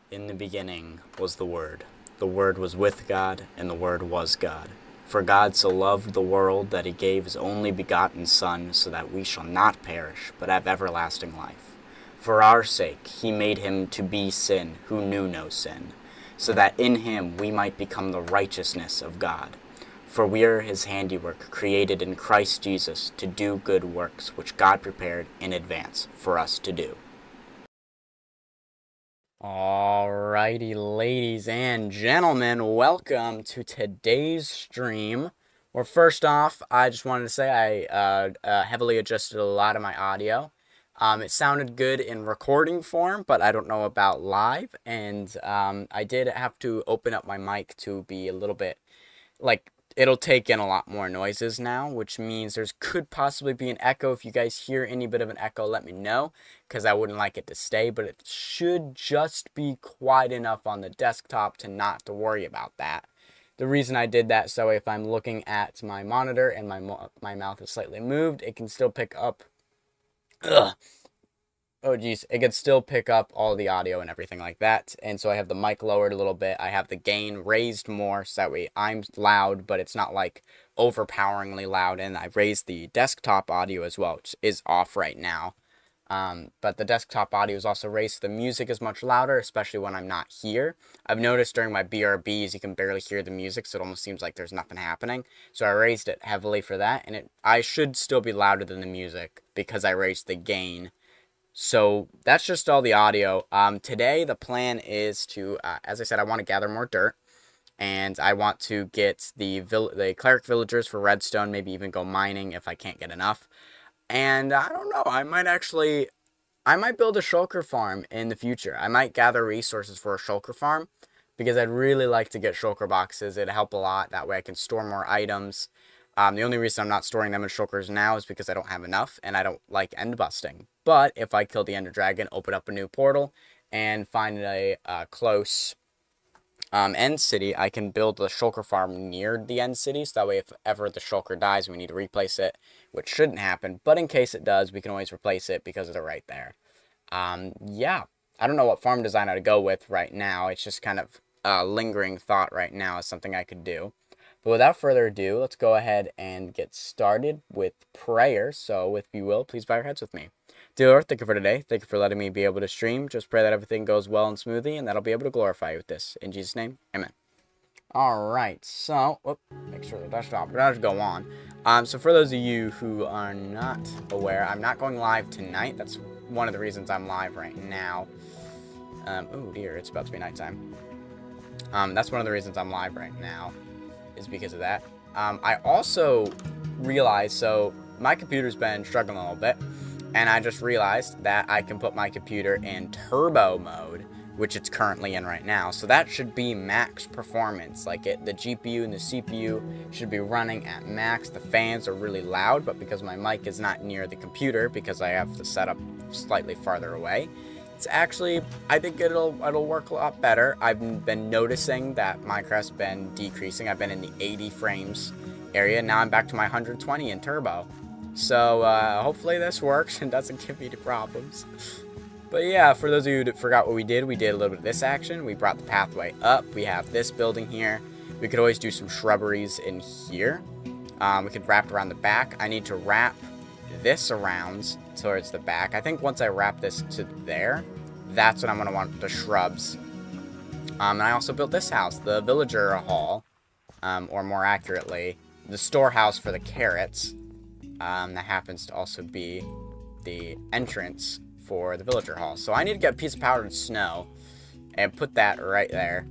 In the beginning was the Word. The Word was with God, and the Word was God. For God so loved the world that he gave his only begotten Son, so that we shall not perish, but have everlasting life. For our sake he made him to be sin, who knew no sin, so that in him we might become the righteousness of God. For we are his handiwork, created in Christ Jesus, to do good works, which God prepared in advance for us to do. Alrighty, ladies and gentlemen, welcome to today's stream. Well, first off, I just wanted to say I heavily adjusted a lot of my audio. It sounded good in recording form, but I don't know about live, and I did have to open up my mic to be a little bit, like, it'll take in a lot more noises now, which means there could possibly be an echo. If you guys hear any bit of an echo, let me know, because I wouldn't like it to stay, but it should just be quiet enough on the desktop to not to worry about that. The reason I did that, so if I'm looking at my monitor and my mouth is slightly moved, it can still pick up, it can still pick up all the audio and everything like that. And so I have the mic lowered a little bit. I have the gain raised more, so that way I'm loud, but it's not like overpoweringly loud. And I've raised the desktop audio as well, which is off right now. But the desktop audio is also raised, so the music is much louder, especially when I'm not here. I've noticed during my BRBs, you can barely hear the music, so it almost seems like there's nothing happening. So I raised it heavily for that, and I should still be louder than the music because I raised the gain. So that's just all the audio. Today the plan is to, as I said, I want to gather more dirt, and I want to get the cleric villagers for redstone, maybe even go mining if I can't get enough. And I don't know, I might build a shulker farm in the future. I might gather resources for a shulker farm, because I'd really like to get shulker boxes. It'd help a lot. That way I can store more items. The only reason I'm not storing them in shulkers now is because I don't have enough, and I don't like end busting. But if I kill the ender dragon, open up a new portal, and find a close end city, I can build the shulker farm near the end city, so that way if ever the shulker dies, we need to replace it, which shouldn't happen, but in case it does, we can always replace it because they're right there. Yeah, I don't know what farm design I'd go with right now. It's just kind of a lingering thought right now as something I could do. But without further ado, let's go ahead and get started with prayer. So if you will, please bow your heads with me. Dear Lord, thank you for today. Thank you for letting me be able to stream. Just pray that everything goes well and smoothly, and that I'll be able to glorify you with this. In Jesus' name, amen. Alright, so, make sure the desktop does go on. So for those of you who are not aware, I'm not going live tonight. That's one of the reasons I'm live right now. Oh dear, it's about to be nighttime. That's one of the reasons I'm live right now, is because of that. I also realized, so my computer's been struggling a little bit, and I just realized that I can put my computer in turbo mode, which it's currently in right now. So that should be max performance. Like the GPU and the CPU should be running at max. The fans are really loud, but because my mic is not near the computer, because I have the setup slightly farther away, it's actually, I think it'll work a lot better. I've been noticing that Minecraft's been decreasing. I've been in the 80 frames area. Now I'm back to my 120 in turbo. So hopefully this works and doesn't give me the problems. But yeah, for those of you that forgot what we did a little bit of this action. We brought the pathway up. We have this building here. We could always do some shrubberies in here. We could wrap around the back. I need to wrap this around towards the back. I think once I wrap this to there, that's when I'm going to want the shrubs. And I also built this house, the villager hall, or more accurately, the storehouse for the carrots. That happens to also be the entrance for the villager hall. So I need to get a piece of powdered snow and put that right there.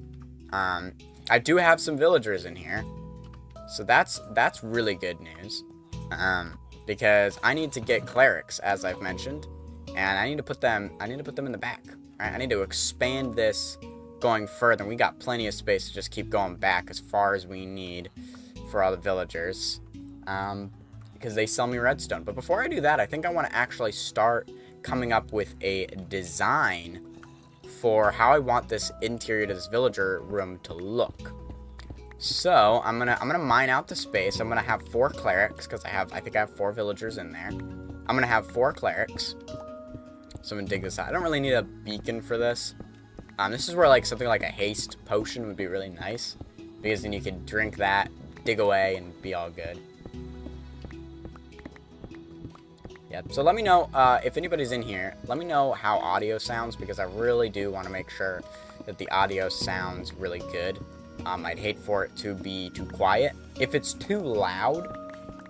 I do have some villagers in here, so that's really good news. Because I need to get clerics, as I've mentioned, and I need to put them in the back. All right, I need to expand this going further. We got plenty of space to just keep going back as far as we need for all the villagers. Because they sell me redstone. But before I do that, I think I want to actually start coming up with a design for how I want this interior to this villager room to look. So I'm gonna mine out the space. I'm gonna have 4 clerics because I think I have 4 villagers in there. I'm gonna have 4 clerics. So I'm gonna dig this out. I don't really need a beacon for this. This is where like something like a haste potion would be really nice, because then you could drink that, dig away, and be all good. Yep. So let me know if anybody's in here. Let me know how audio sounds, because I really do want to make sure that the audio sounds really good. I'd hate for it to be too quiet. If it's too loud,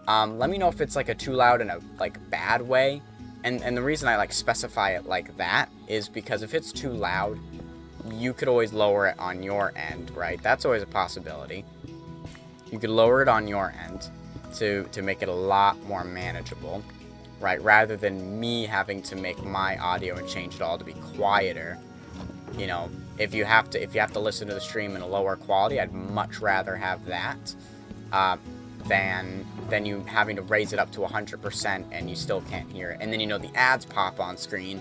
let me know if it's like a too loud in a like bad way. And the reason I like specify it like that is because if it's too loud, you could always lower it on your end, right? That's always a possibility. You could lower it on your end to make it a lot more manageable, right? Rather than me having to make my audio and change it all to be quieter. You know, if you have to listen to the stream in a lower quality, I'd much rather have that than you having to raise it up to 100% and you still can't hear it. And then, you know, the ads pop on screen,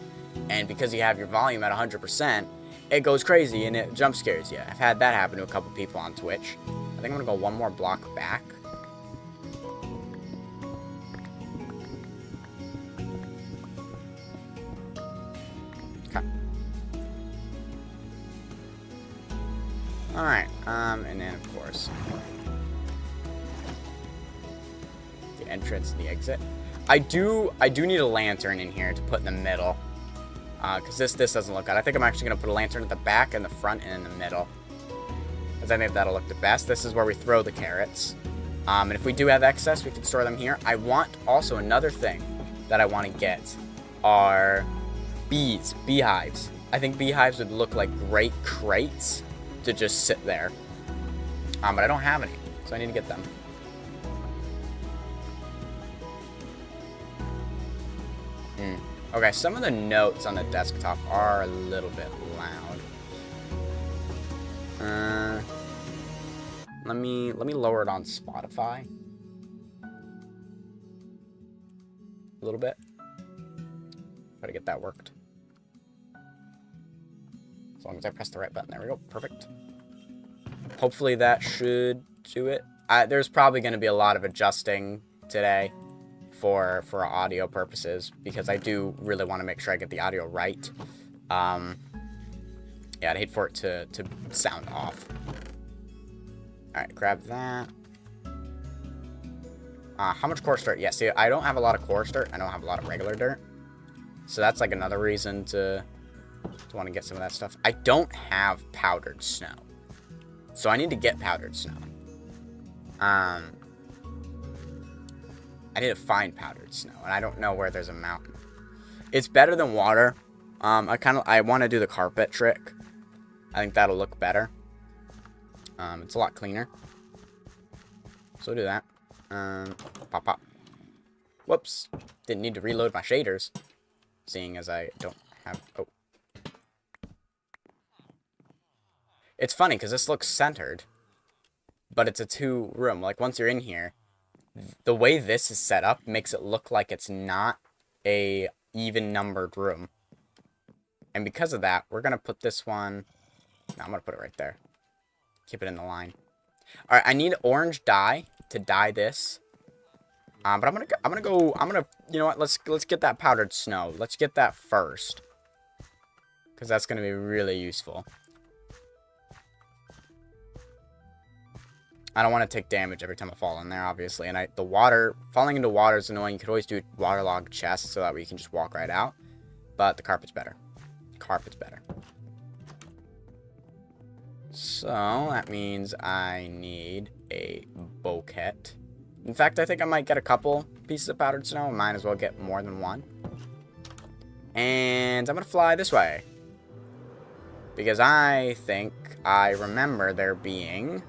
and because you have your volume at 100%, it goes crazy and it jump scares you. I've had that happen to a couple people on Twitch. I think I'm gonna go one more block back. Okay. Alright, and then of course the entrance and the exit. I do need a lantern in here to put in the middle. Because this doesn't look good. I think I'm actually going to put a lantern at the back and the front and in the middle, because I think that'll look the best. This is where we throw the carrots. And if we do have excess, we can store them here. I want also another thing that I want to get are beehives. I think beehives would look like great crates to just sit there. But I don't have any, so I need to get them. Okay, some of the notes on the desktop are a little bit loud. Let me lower it on Spotify a little bit. Try to get that worked. As long as I press the right button. There we go. Perfect. Hopefully that should do it. There's probably going to be a lot of adjusting today for audio purposes, because I do really want to make sure I get the audio right. Yeah, I'd hate for it to sound off. Alright, grab that. How much coarse dirt? Yeah, see, I don't have a lot of coarse dirt. I don't have a lot of regular dirt. So that's like another reason to want to get some of that stuff. I don't have powdered snow. So I need to get powdered snow. I need to find powdered snow, and I don't know where there's a mountain. It's better than water. I want to do the carpet trick. I think that'll look better. It's a lot cleaner. So we'll do that. Pop. Whoops. Didn't need to reload my shaders, seeing as I don't have... Oh. It's funny, because this looks centered, but it's a 2-room. Like, once you're in here, the way this is set up makes it look like it's not a even numbered room. And because of that, we're going to put this one... No, I'm going to put it right there. Keep it in the line. Alright, I need orange dye to dye this. But I'm gonna, you know what, let's get that powdered snow. Let's get that first, because that's going to be really useful. I don't want to take damage every time I fall in there, obviously. And the water, falling into water is annoying. You could always do waterlogged chests so that way you can just walk right out. But the carpet's better. Carpet's better. So that means I need a bouquet. In fact, I think I might get a couple pieces of powdered snow. I might as well get more than one. And I'm going to fly this way, because I think I remember there being...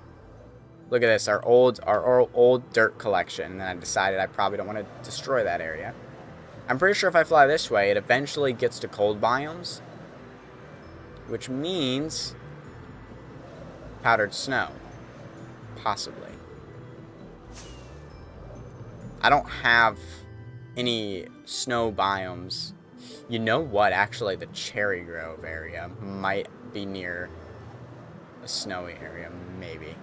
Look at this, our old dirt collection. And I decided I probably don't want to destroy that area. I'm pretty sure if I fly this way, it eventually gets to cold biomes. Which means powdered snow. Possibly. I don't have any snow biomes. You know what? Actually, the Cherry Grove area might be near a snowy area. Maybe.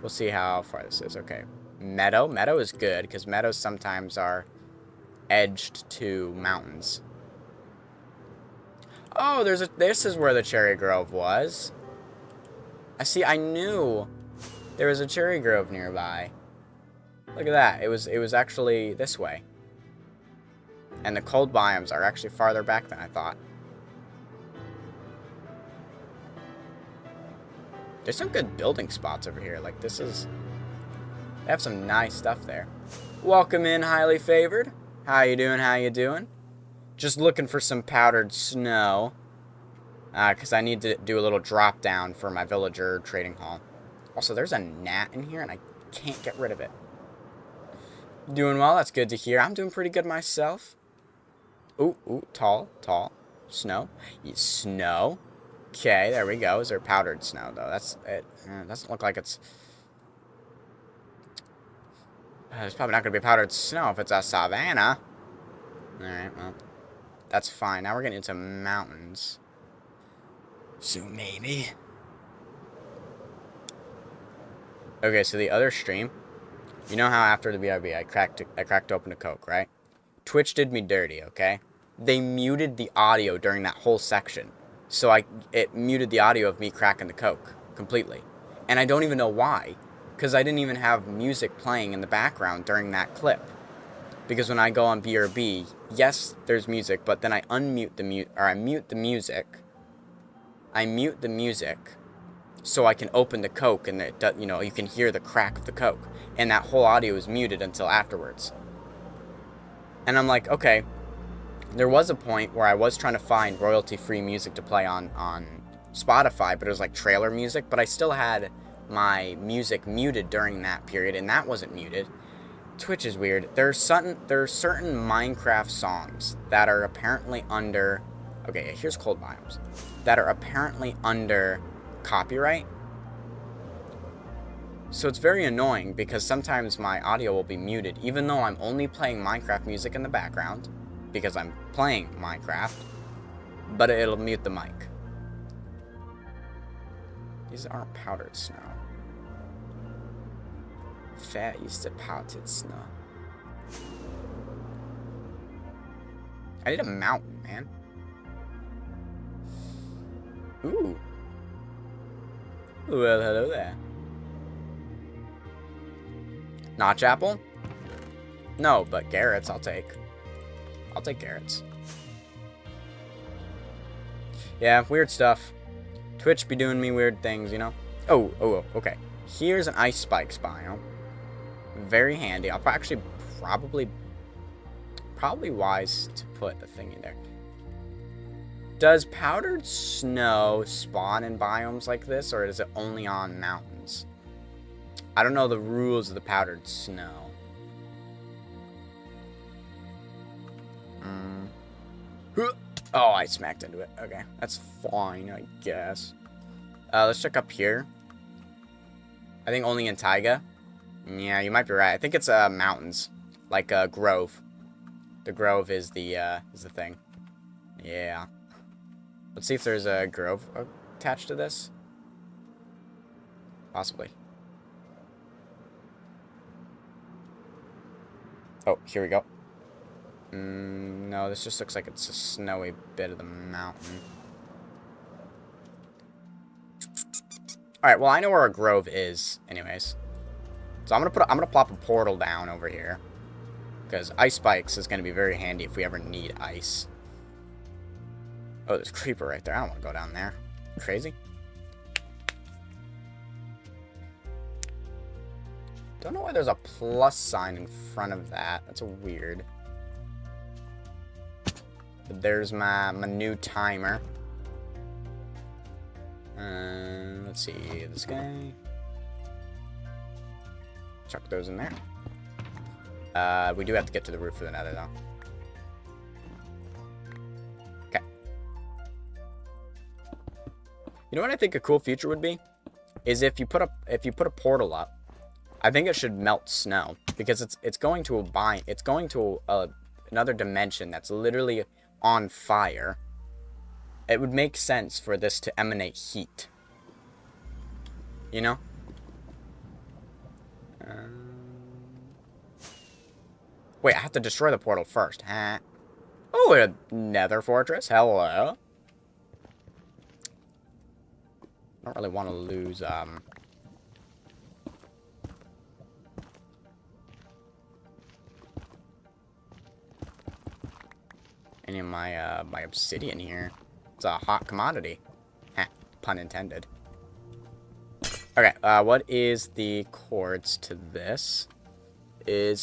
We'll see how far this is. Okay. Meadow. Meadow is good, because meadows sometimes are edged to mountains. Oh, this is where the Cherry Grove was. I knew there was a Cherry Grove nearby. Look at that. It was actually this way. And the cold biomes are actually farther back than I thought. There's some good building spots over here. Like, they have some nice stuff there. Welcome in, highly favored. How you doing? How you doing? Just looking for some powdered snow. Because I need to do a little drop down for my villager trading hall. Also, there's a gnat in here, and I can't get rid of it. Doing well. That's good to hear. I'm doing pretty good myself. Ooh, tall. Snow. Snow. Okay, there we go. Is there powdered snow, though? That's it. Doesn't look like it's... There's probably not going to be powdered snow if it's a savanna. Alright, well. That's fine. Now we're getting into mountains. So maybe. Okay, so the other stream. You know how after the BRB I cracked open a Coke, right? Twitch did me dirty, okay? They muted the audio during that whole section. So it muted the audio of me cracking the Coke completely. And I don't even know why. Because I didn't even have music playing in the background during that clip. Because when I go on BRB, yes, there's music, but then I mute the music. I mute the music so I can open the Coke and you can hear the crack of the Coke. And that whole audio is muted until afterwards. And I'm like, okay, there was a point where I was trying to find royalty-free music to play on Spotify, but it was like trailer music, but I still had my music muted during that period, and that wasn't muted. Twitch is weird. There are certain Minecraft songs that are apparently under... Okay, here's cold biomes. That are apparently under copyright. So it's very annoying because sometimes my audio will be muted, even though I'm only playing Minecraft music in the background, because I'm playing Minecraft, but it'll mute the mic. These aren't powdered snow. Fair is the powdered snow. I need a mountain, man. Ooh. Well, hello there. Notch apple? No, but Garrett's I'll take. I'll take Garrett's. Yeah, weird stuff. Twitch be doing me weird things, you know? Oh, okay. Here's an ice spikes biome. Very handy. I'll probably wise to put a thing in there. Does powdered snow spawn in biomes like this, or is it only on mountains? I don't know the rules of the powdered snow. Oh, I smacked into it. Okay, that's fine, I guess. Let's check up here. I think only in Taiga. Yeah, you might be right. I think it's mountains, like a grove. The grove is the thing. Yeah. Let's see if there's a grove attached to this. Possibly. Oh, here we go. No, this just looks like it's a snowy bit of the mountain. Alright, well, I know where a grove is, anyways. So I'm gonna plop a portal down over here. Because ice spikes is gonna be very handy if we ever need ice. Oh, there's a creeper right there. I don't want to go down there. Crazy. Don't know why there's a plus sign in front of that. That's weird. But there's my new timer. Let's see. This guy. Chuck those in there. We do have to get to the roof of the nether, though. You know what I think a cool feature would be? Is if you put a portal up, I think it should melt snow, because it's going to another dimension that's literally on fire. It would make sense for this to emanate heat. You know? Wait, I have to destroy the portal first, huh? Oh, a nether fortress. Hello. I don't really want to lose, any of my, my obsidian here. It's a hot commodity. Heh, pun intended. Okay, what is the chords to this?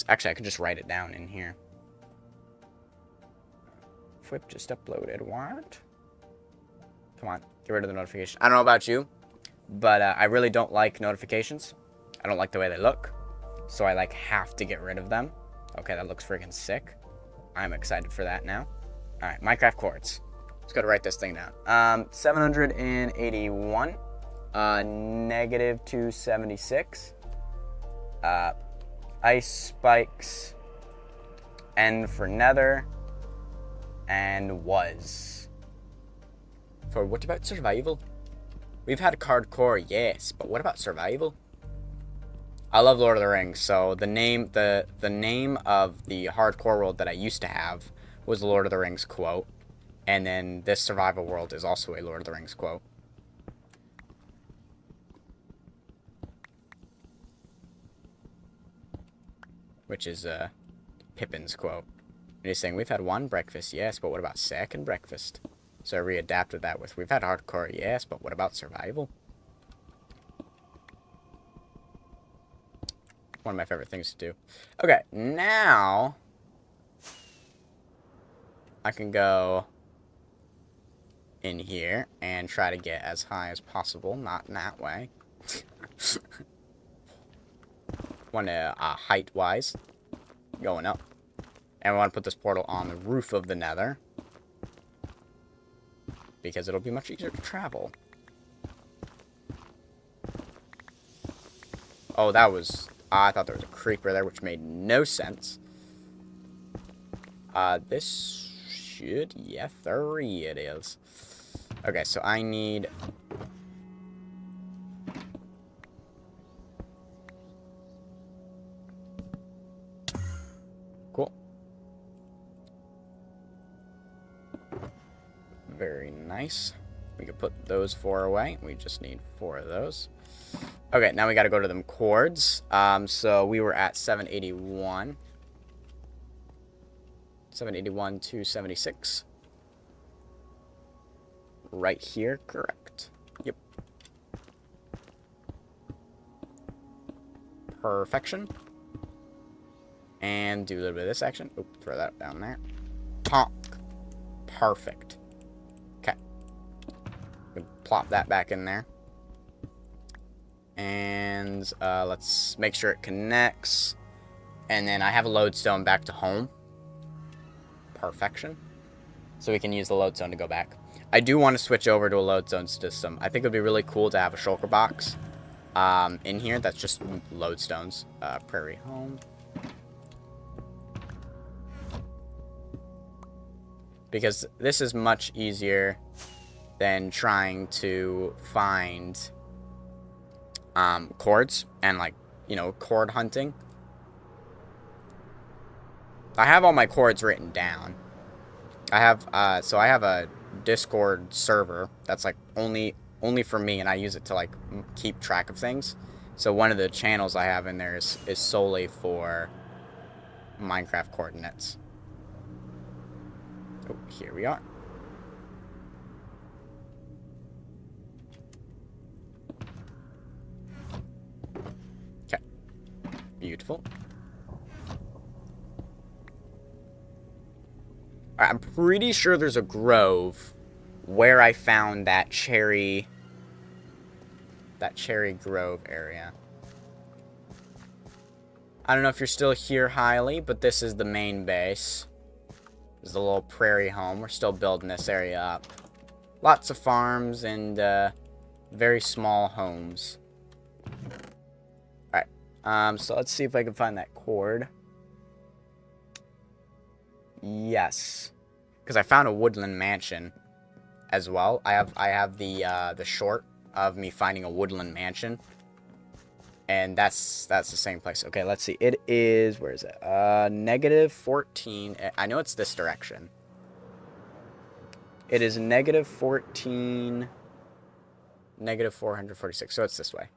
Actually, I could just write it down in here. Flip just uploaded. What? Come on, get rid of the notification. I don't know about you, but I really don't like notifications. I don't like the way they look, so I like have to get rid of them. Okay, that looks freaking sick. I'm excited for that now. All right, Minecraft chords. Let's go to write this thing down. 781, negative 276, ice spikes, N for nether, and was. For what about survival? We've had hardcore, yes, but what about survival? I love Lord of the Rings, so the name of the hardcore world that I used to have was the Lord of the Rings quote, and then this survival world is also a Lord of the Rings quote. Which is Pippin's quote. And he's saying, we've had one breakfast, yes, but what about second breakfast? So I readapted that with, we've had hardcore, yes, but what about survival? One of my favorite things to do. Okay, now I can go in here and try to get as high as possible, not in that way. Want to, height-wise, going up. And we want to put this portal on the roof of the nether, because it'll be much easier to travel. Oh, that was... I thought there was a creeper there, which made no sense. This should... Yeah, 3 it is. Okay, so I need... Cool. Very nice. We can put those 4 away. We just need 4 of those. Okay, now we got to go to them chords. So we were at 781. 781 to 76. Right here, correct. Yep. Perfection. And do a little bit of this action. Oop, throw that down there. Honk. Perfect. Okay. Plop that back in there. And let's make sure it connects. And then I have a lodestone back to home. Perfection. So we can use the lodestone to go back. I do want to switch over to a lodestone system. I think it would be really cool to have a shulker box in here that's just lodestones. Prairie home. Because this is much easier than trying to find chords and, like, you know, chord hunting. I have all my chords written down. I have so I have a Discord server that's like only for me, and I use it to like keep track of things. So one of the channels I have in there is solely for Minecraft coordinates. Oh, here we are. Okay. Beautiful. I'm pretty sure there's a grove where I found that cherry grove area. I don't know if you're still here, Hiley, but this is the main base. This is a little prairie home. We're still building this area up. Lots of farms and Very small homes. Alright. So let's see if I can find that cord. Yes. Because I found a woodland mansion as well. I have the short of me finding a woodland mansion. And that's the same place. Okay, let's see. It is, where is it? -14. I know it's this direction. It is -14, -446. So it's this way.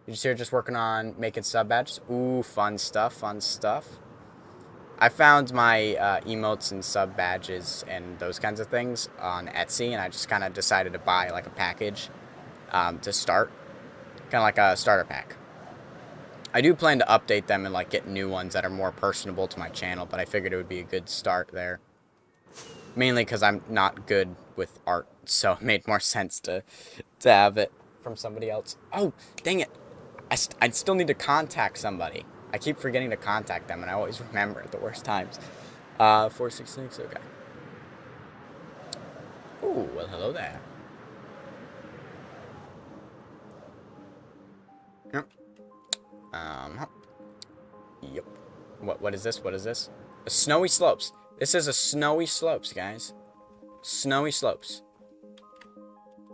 You're just here just working on making sub badges. Ooh, fun stuff, fun stuff. I found my emotes and sub badges and those kinds of things on Etsy, and I just kind of decided to buy like a package to start. Kind of like a starter pack. I do plan to update them and like get new ones that are more personable to my channel, but I figured it would be a good start there. Mainly because I'm not good with art, so it made more sense to have it from somebody else. Oh, dang it. I still need to contact somebody. I keep forgetting to contact them, and I always remember at the worst times. 466, okay. Ooh, well, hello there. Yep. Yep. What is this? What is this? A snowy slopes. This is a snowy slopes, guys. Snowy slopes.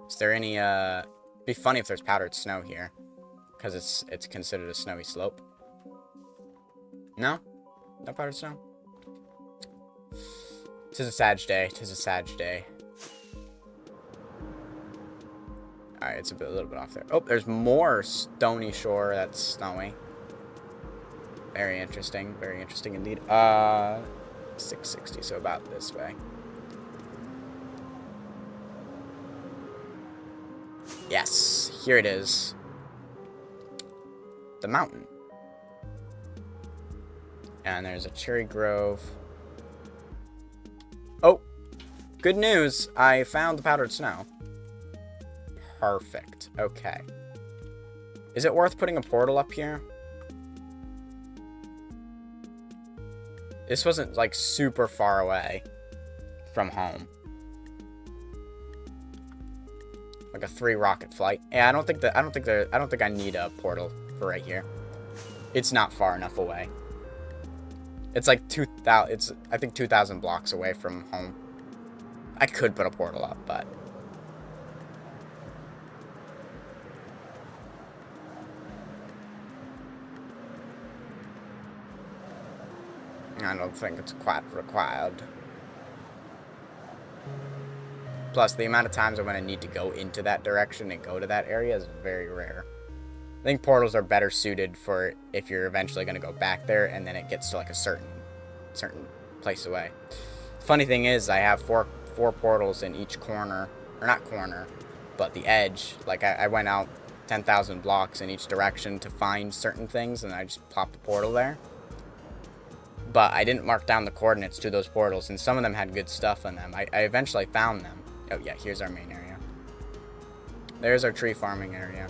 Is there any, it'd be funny if there's powdered snow here. Because it's considered a snowy slope. No? No powdered snow? 'Tis a sad day. 'Tis a sad day. Alright, it's a little bit off there. Oh, there's more stony shore that's snowy. Very interesting. Very interesting indeed. 660, so about this way. Yes, here it is. The mountain. And there's a cherry grove. Oh, good news. I found the powdered snow. Perfect. Okay. Is it worth putting a portal up here? This wasn't like super far away from home. Like a 3 rocket flight. Yeah, I don't think I need a portal for right here. It's not far enough away. It's like 2,000. It's I think 2,000 blocks away from home. I could put a portal up, but I don't think it's quite required. Plus, the amount of times I'm going to need to go into that direction and go to that area is very rare. I think portals are better suited for if you're eventually going to go back there and then it gets to like a certain place away. Funny thing is, I have four portals in each corner, or not corner, but the edge. Like I went out 10,000 blocks in each direction to find certain things, and I just plopped a portal there. But I didn't mark down the coordinates to those portals, and some of them had good stuff in them. I eventually found them. Oh yeah, here's our main area. There's our tree farming area.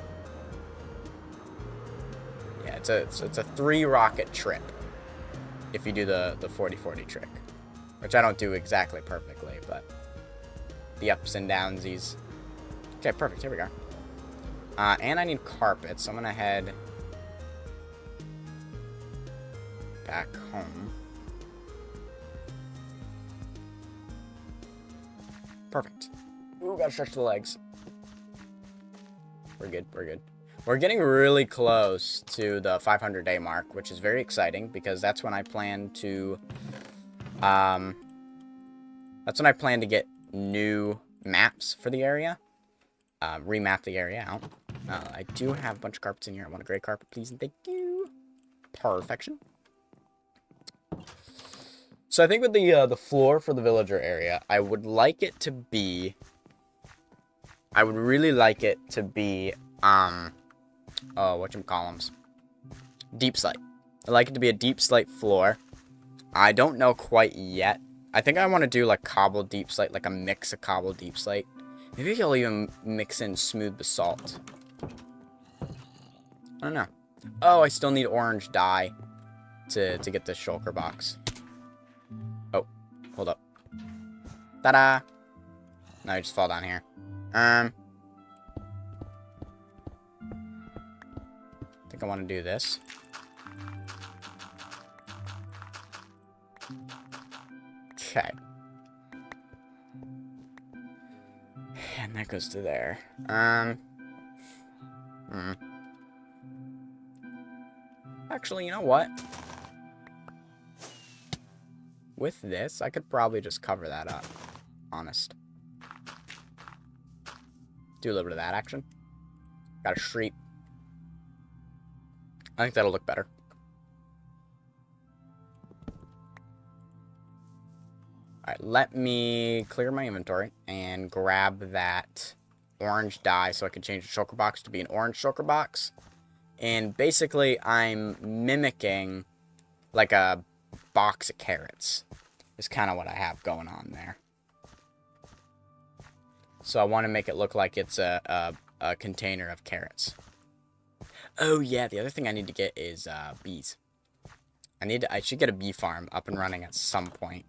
Yeah, it's a 3 rocket trip if you do the 40-40 trick, which I don't do exactly perfectly, but the ups and downsies. Okay, perfect. Here we go. And I need carpet, so I'm gonna head back home. Perfect. Ooh, gotta stretch the legs. We're good, we're good. We're getting really close to the 500-day mark, which is very exciting, because that's when I plan to, get new maps for the area. Remap the area out. I do have a bunch of carpets in here. I want a gray carpet, please, and thank you. Perfection. So I think with the floor for the villager area, I would like it to be... I would really like it to be, whatchamacallums? Deep slate. I'd like it to be a deep slate floor. I don't know quite yet. I think I want to do, like, cobble deep slate, like a mix of cobble deep slate. Maybe I'll even mix in smooth basalt. I don't know. Oh, I still need orange dye to get the shulker box. Oh, hold up. Ta-da! Now I just fall down here. think I want to do this. Okay. And that goes to there. Actually, you know what? With this, I could probably just cover that up. Honest. Do a little bit of that action. Got a shriek. I think that'll look better. Alright, let me clear my inventory and grab that orange dye so I can change the shulker box to be an orange shulker box. And basically, I'm mimicking like a box of carrots. Is kind of what I have going on there. So I want to make it look like it's a container of carrots. Oh yeah, the other thing I need to get is bees. I should get a bee farm up and running at some point.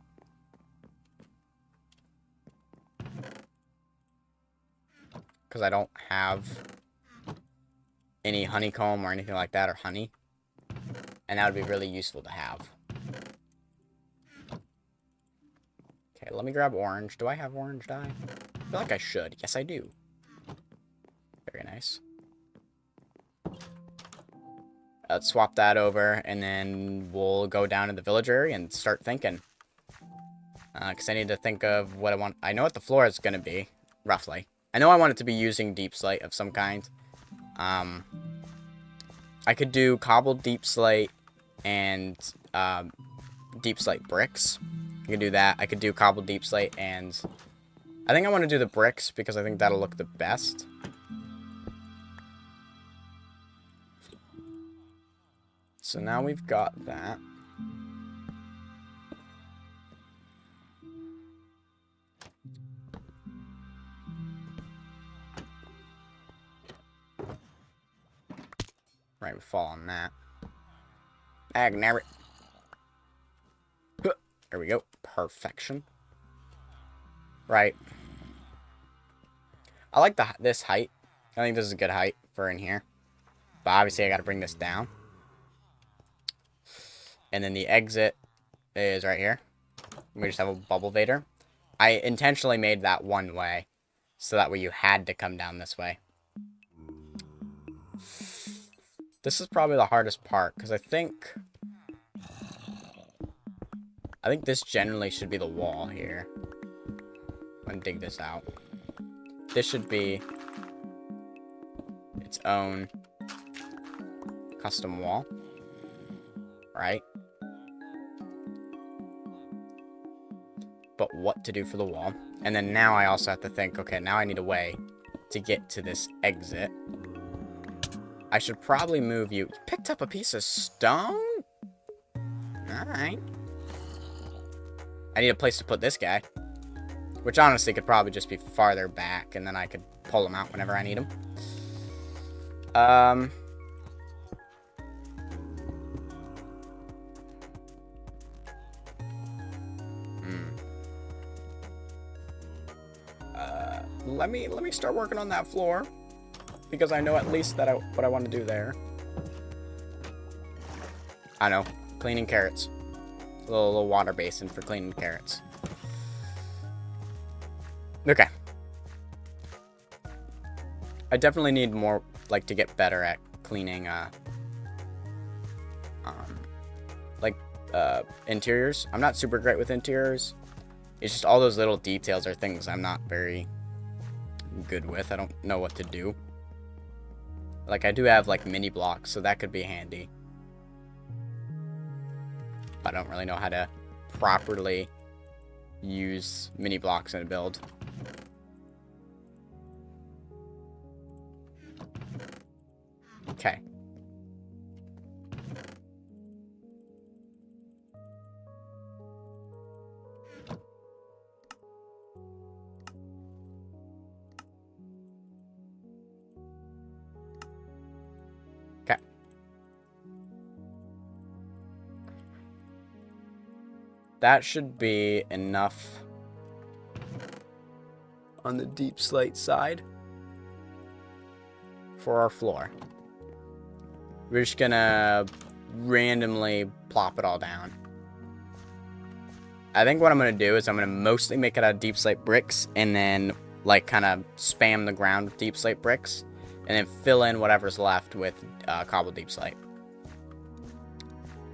Because I don't have any honeycomb or anything like that, or honey. And that would be really useful to have. Okay, let me grab orange. Do I have orange dye? I feel like I should. Yes, I do. Very nice. Let's swap that over, and then we'll go down to the village area and start thinking. Because I need to think of what I want. I know what the floor is going to be, roughly. I know I want it to be using deep slate of some kind. I could do cobbled deep slate and deep slate bricks. I could do that. I could do cobbled deep slate, and I think I want to do the bricks because I think that'll look the best. So now we've got that. Right, we fall on that. Agnar. There we go. Perfection. Right. I like this height. I think this is a good height for in here. But obviously I got to bring this down. And then the exit is right here. We just have a bubble vader. I intentionally made that one way. So that way you had to come down this way. This is probably the hardest part, because I think this generally should be the wall here. I'm going to dig this out. This should be its own custom wall. Right? But what to do for the wall. And then now I also have to think, okay, now I need a way to get to this exit. I should probably move you. You picked up a piece of stone? Alright. I need a place to put this guy. Which honestly could probably just be farther back, and then I could pull him out whenever I need him. Let me start working on that floor. Because I know at least that what I want to do there. I know. Cleaning carrots. A little water basin for cleaning carrots. Okay. I definitely need more, like, to get better at cleaning, interiors. I'm not super great with interiors. It's just all those little details are things I'm not very good with. I don't know what to do. Like, I do have, like, mini blocks, so that could be handy. But I don't really know how to properly use mini blocks in a build. Okay. Okay. That should be enough on the deep slate side for our floor. We're just gonna randomly plop it all down. I think what I'm gonna do is I'm gonna mostly make it out of deep slate bricks, and then like kind of spam the ground with deep slate bricks, and then fill in whatever's left with cobbled deep slate.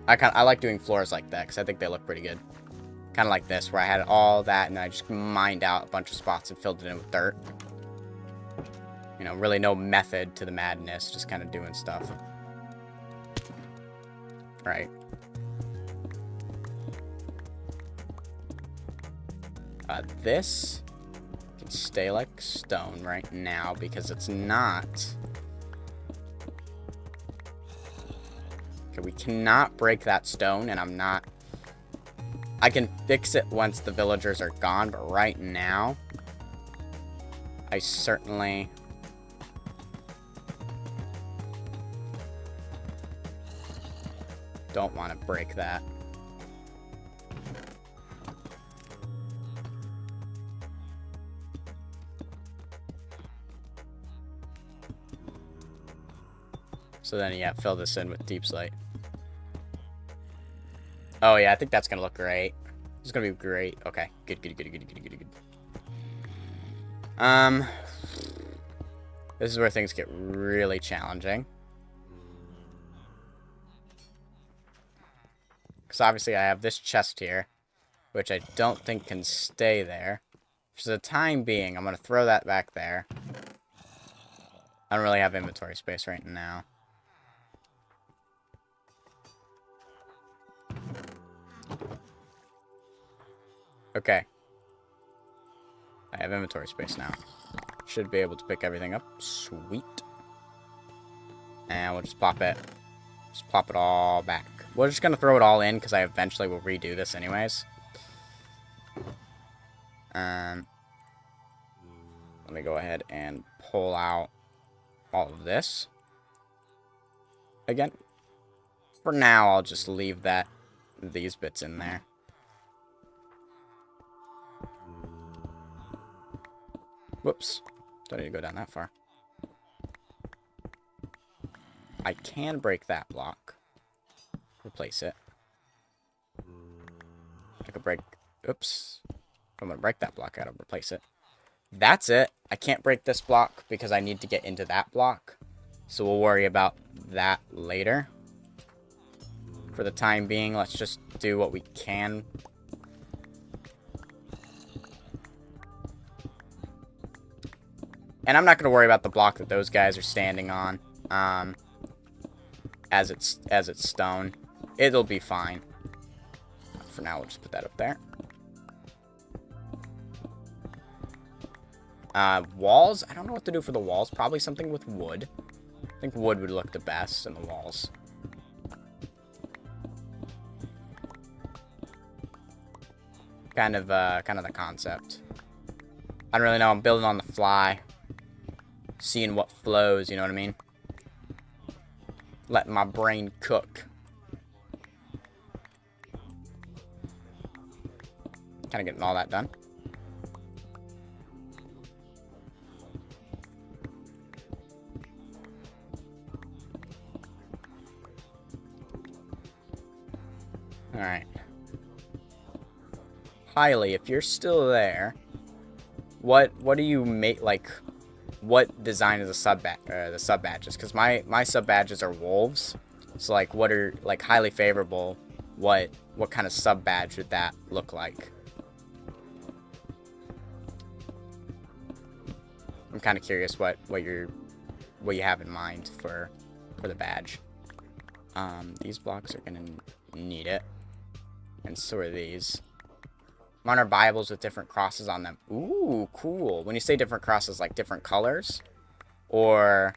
I like doing floors like that because I think they look pretty good. Kind of like this, where I had all that and I just mined out a bunch of spots and filled it in with dirt. You know, really no method to the madness, just kind of doing stuff. Right. This can stay like stone right now because it's not... Okay, we cannot break that stone, and I'm not... I can fix it once the villagers are gone, but right now, I certainly... don't want to break that. So then, yeah, fill this in with deep slate. Oh, yeah, I think that's going to look great. It's going to be great. Okay, good. This is where things get really challenging. Because obviously I have this chest here, which I don't think can stay there. For the time being, I'm going to throw that back there. I don't really have inventory space right now. Okay. I have inventory space now. Should be able to pick everything up. Sweet. And we'll just pop it. Just plop it all back. We're just going to throw it all in because I eventually will redo this anyways. Let me go ahead and pull out all of this. Again. For now, I'll just leave these bits in there. Whoops. Don't need to go down that far. I can break that block. Replace it. I could break... Oops. I'm going to break that block out and replace it. That's it. I can't break this block because I need to get into that block. So we'll worry about that later. For the time being, let's just do what we can. And I'm not going to worry about the block that those guys are standing on. As it's stone. It'll be fine. For now, we'll just put that up there. Walls? I don't know what to do for the walls. Probably something with wood. I think wood would look the best in the walls. Kind of the concept. I don't really know. I'm building on the fly. Seeing what flows, you know what I mean? Letting my brain cook. Kind of getting all that done. Alright. Highly, if you're still there, what do you make, like, what design is the sub badges? Because my sub badges are wolves. So, like, what are, like, highly favorable, what kind of sub badge would that look like? I'm kind of curious what you have in mind for the badge. These blocks are gonna need it, and so are these. I'm on our Bibles with different crosses on them. Ooh, cool. When you say different crosses, like different colors, or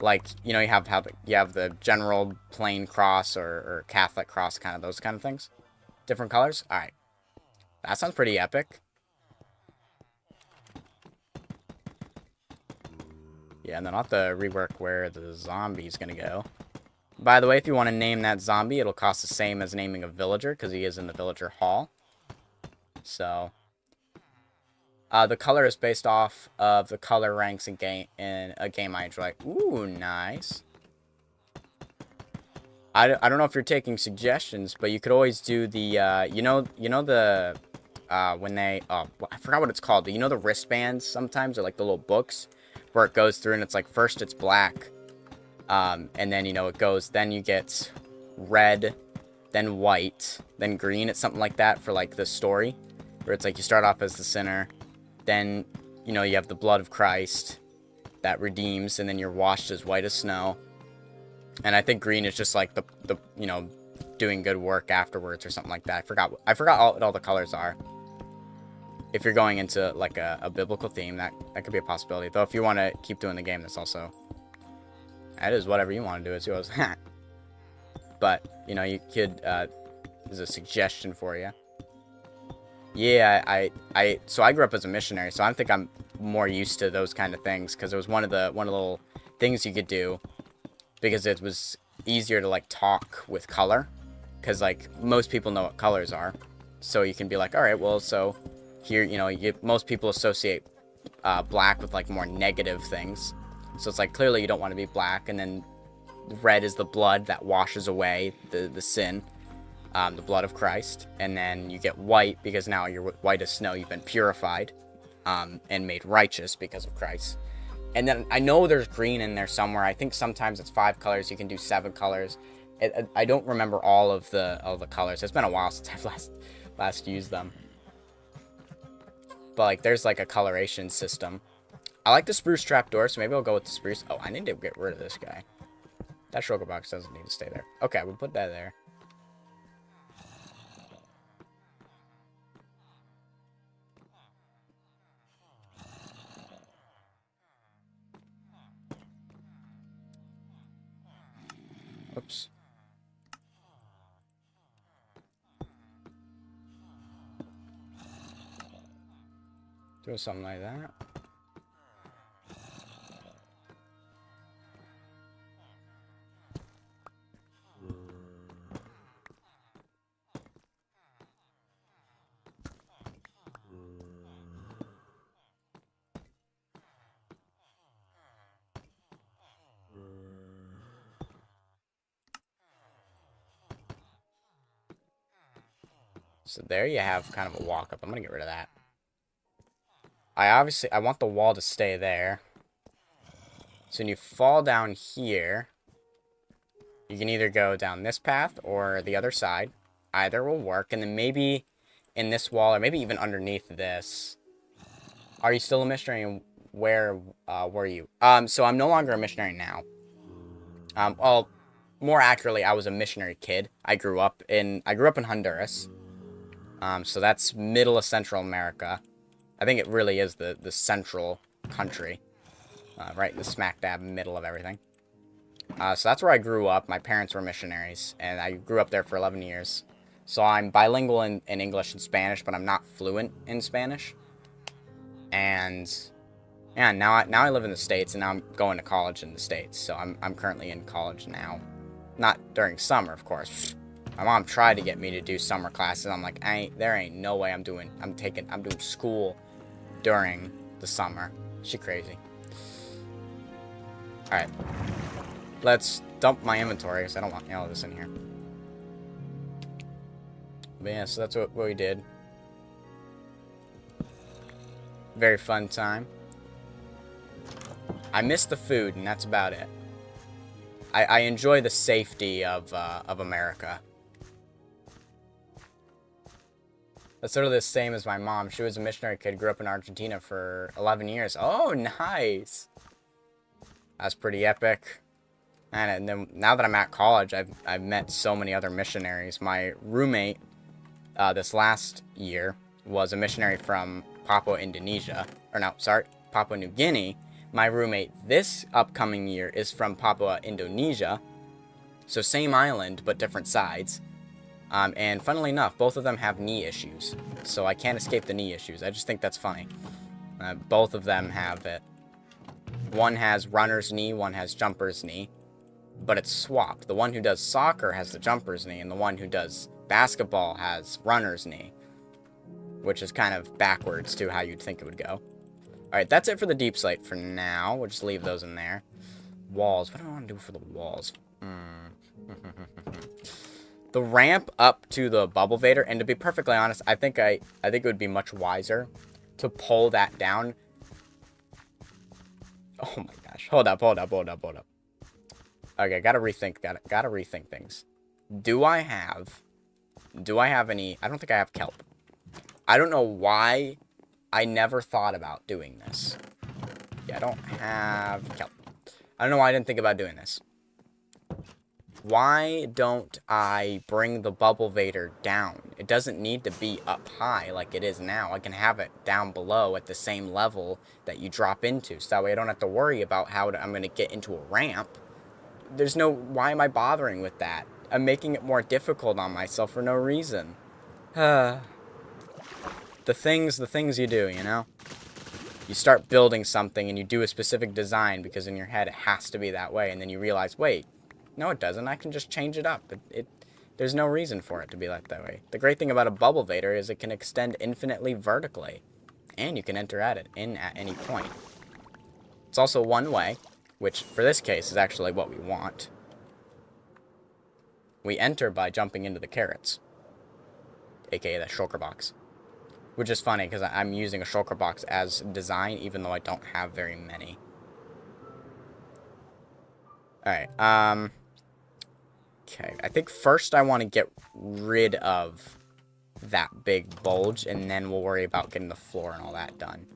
like, you know, you have the general plain cross or Catholic cross, kind of those kind of things. Different colors. All right, that sounds pretty epic. Yeah, and then I'll have to rework where the zombie's gonna go. By the way, if you want to name that zombie, it'll cost the same as naming a villager, because he is in the villager hall. So, the color is based off of the color ranks in a game I enjoy. Ooh, nice. I don't know if you're taking suggestions, but you could always do the, the, when they, oh, I forgot what it's called. You know the wristbands sometimes, or like the little books, where it goes through and it's like, first it's black, and then, it goes, then you get red, then white, then green. It's something like that for, like, the story, where it's like you start off as the sinner, then, you have the blood of Christ that redeems, and then you're washed as white as snow. And I think green is just like the doing good work afterwards or something like that. I forgot what all the colors are. If you're going into like a biblical theme, that could be a possibility. Though if you want to keep doing the game, that is whatever you want to do. It's yours. But you could. There's a suggestion for you. Yeah, so I grew up as a missionary, so I think I'm more used to those kind of things, because it was one of the little things you could do, because it was easier to, like, talk with color, because, like, most people know what colors are, so you can be like, all right, well, so here, most people associate black with, like, more negative things, so it's like, clearly you don't want to be black, and then red is the blood that washes away the sin, the blood of Christ, and then you get white, because now you're white as snow, you've been purified, and made righteous because of Christ. And then I know there's green in there somewhere. I think sometimes it's 5 colors. You can do 7 colors. I don't remember all of the colors. It's been a while since I've last used them. But like, there's like a coloration system. I like the spruce trapdoor, so maybe I'll go with the spruce. Oh, I need to get rid of this guy. That shulker box doesn't need to stay there. Okay, we'll put that there. Oops. Do something like that. So there you have kind of a walk up. I'm gonna get rid of that. I want the wall to stay there. So when you fall down here, you can either go down this path or the other side. Either will work. And then maybe in this wall, or maybe even underneath this. Are you still a missionary? And where were you? So I'm no longer a missionary now. Well, more accurately, I was a missionary kid. I grew up in Honduras. So that's middle of Central America. I think it really is the central country. Right in the smack dab middle of everything. So that's where I grew up. My parents were missionaries, and I grew up there for 11 years. So I'm bilingual in English and Spanish, but I'm not fluent in Spanish. And yeah, now I live in the States, and now I'm going to college in the States. So I'm currently in college now. Not during summer, of course. My mom tried to get me to do summer classes. I'm like, there ain't no way I'm doing school during the summer. She crazy. Alright. Let's dump my inventory, because I don't want all of this in here. But yeah, so that's what we did. Very fun time. I miss the food, and that's about it. I enjoy the safety of America. That's sort of the same as my mom. She was a missionary kid, grew up in Argentina for 11 years. Oh, nice! That's pretty epic. And then now that I'm at college, I've met so many other missionaries. My roommate this last year was a missionary from Papua New Guinea. My roommate this upcoming year is from Papua Indonesia. So same island, but different sides. And funnily enough, both of them have knee issues. So I can't escape the knee issues. I just think that's funny. Both of them have it. One has runner's knee, one has jumper's knee. But it's swapped. The one who does soccer has the jumper's knee, and the one who does basketball has runner's knee. Which is kind of backwards to how you'd think it would go. Alright, that's it for the deep slate for now. We'll just leave those in there. Walls. What do I want to do for the walls? The ramp up to the Bubble Vader, and to be perfectly honest, I think it would be much wiser to pull that down. Oh my gosh. Hold up. Okay, gotta rethink things. Do I have any... I don't think I have kelp. I don't know why I never thought about doing this. Yeah, I don't have kelp. I don't know why I didn't think about doing this. Why don't I bring the Bubble Vader down? It doesn't need to be up high like it is now. I can have it down below at the same level that you drop into. So that way I don't have to worry about how I'm going to get into a ramp. There's no... Why am I bothering with that? I'm making it more difficult on myself for no reason. The things you do, you know? You start building something and you do a specific design because in your head it has to be that way. And then you realize, wait, no it doesn't. I can just change it up. There's no reason for it to be like that way. The great thing about a Bubble Vader is it can extend infinitely vertically. And you can enter at it at any point. It's also one way, which for this case is actually what we want. We enter by jumping into the carrots. AKA the shulker box. Which is funny, because I'm using a shulker box as design, even though I don't have very many. Alright, okay, I think first I want to get rid of that big bulge, and then we'll worry about getting the floor and all that done.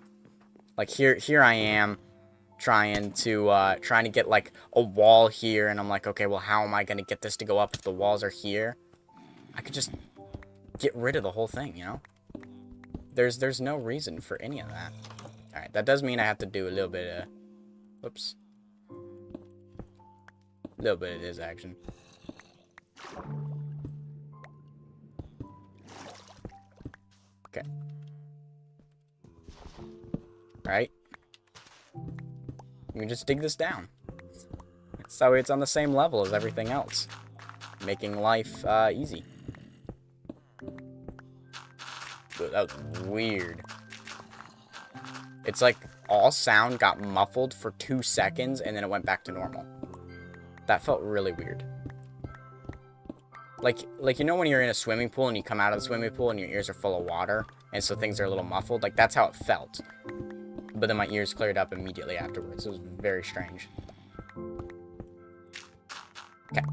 Like, here I am, trying to get, like, a wall here, and I'm like, okay, well, how am I going to get this to go up if the walls are here? I could just get rid of the whole thing, you know? There's no reason for any of that. Alright, that does mean I have to do a little bit of... Whoops. A little bit of this action. Okay. Alright. We can just dig this down. So it's on the same level as everything else. Making life easy. That was weird. It's like all sound got muffled for 2 seconds and then it went back to normal. That felt really weird. Like you know when you're in a swimming pool and you come out of the swimming pool and your ears are full of water and so things are a little muffled? Like that's how it felt. But then my ears cleared up immediately afterwards. It was very strange. Okay.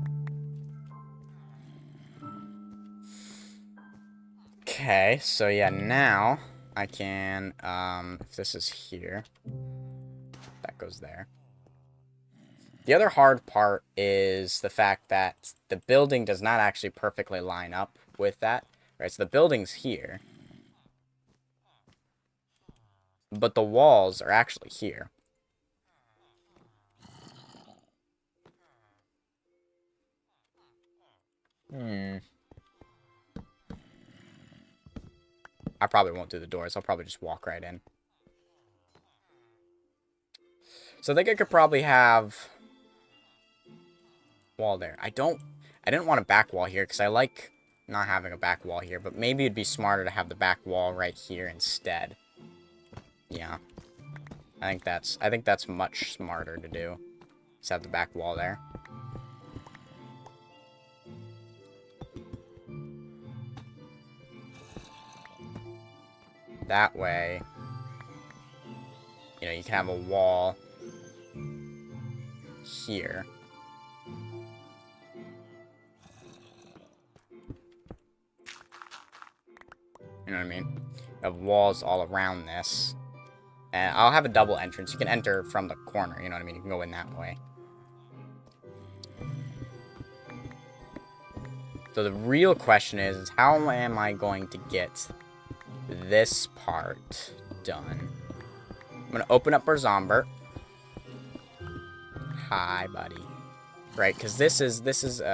Okay, so yeah, now I can, if this is here, that goes there. The other hard part is the fact that the building does not actually perfectly line up with that, right? So the building's here, but the walls are actually here. I probably won't do the doors. I'll probably just walk right in. So I think I could probably have wall there. I didn't want a back wall here because I like not having a back wall here, but maybe it'd be smarter to have the back wall right here instead. Yeah. I think that's much smarter to do. Just have the back wall there. That way, you know, you can have a wall here. You know what I mean? You have walls all around this. And I'll have a double entrance. You can enter from the corner, you know what I mean? You can go in that way. So the real question is how am I going to get this part done? I'm going to open up our Zombert. Hi, buddy. Right, because this is,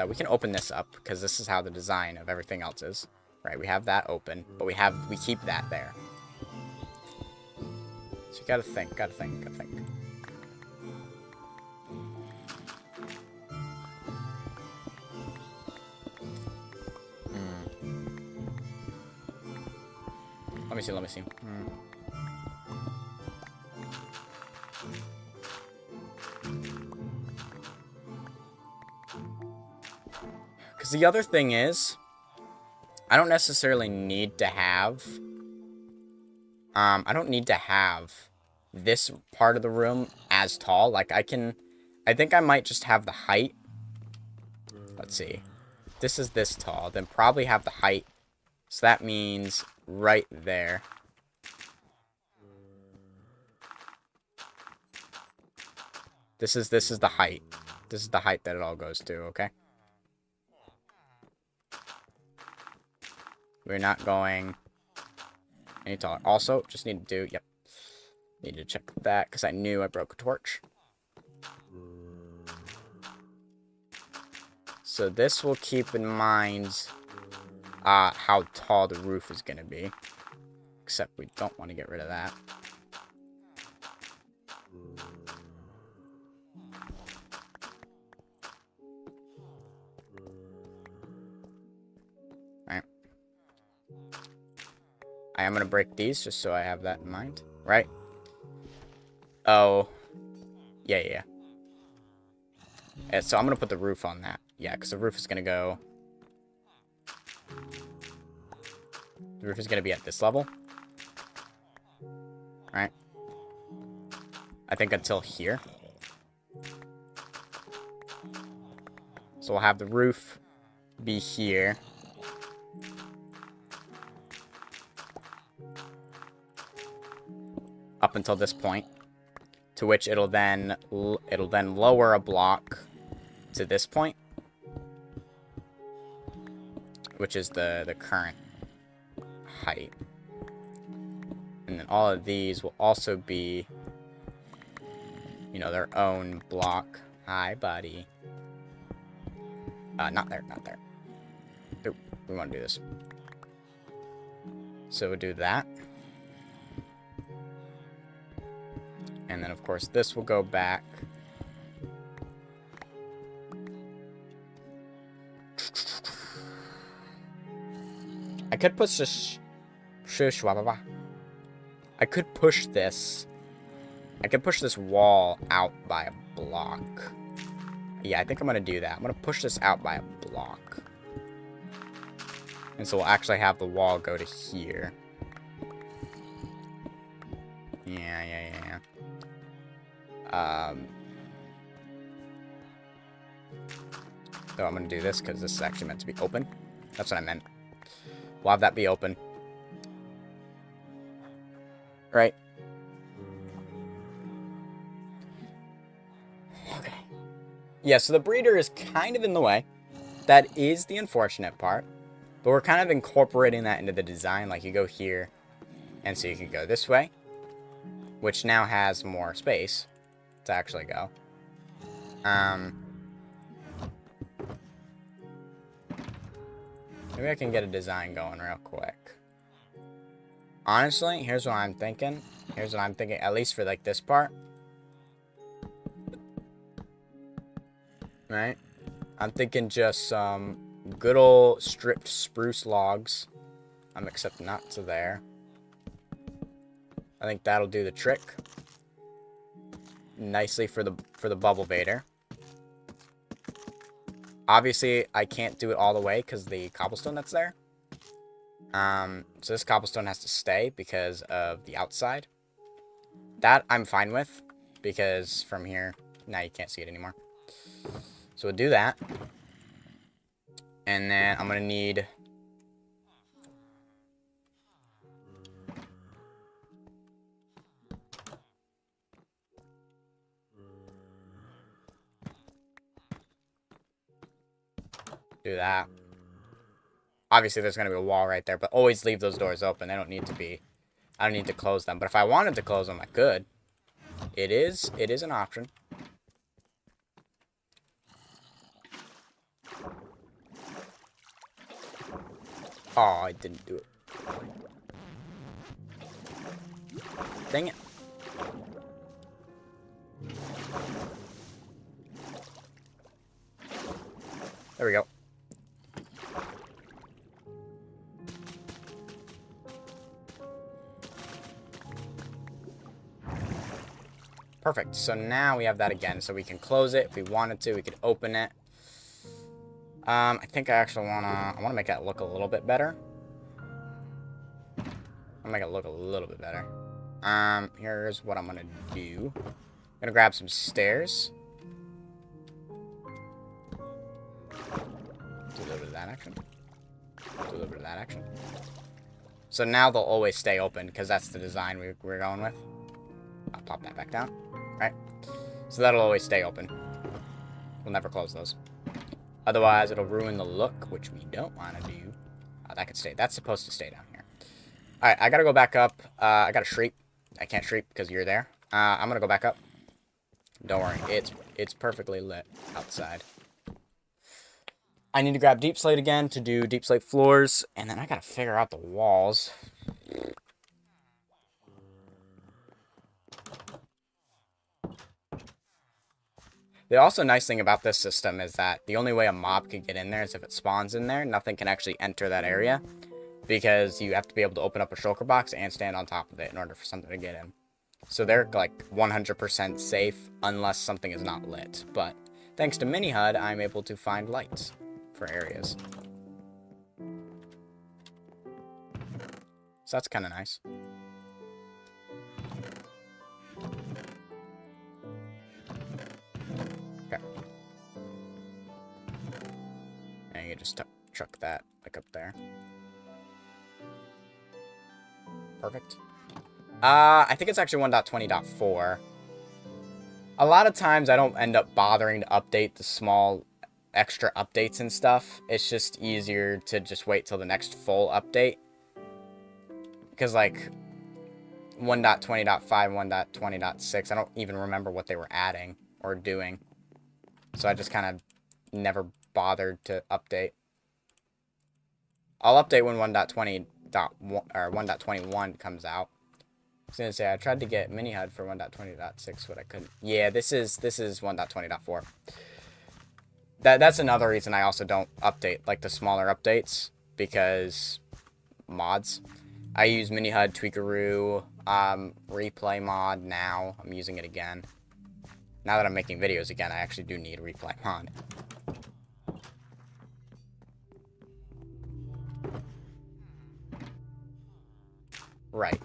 we can open this up, because this is how the design of everything else is. Right, we have that open, but we keep that there. So you gotta think. Let me see. Because the other thing is, I don't necessarily need to have... I don't need to have this part of the room as tall. Like, I think I might just have the height. Let's see. This is this tall. Then probably have the height. So that means right there. This is the height. This is the height that it all goes to, okay? We're not going any taller. Also, just need to do, yep. Need to check that, because I knew I broke a torch. So this will keep in mind how tall the roof is going to be. Except we don't want to get rid of that. Alright. I am going to break these, just so I have that in mind. Right? Oh. Yeah. So I'm going to put the roof on that. Yeah, because the roof is going to go... The roof is going to be at this level. Right? I think until here. So we'll have the roof be here. Up until this point. To which it'll then lower a block to this point. Which is the current height. And then all of these will also be, you know, their own block. Hi, buddy. Not there. Oop, we want to do this. So we'll do that. And then, of course, this will go back. I could push this. I could push this. I could push this wall out by a block. Yeah, I think I'm going to do that. I'm going to push this out by a block. And so we'll actually have the wall go to here. Yeah. So I'm going to do this because this is actually meant to be open. That's what I meant. We'll have that be open. Right? Okay. Yeah, so the breeder is kind of in the way. That is the unfortunate part. But we're kind of incorporating that into the design. Like, you go here, and so you can go this way. Which now has more space to actually go. Maybe I can get a design going real quick. Honestly, here's what I'm thinking. At least for, like, this part. Right? I'm thinking just some good old stripped spruce logs. Except not to there. I think that'll do the trick. Nicely for the bubble baiter. Obviously, I can't do it all the way because the cobblestone that's there. So this cobblestone has to stay because of the outside. That I'm fine with because from here, now you can't see it anymore. So we'll do that. And then I'm going to need... do that. Obviously, there's going to be a wall right there, but always leave those doors open. They don't need to be... I don't need to close them. But if I wanted to close them, I could. It is an option. Oh, I didn't do it. Dang it. There we go. Perfect. So now we have that again. So we can close it if we wanted to. We could open it. I think I actually I wanna make that look a little bit better. I'll make it look a little bit better. Here's what I'm gonna do. I'm gonna grab some stairs. Do a little bit of that action. Do a little bit of that action. So now they'll always stay open, because that's the design we're going with. I'll pop that back down. Alright. So that'll always stay open. We'll never close those. Otherwise, it'll ruin the look, which we don't want to do. That could stay. That's supposed to stay down here. Alright, I gotta go back up. I gotta shriek. I can't shriek because you're there. I'm gonna go back up. Don't worry. It's perfectly lit outside. I need to grab Deep Slate again to do Deep Slate floors, and then I gotta figure out the walls. The also nice thing about this system is that the only way a mob can get in there is if it spawns in there. Nothing can actually enter that area, because you have to be able to open up a shulker box and stand on top of it in order for something to get in. So they're like 100% safe unless something is not lit. But thanks to Mini HUD, I'm able to find lights for areas. So that's kind of nice. Okay. And you just chuck that like up there. Perfect. I think it's actually 1.20.4. A lot of times I don't end up bothering to update the small extra updates and stuff. It's just easier to just wait till the next full update. Because like 1.20.5, 1.20.6, I don't even remember what they were adding or doing. So I just kind of never bothered to update. I'll update when 1.20.1 or 1.21 comes out. I was gonna say I tried to get Mini HUD for 1.20.6, but I couldn't. Yeah, this is 1.20.4. That's another reason I also don't update like the smaller updates, because mods. I use Mini HUD, Tweakaroo, Replay mod now. I'm using it again. Now that I'm making videos again, I actually do need Replay mod. Right.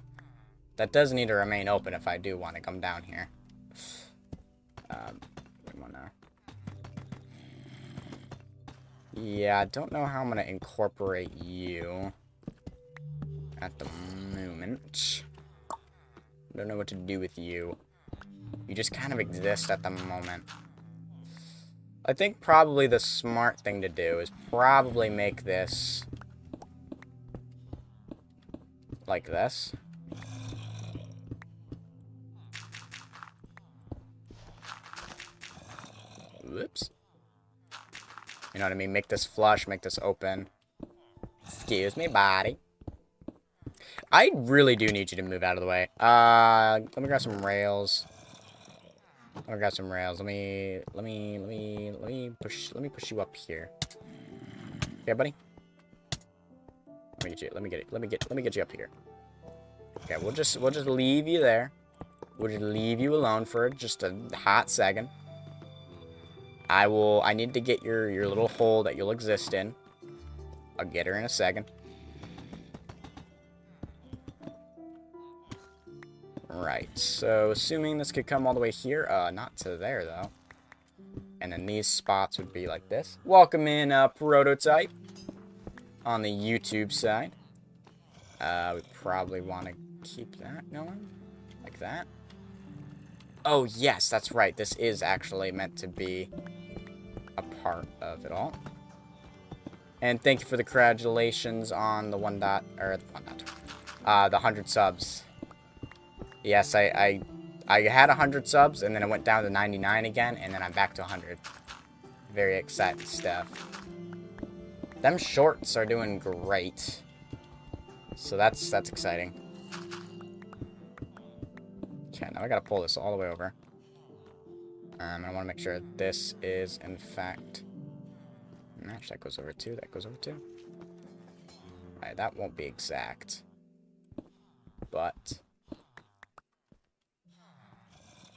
That does need to remain open if I do want to come down here. Yeah, I don't know how I'm going to incorporate you at the moment. Don't know what to do with you. You just kind of exist at the moment. I think probably the smart thing to do is probably make this like this. Whoops. You know what I mean? Make this flush, make this open. Excuse me, body. I really do need you to move out of the way. Let me grab some rails. Let me push you up here. Okay, buddy. Let me get you up here. Okay, we'll just leave you there. We'll just leave you alone for just a hot second. I need to get your little hole that you'll exist in. I'll get her in a second. Right, so assuming this could come all the way here, not to there though. And then these spots would be like this. Welcome in, Prototype on the YouTube side. We probably want to keep that going, like that. Oh yes, that's right. This is actually meant to be a part of it all. And thank you for the congratulations on the the 100 subs. Yes, I had 100 subs, and then it went down to 99 again, and then I'm back to 100. Very exciting stuff. Them shorts are doing great. So that's exciting. Okay, now I gotta pull this all the way over. I want to make sure this is, in fact... Actually, that goes over too. That goes over too. Alright, that won't be exact. But...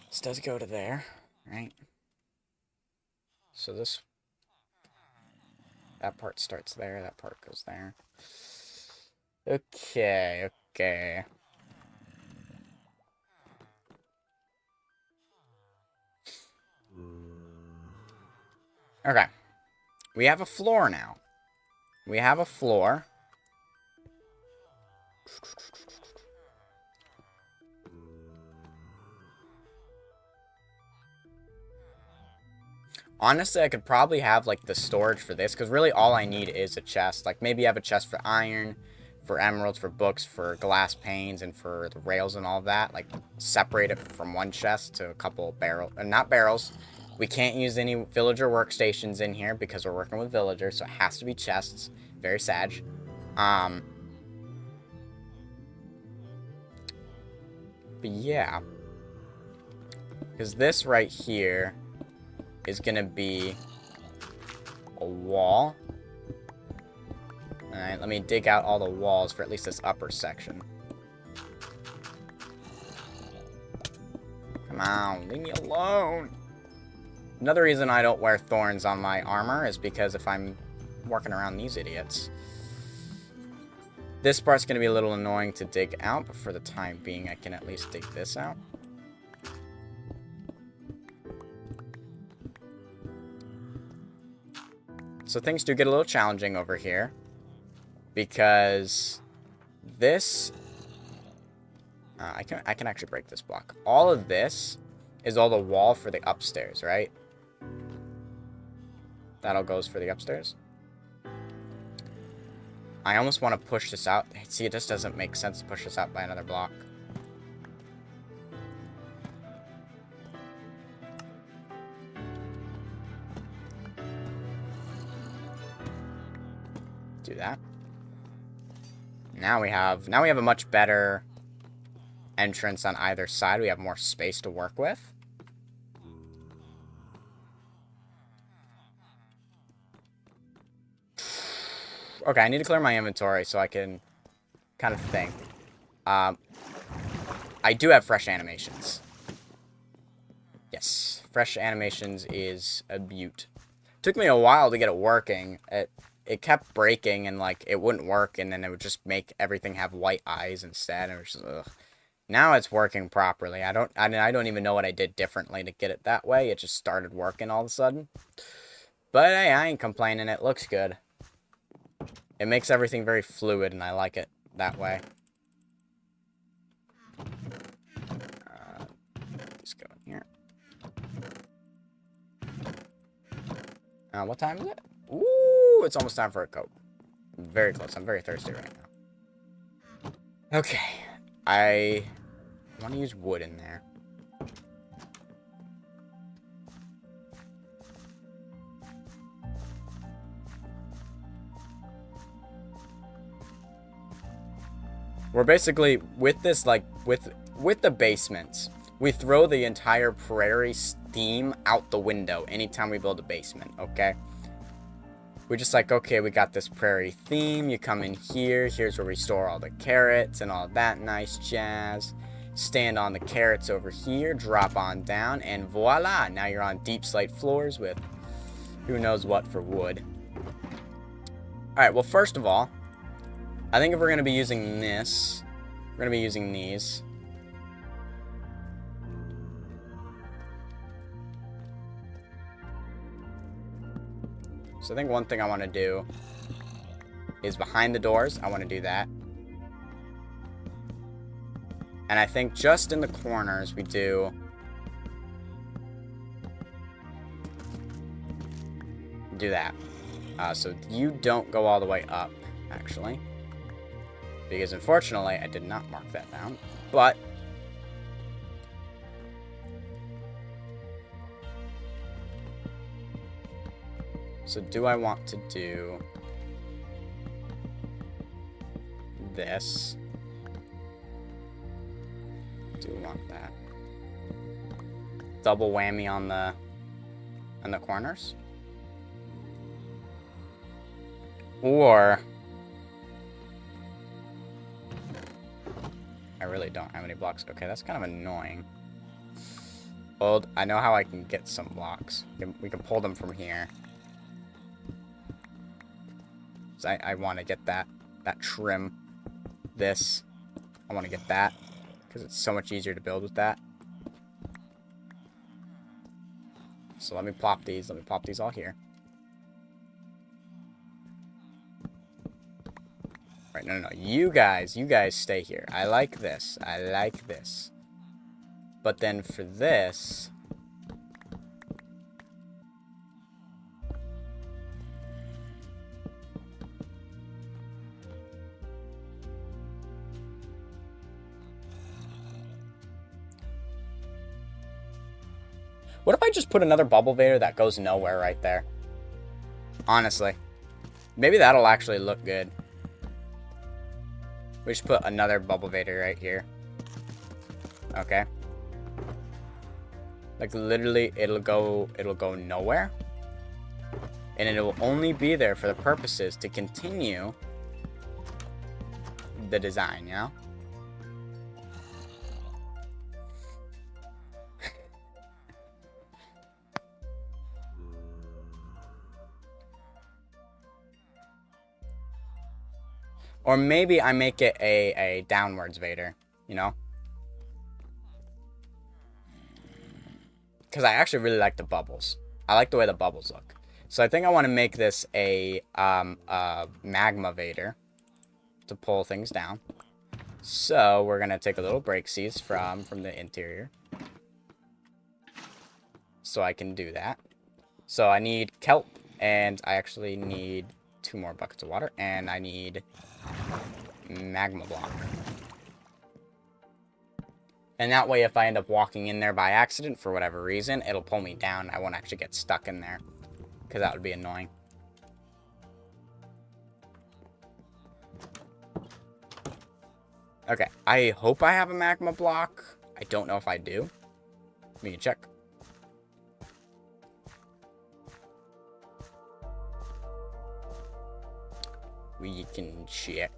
this does go to there, right? So this... That part starts there. That part goes there. Okay, okay. Okay. We have a floor now. We have a floor. Honestly, I could probably have, like, the storage for this, because really all I need is a chest. Like, maybe have a chest for iron, for emeralds, for books, for glass panes, and for the rails and all that. Like, separate it from one chest to a couple barrels. Not barrels. We can't use any villager workstations in here, because we're working with villagers, so it has to be chests. Very sad. But yeah. Because this right here is going to be a wall. Alright, let me dig out all the walls for at least this upper section. Come on, leave me alone. Another reason I don't wear thorns on my armor is because if I'm working around these idiots. This part's going to be a little annoying to dig out, but for the time being, I can at least dig this out. So things do get a little challenging over here, because this, I can actually break this block. All of this is all the wall for the upstairs, right? That all goes for the upstairs. I almost want to push this out. See, it just doesn't make sense to push this out by another block. Do that. Now we have a much better entrance on either side. We have more space to work with. Okay, I need to clear my inventory so I can kind of think. I do have fresh animations. Yes, fresh animations is a beaut. Took me a while to get it working. It kept breaking and, like, it wouldn't work, and then it would just make everything have white eyes instead. And it was just, ugh. Now it's working properly. I don't even know what I did differently to get it that way. It just started working all of a sudden. But hey, I ain't complaining. It looks good. It makes everything very fluid, and I like it that way. Let's go in here. What time is it? Ooh, it's almost time for a Coke. Very close. I'm very thirsty right now. Okay. I want to use wood in there. We're basically, with this, like, with the basements, we throw the entire prairie theme out the window anytime we build a basement, okay? We're just like, okay, we got this prairie theme, you come in here, here's where we store all the carrots and all that nice jazz. Stand on the carrots over here, drop on down, and voila! Now you're on deep slate floors with who knows what for wood. Alright, well, first of all, I think if we're going to be using this, we're going to be using these. So I think one thing I want to do is behind the doors. I want to do that. And I think just in the corners we do that. So you don't go all the way up, actually. Because unfortunately, I did not mark that down. But so do I want to do this? Do we want that? Double whammy on the corners? Or I really don't have any blocks. Okay, that's kind of annoying. Well, I know how I can get some blocks. We can pull them from here. So I want to get that trim. This, I want to get that because it's so much easier to build with that. So let me plop these. Let me plop these all here. Right, no. You guys stay here. I like this. I like this. But then for this... What if I just put another bubble vader that goes nowhere right there? Honestly. Maybe that'll actually look good. We just put another bubble vader right here. Okay. Like literally it'll go nowhere. And it will only be there for the purposes to continue the design, you know? Or maybe I make it a downwards Vader, you know? Because I actually really like the bubbles. I like the way the bubbles look. So I think I want to make this a magma Vader to pull things down. So we're going to take a little brake seats from the interior. So I can do that. So I need kelp, and I actually need 2 more buckets of water, and I need magma block. And that way, if I end up walking in there by accident for whatever reason, it'll pull me down. I won't actually get stuck in there, because that would be annoying. Okay, I hope I have a magma block. I don't know if I do. We can check. We can check.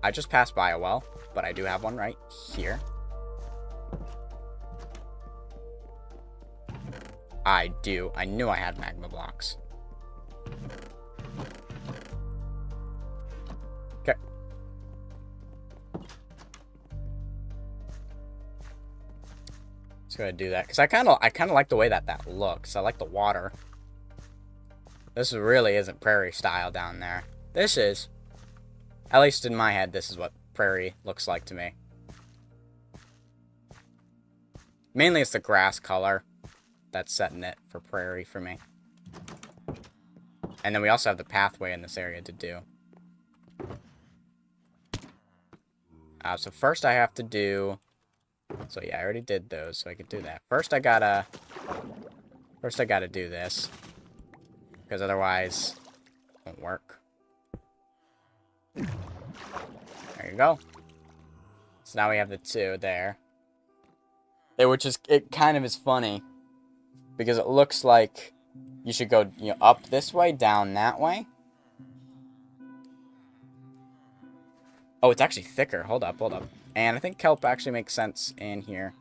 I just passed by a well, but I do have one right here. I do. I knew I had magma blocks. Okay. Just gonna do that because I kind of like the way that looks. I like the water. This really isn't prairie style down there. This is. At least in my head, this is what prairie looks like to me. Mainly it's the grass color that's setting it for prairie for me. And then we also have the pathway in this area to do. So first I have to do... So yeah, I already did those, so I could do that. First I gotta do this. Because otherwise, it won't work. There you go. So now we have the 2 there. It kind of is funny. Because it looks like you should go, you know, up this way, down that way. Oh, it's actually thicker. Hold up. And I think kelp actually makes sense in here.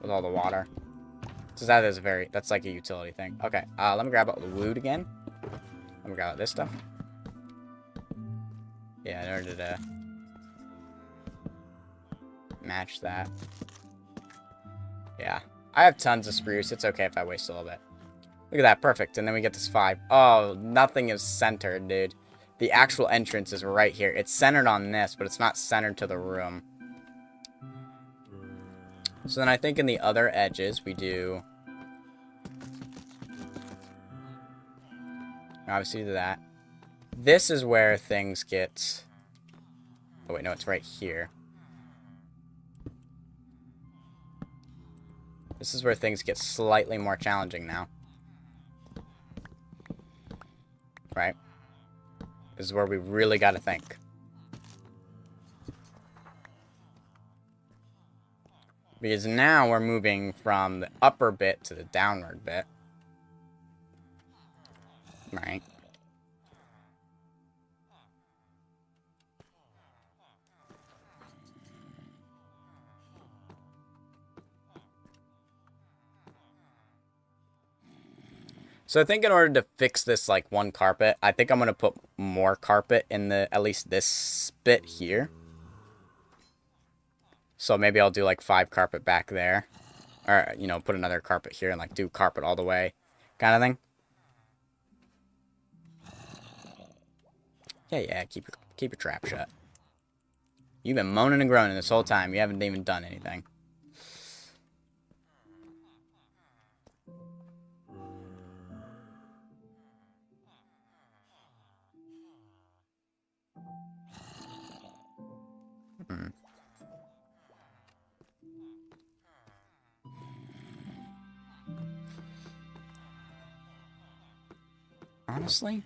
With all the water. So that's like a utility thing. Okay, let me grab out the wood again. Let me grab out this stuff. Yeah, in order to match that. Yeah. I have tons of spruce. It's okay if I waste a little bit. Look at that. Perfect. And then we get this 5. Oh, nothing is centered, dude. The actual entrance is right here. It's centered on this, but it's not centered to the room. So then I think in the other edges, we do... Obviously do that. This is where things get... Oh, wait, no, it's right here. This is where things get slightly more challenging now. Right? This is where we really got to think. Because now we're moving from the upper bit to the downward bit. Right? So I think in order to fix this, like, one carpet, I think I'm going to put more carpet in at least this bit here. So maybe I'll do, like, 5 carpet back there. Or, you know, put another carpet here and, like, do carpet all the way kind of thing. Yeah, keep your trap shut. You've been moaning and groaning this whole time. You haven't even done anything. Honestly?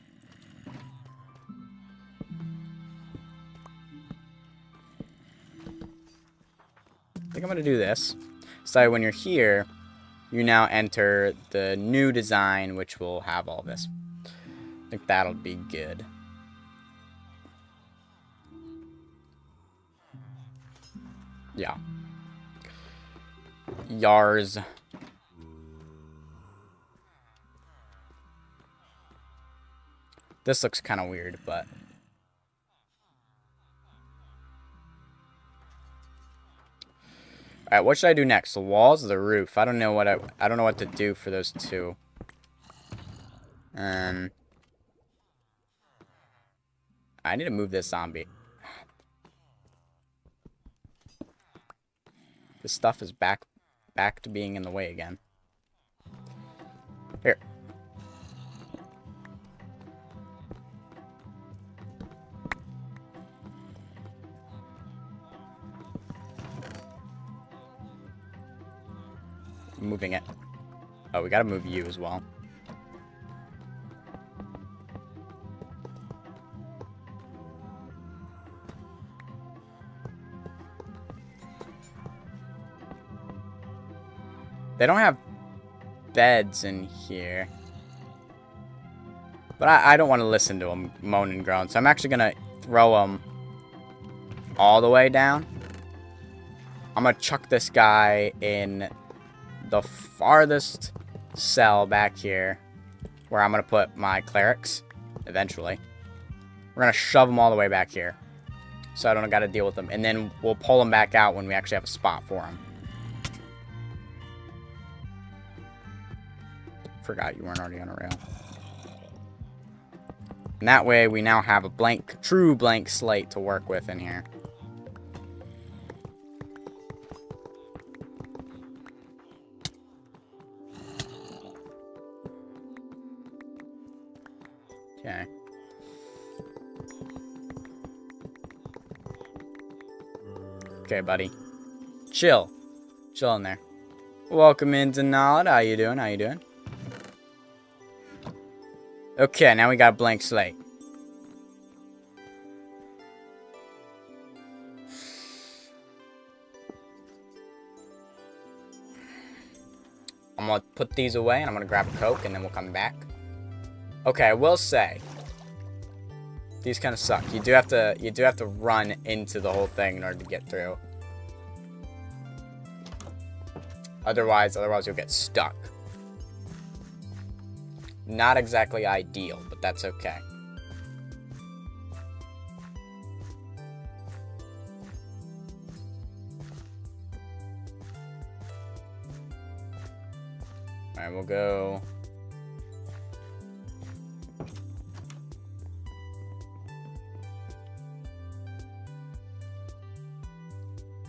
I think I'm going to do this. So when you're here, you now enter the new design, which will have all this. I think that'll be good. Yeah. Yars. This looks kind of weird, but... Alright, what should I do next? The walls or the roof? I don't know what I don't know what to do for those two. I need to move this zombie. This stuff is back to being in the way again. Here. Moving it. Oh, we gotta move you as well. They don't have beds in here. But I don't want to listen to them moan and groan. So I'm actually going to throw them all the way down. I'm going to chuck this guy in the farthest cell back here, where I'm going to put my clerics eventually. We're going to shove them all the way back here, so I don't got to deal with them. And then we'll pull them back out when we actually have a spot for them. Forgot you weren't already on a rail. And that way we now have a true blank slate to work with in here. Okay. Okay, buddy. Chill. Chill in there. Welcome into Nod. How you doing? How you doing? Okay, now we got a blank slate. I'm gonna put these away and I'm gonna grab a Coke and then we'll come back. Okay, I will say these kind of suck. You do have to run into the whole thing in order to get through. Otherwise you'll get stuck. Not exactly ideal, but that's okay. Alright, we'll go.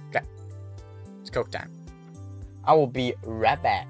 Okay. It's Coke time. I will be right back.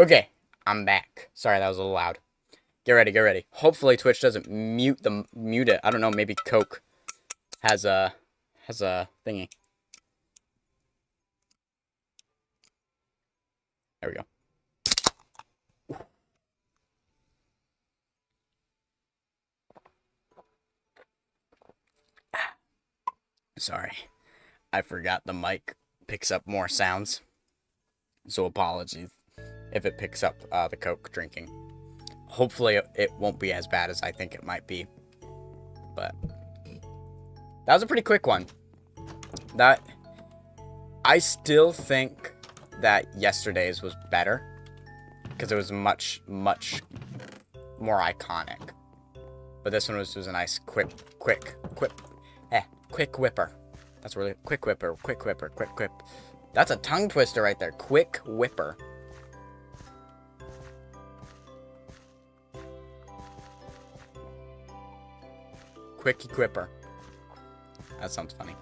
Okay, I'm back. Sorry, that was a little loud. Get ready, get ready. Hopefully Twitch doesn't mute it. I don't know, maybe Coke has a thingy. There we go. Sorry. I forgot the mic picks up more sounds. So apologies if it picks up the Coke drinking. Hopefully it won't be as bad as I think it might be. But that was a pretty quick one. I still think that yesterday's was better because it was much more iconic. But this one was a nice quick whipper. That's really quick whipper. That's a tongue twister right there. Quick whipper. Quick equipper. That sounds funny.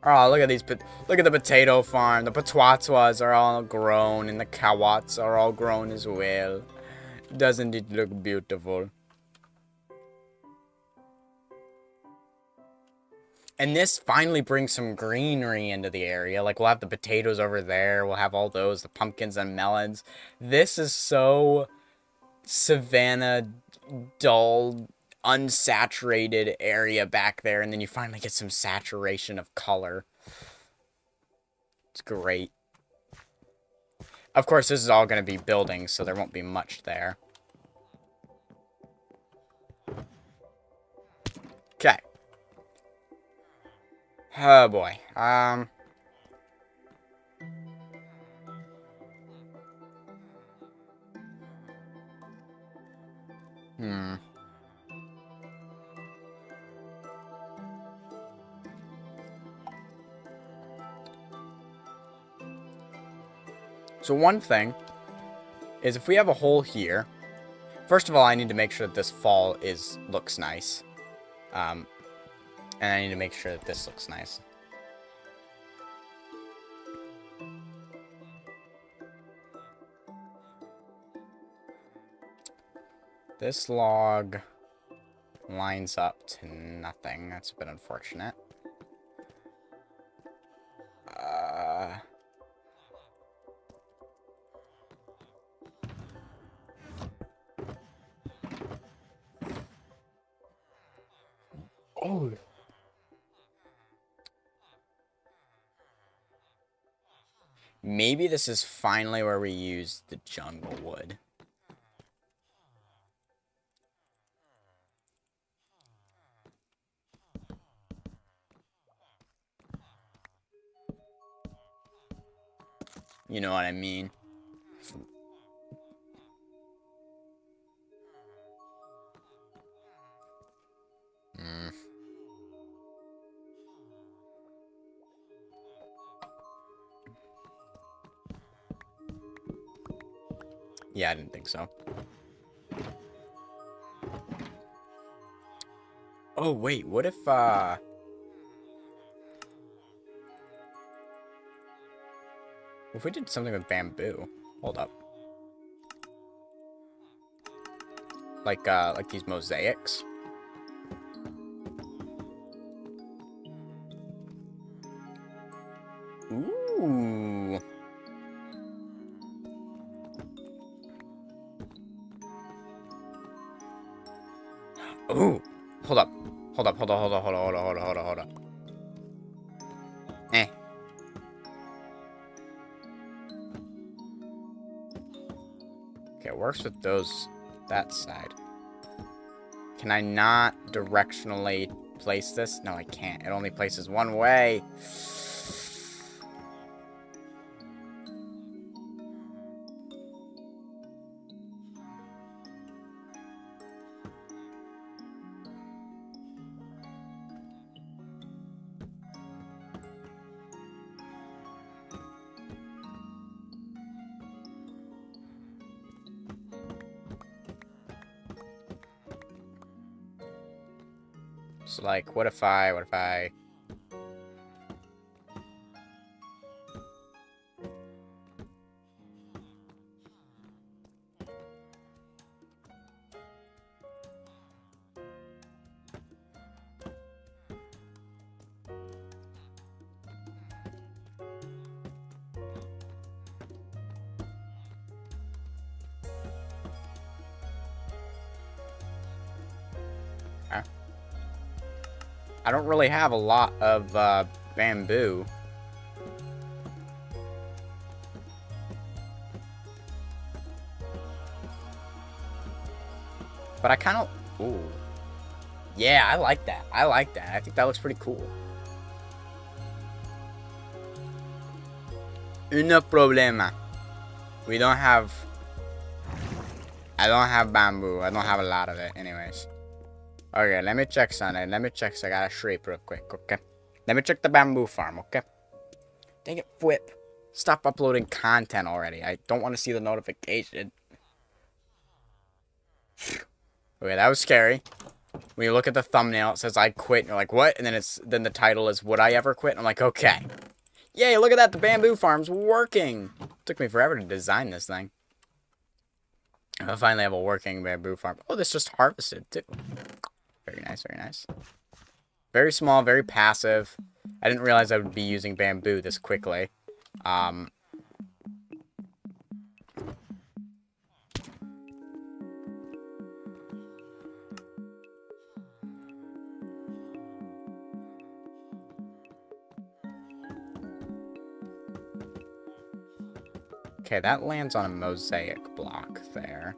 Oh, look at these. Look at the potato farm. The patois are all grown, and the kawats are all grown as well. Doesn't it look beautiful? And this finally brings some greenery into the area. Like, we'll have the potatoes over there. We'll have all those, the pumpkins and melons. This is so savanna, dull, unsaturated area back there. And then you finally get some saturation of color. It's great. Of course, this is all going to be buildings, so there won't be much there. Okay. Oh boy. So one thing is if we have a hole here, first of all, I need to make sure that this fall looks nice. And I need to make sure that this looks nice. This log lines up to nothing. That's a bit unfortunate. Oh. Maybe this is finally where we use the jungle wood. You know what I mean? Yeah, I didn't think so. Oh, wait, what if we did something with bamboo? Hold up. Like these mosaics? Ooh. Ooh. Hold up. Hold up. Eh. Okay, it works with that side. Can I not directionally place this? No, I can't. It only places one way. So, like, what if I... I don't really have a lot of bamboo. But I kind of... Ooh. Yeah, I like that. I like that. I think that looks pretty cool. No problema. We don't have... I don't have bamboo. I don't have a lot of it anyways. Okay, let me check something. Let me check so I gotta sleep real quick, okay? Let me check the bamboo farm, okay? Dang it, Whip. Stop uploading content already. I don't want to see the notification. Okay, that was scary. When you look at the thumbnail, it says I quit, and you're like, what? And then the title is, would I ever quit? And I'm like, okay. Yay, look at that, the bamboo farm's working. It took me forever to design this thing. I finally have a working bamboo farm. Oh, this just harvested, too. Very nice, very nice. Very small, very passive. I didn't realize I would be using bamboo this quickly. Okay, that lands on a mosaic block there.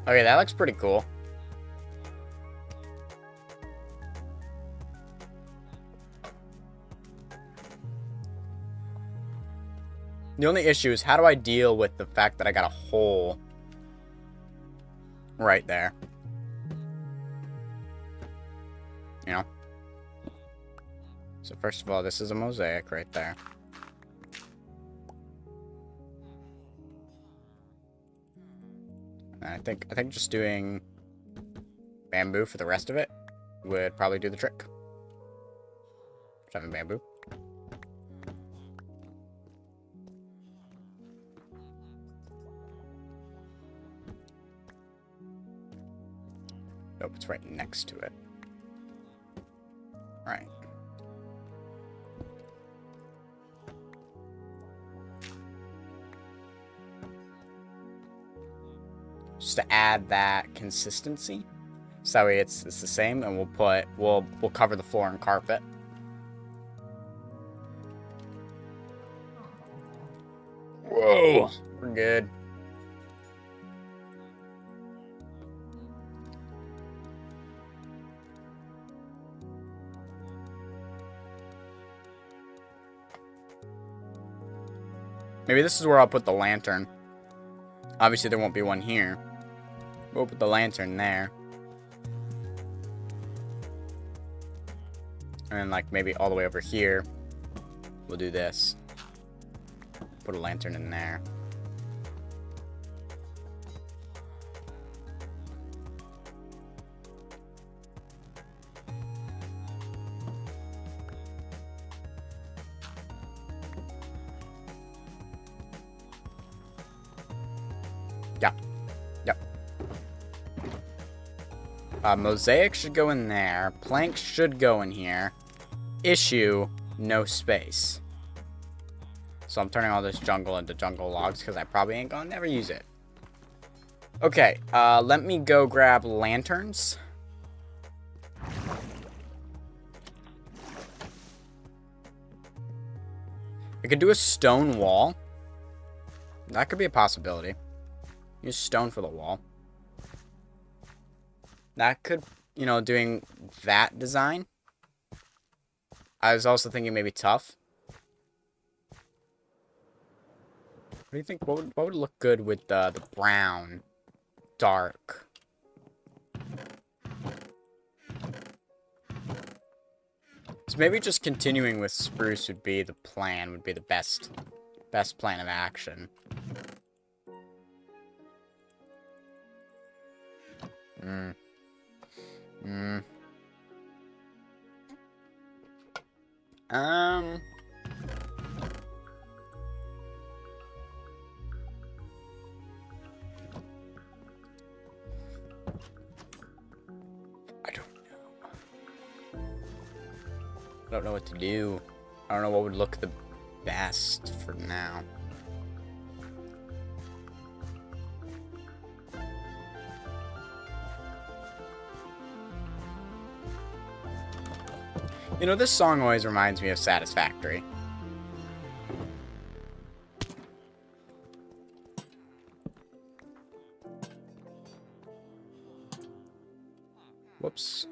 Okay, that looks pretty cool. The only issue is how do I deal with the fact that I got a hole right there? You know? So first of all, this is a mosaic right there. And I think just doing bamboo for the rest of it would probably do the trick. Just having bamboo. Nope, it's right next to it. Alright. Just to add that consistency. So that way it's the same, and we'll cover the floor in carpet. Whoa, we're good. Maybe this is where I'll put the lantern. Obviously, there won't be one here. We'll put the lantern there. And then, like, maybe all the way over here, we'll do this. Put a lantern in there. Yep. Mosaic should go in there. Plank should go in here. Issue, no space. So I'm turning all this jungle into jungle logs because I probably ain't gonna never use it. Okay, let me go grab lanterns. I could do a stone wall. That could be a possibility. Use stone for the wall. That could, you know, doing that design. I was also thinking maybe tough. do you think? What would look good with the brown, dark? So maybe just continuing with spruce would be the plan. Would be the best plan of action. I don't know what to do. I don't know what would look the best for now. You know, this song always reminds me of Satisfactory. Whoops.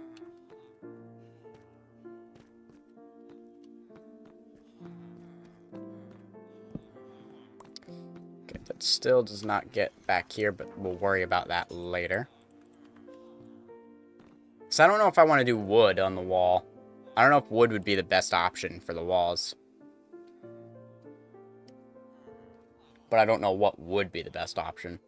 Okay, that still does not get back here, but we'll worry about that later. So I don't know if I want to do wood on the wall. I don't know if wood would be the best option for the walls. But I don't know what would be the best option.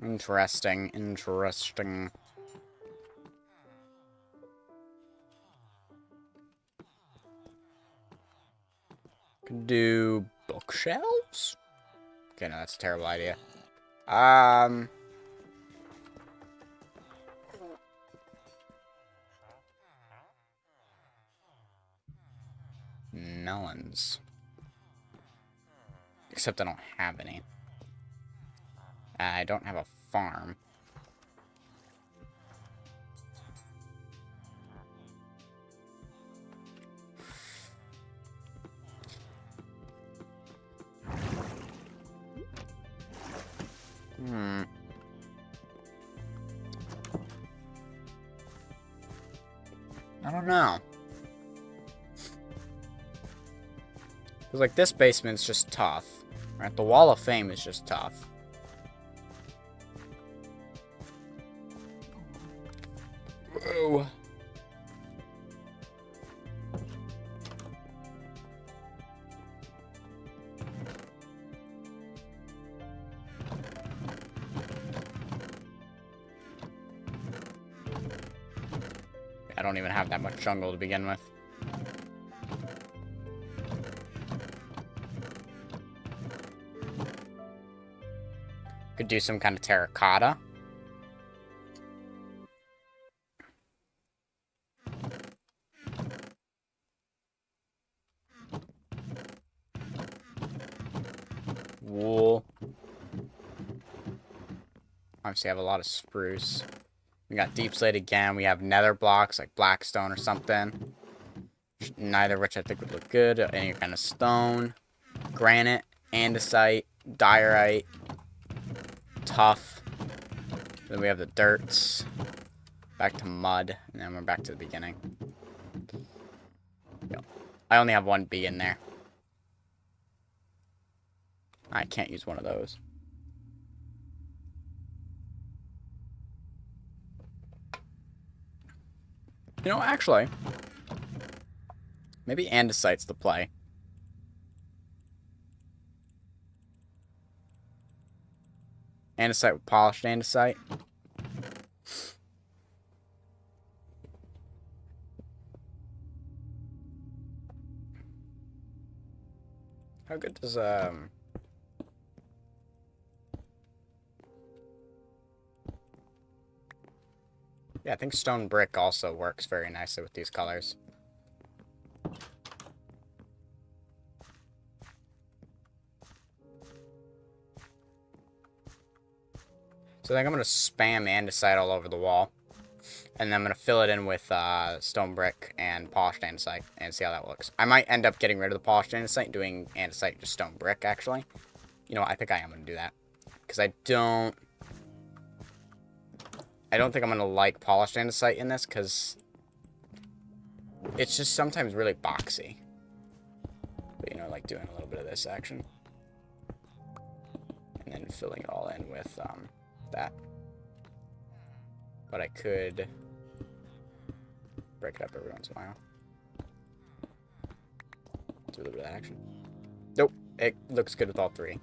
Interesting, interesting. Could do bookshelves? Okay, no, that's a terrible idea. Melons. Except I don't have any. I don't have a farm. I don't know. Because, like, this basement's just tough. Right? The Wall of Fame is just tough. Whoa. I don't even have that much jungle to begin with. Could do some kind of terracotta. Wool. Obviously, I have a lot of spruce. We got deep slate again. We have nether blocks, like blackstone or something. Neither of which I think would look good. Any kind of stone. Granite, andesite, diorite, tough. Then we have the dirts. Back to mud. And then we're back to the beginning. Yep. I only have one bee in there. I can't use one of those. You know, actually, maybe andesite's the play. Andesite with polished andesite. How good does, Yeah, I think stone brick also works very nicely with these colors. So I think I'm going to spam andesite all over the wall. And then I'm going to fill it in with stone brick and polished andesite and see how that looks. I might end up getting rid of the polished andesite and doing andesite just stone brick, actually. You know what? I think I am going to do that. because I don't think I'm going to like polished andesite in this, because it's just sometimes really boxy. But, you know, like doing a little bit of this action. And then filling it all in with that. But I could break it up every once in a while. Do a little bit of that action. Nope, it looks good with all three.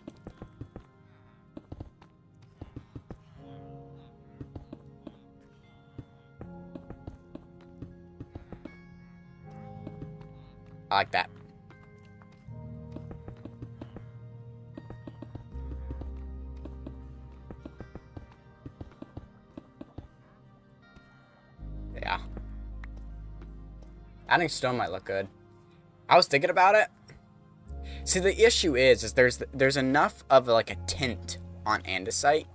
I like that. Yeah. Adding stone might look good. I was thinking about it. See, the issue is there's enough of like a tint on andesite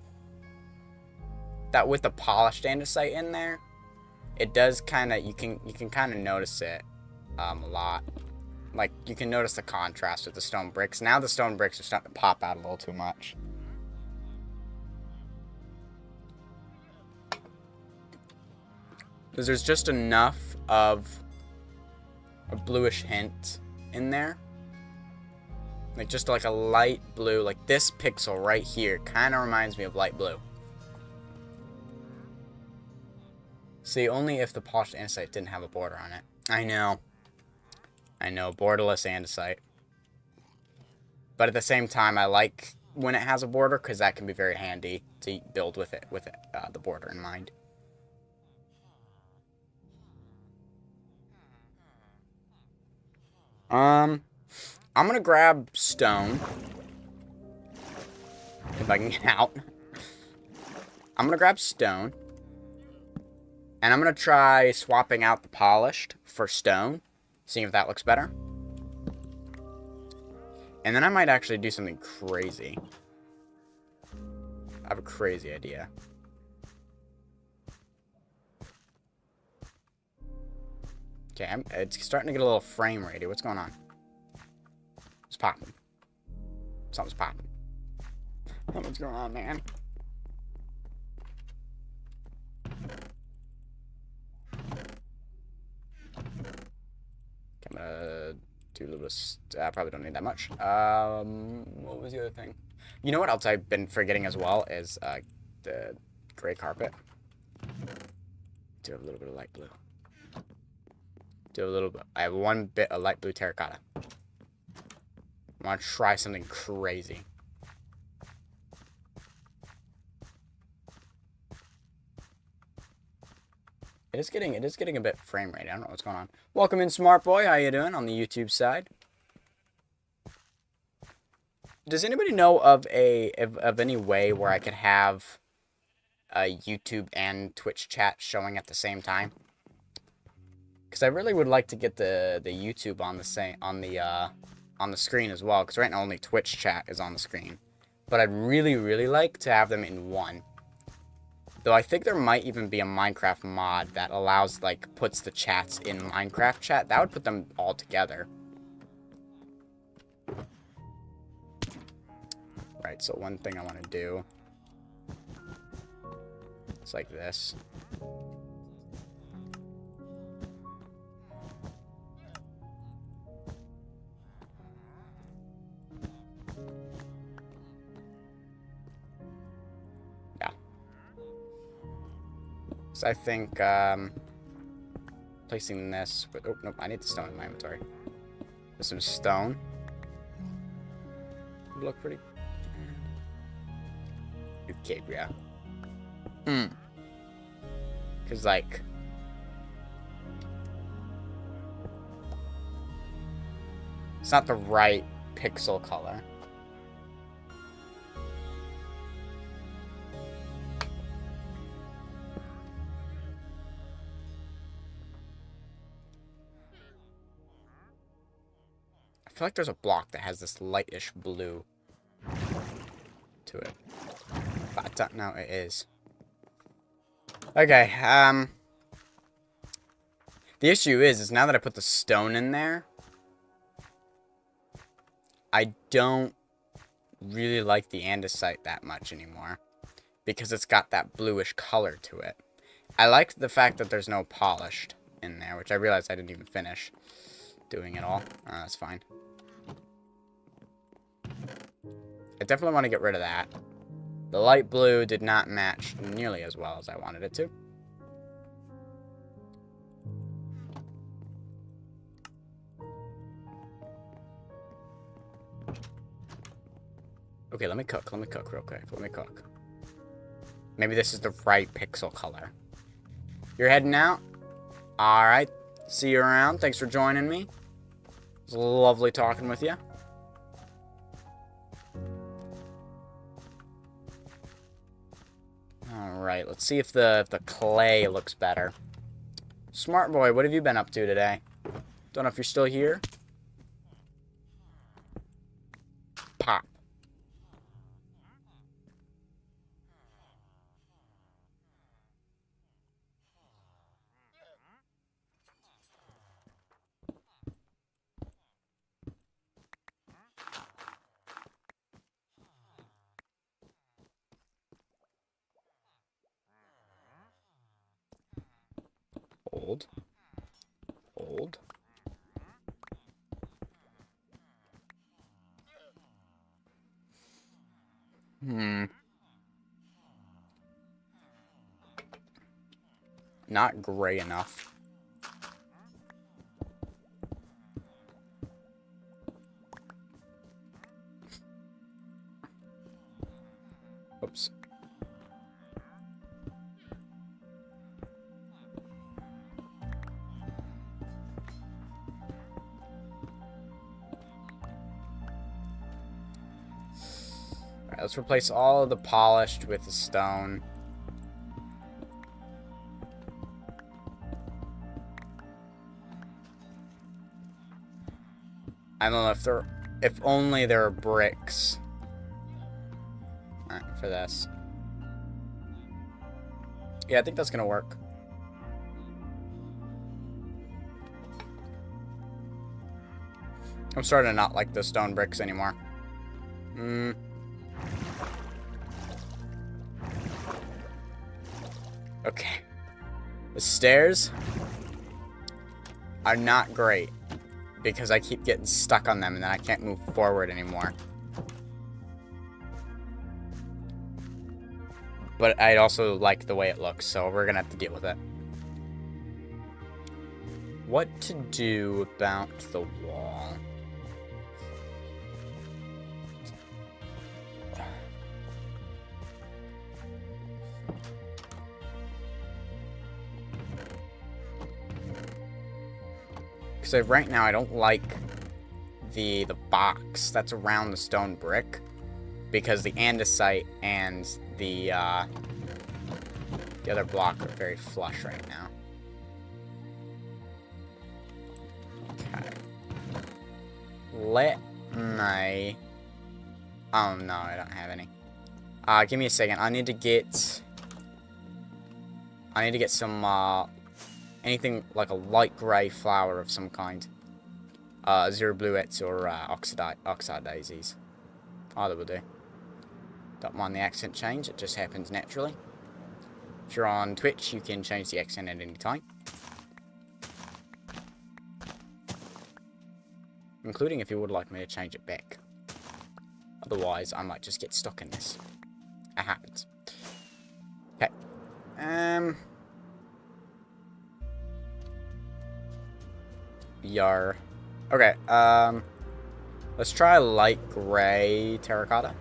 that with the polished andesite in there, it does kind of, you can kind of notice it a lot. Like, you can notice the contrast with the stone bricks. Now the stone bricks are starting to pop out a little too much. Because there's just enough of a bluish hint in there. Like, just like a light blue. Like, this pixel right here kind of reminds me of light blue. See, only if the polished andesite didn't have a border on it. I know, borderless andesite. But at the same time, I like when it has a border, because that can be very handy to build with it, the border in mind. I'm gonna grab stone. If I can get out. I'm gonna grab stone. And I'm gonna try swapping out the polished for stone. Seeing if that looks better. And then I might actually do something crazy. I have a crazy idea. Okay, it's starting to get a little frame rate. What's going on? It's popping. Something's popping. What's going on, man? I'm gonna do a little bit of... I probably don't need that much. What was the other thing? You know what else I've been forgetting as well is the gray carpet. Do a little bit of light blue. Do a little bit... I have one bit of light blue terracotta. I want to try something crazy. It is getting a bit frame rate. I don't know what's going on. Welcome in, Smart Boy. How you doing on the YouTube side? Does anybody know of any way where I could have a YouTube and Twitch chat showing at the same time? Because I really would like to get the YouTube on the screen as well. Because right now only Twitch chat is on the screen. But I'd really like to have them in one. Though I think there might even be a Minecraft mod that allows, like, puts the chats in Minecraft chat. That would put them all together. Right, so one thing I want to do is like this. So I think placing this with, oh nope, I need the stone in my inventory. With some stone would look pretty. Okay, yeah. Cause like it's not the right pixel color. I feel like there's a block that has this lightish blue to it. But I don't know it is. Okay, the issue is now that I put the stone in there, I don't really like the andesite that much anymore, because it's got that bluish color to it. I like the fact that there's no polished in there, which I realized I didn't even finish doing it all. That's fine. I definitely want to get rid of that. The light blue did not match nearly as well as I wanted it to. Okay, let me cook real quick. Let me cook. Maybe this is the right pixel color. You're heading out? Alright. See you around. Thanks for joining me. It was lovely talking with you. Alright, let's see if the clay looks better. Smart boy, what have you been up to today? Don't know if you're still here. Pop. Hold. Hold. Not gray enough. Oops. Alright, let's replace all of the polished with the stone. I don't know if only there are bricks. Alright, for this. Yeah, I think that's gonna work. I'm starting to not like the stone bricks anymore. Okay. The stairs are not great because I keep getting stuck on them and then I can't move forward anymore. But I also like the way it looks, so we're gonna have to deal with it. What to do about the wall? So right now I don't like the box that's around the stone brick because the andesite and the other block are very flush right now. Okay. Let me... Oh no, I don't have any. Give me a second. I need to get some anything like a light gray flower of some kind. Zero bluettes or oxide daisies. Either will do. Don't mind the accent change, it just happens naturally. If you're on Twitch, you can change the accent at any time. Including if you would like me to change it back. Otherwise, I might just get stuck in this. It happens. Okay. Yar. Okay, let's try light gray terracotta.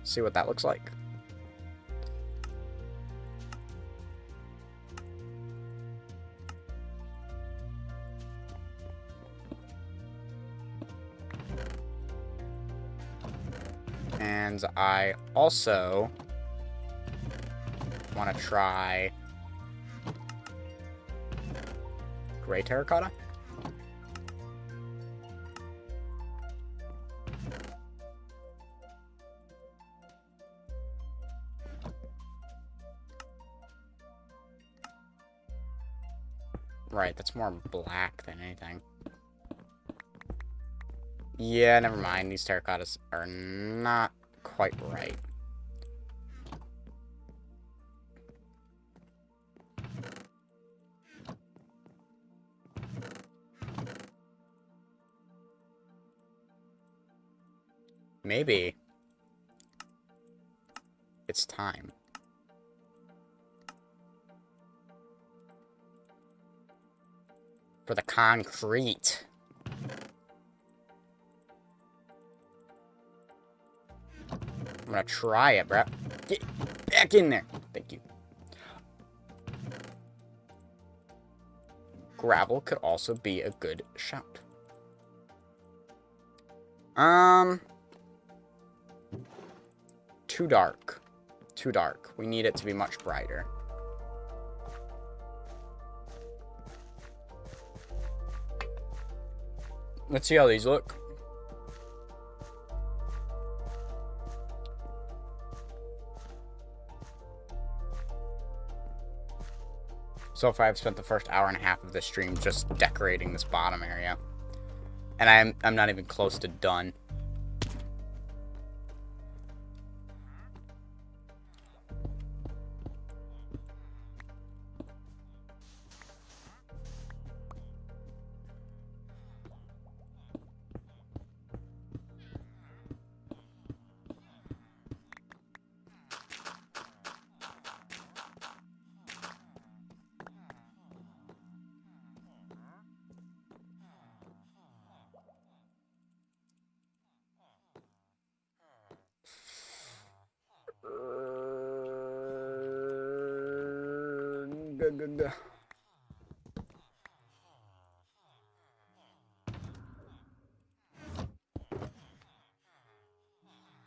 See what that looks like. And I also want to try gray terracotta. Right, that's more black than anything. Yeah, never mind. These terracottas are not quite right. Maybe it's time. For the concrete. I'm gonna try it, bro. Get back in there. Thank you. Gravel could also be a good shout. Too dark. Too dark. We need it to be much brighter. Let's see how these look. So far, I've spent the first hour and a half of this stream just decorating this bottom area. And I'm not even close to done.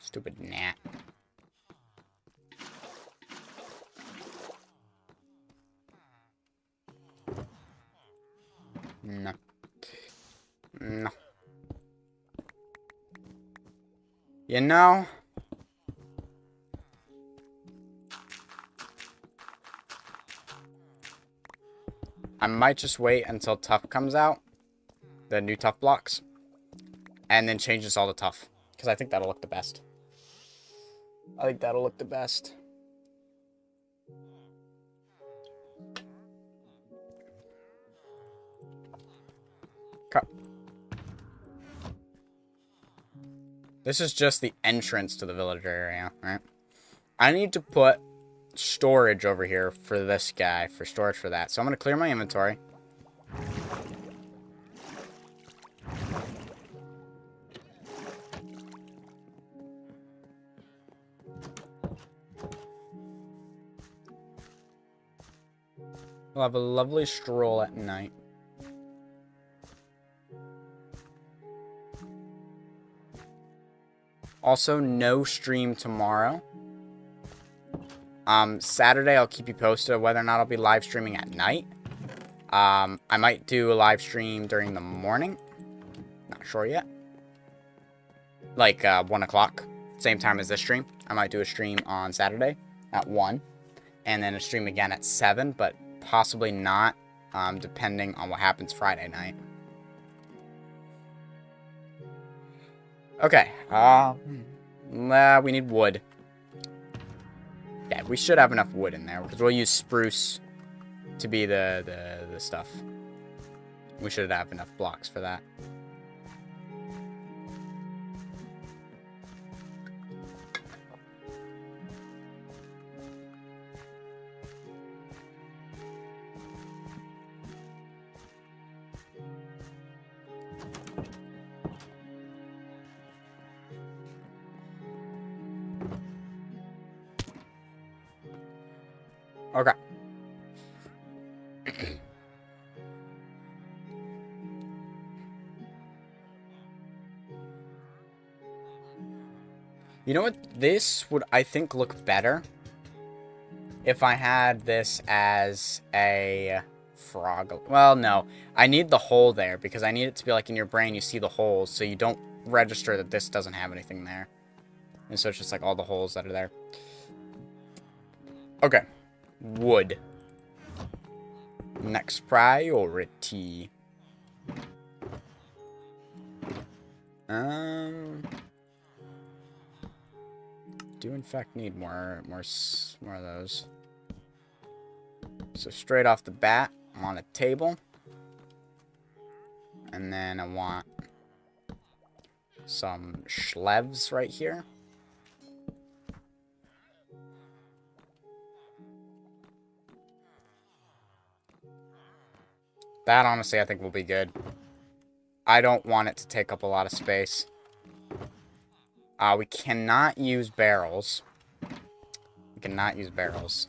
Stupid gnat. No. No. You know, I might just wait until Tough comes out, the new Tough blocks, and then change this all to Tough, because I think that'll look the best. I think that'll look the best. Cut. This is just the entrance to the villager area, right? I need to put storage over here for this guy, for storage for that. So I'm going to clear my inventory. We'll have a lovely stroll at night. Also, no stream tomorrow. Saturday, I'll keep you posted of whether or not I'll be live streaming at night. I might do a live stream during the morning. Not sure yet. Like, 1 o'clock. Same time as this stream. I might do a stream on Saturday at 1. And then a stream again at 7, but possibly not, depending on what happens Friday night. Okay, we need wood. Yeah, we should have enough wood in there, because we'll use spruce to be the stuff. We should have enough blocks for that. Okay. You know what? This would, I think, look better if I had this as a frog. Well, no. I need the hole there because I need it to be like in your brain you see the holes so you don't register that this doesn't have anything there. And so it's just like all the holes that are there. Okay. Wood. Next priority. Do in fact need more of those. So straight off the bat, I want a table. And then I want some schlevs right here. That, honestly, I think will be good. I don't want it to take up a lot of space. We cannot use barrels. We cannot use barrels.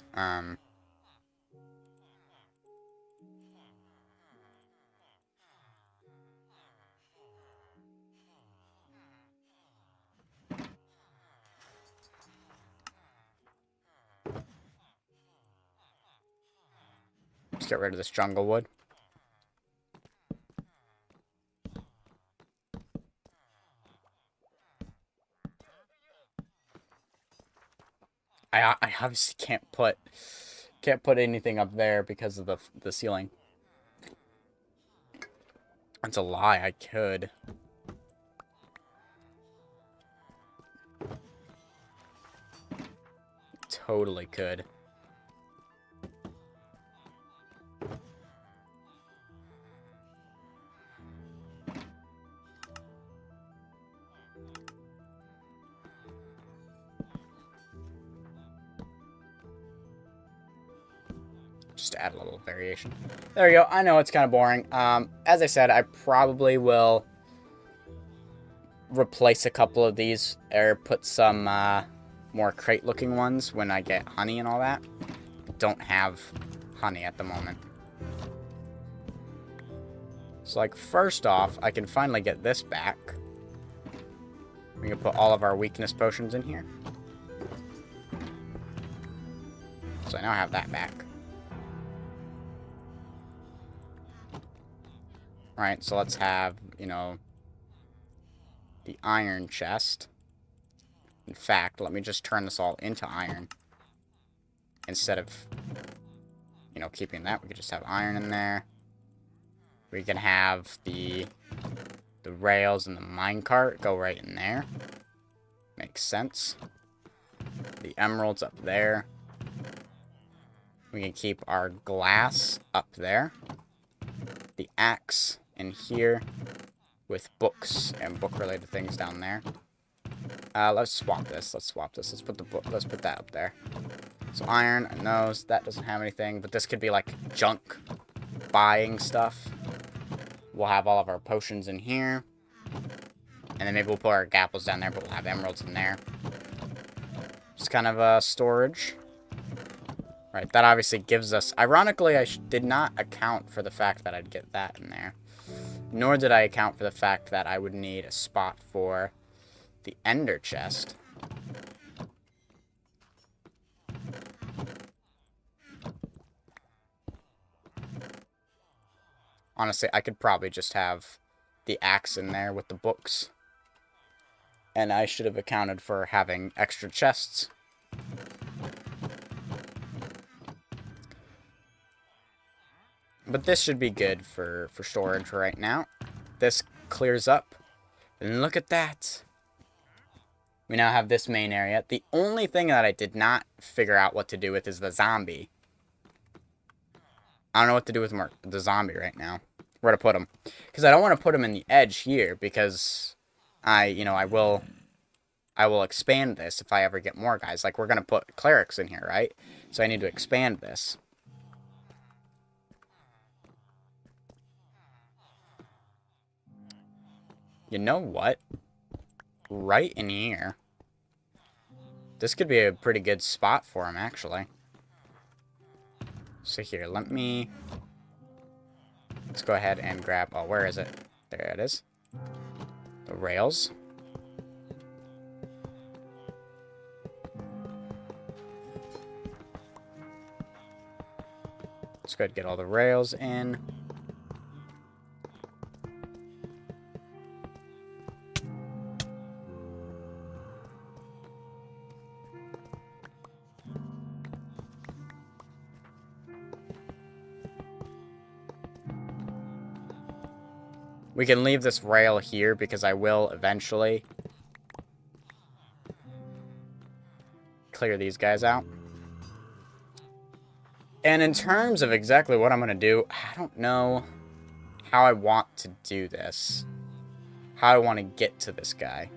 Let's get rid of this jungle wood. I obviously can't put anything up there because of the ceiling. That's a lie. I could. Totally could. Just to add a little variation. There we go. I know it's kind of boring. As I said, I probably will replace a couple of these or put some more crate-looking ones when I get honey and all that. Don't have honey at the moment. So, like, first off, I can finally get this back. We can put all of our weakness potions in here. So I now have that back. Alright, so let's have, you know, the iron chest. In fact, let me just turn this all into iron. Instead of, you know, keeping that, we could just have iron in there. We can have the rails and the minecart go right in there. Makes sense. The emeralds up there. We can keep our glass up there. The axe in here with books and book-related things down there. Let's swap this. Let's put the book. Let's put that up there. So iron, I know that doesn't have anything, but this could be like junk buying stuff. We'll have all of our potions in here. And then maybe we'll put our gapples down there, but we'll have emeralds in there. Just kind of storage. Right, that obviously gives us... Ironically, I did not account for the fact that I'd get that in there. Nor did I account for the fact that I would need a spot for the ender chest. Honestly, I could probably just have the axe in there with the books. And I should have accounted for having extra chests. But this should be good for storage right now. This clears up. And look at that. We now have this main area. The only thing that I did not figure out what to do with is the zombie. I don't know what to do with the zombie right now. Where to put him. Because I don't want to put him in the edge here. Because I will expand this if I ever get more guys. Like, we're going to put clerics in here, right? So I need to expand this. You know what? Right in here. This could be a pretty good spot for him, actually. So here, let's go ahead and grab... Oh, where is it? There it is. The rails. Let's go ahead and get all the rails in. We can leave this rail here because I will eventually clear these guys out. And in terms of exactly what I'm going to do, I don't know how I want to do this. How I want to get to this guy.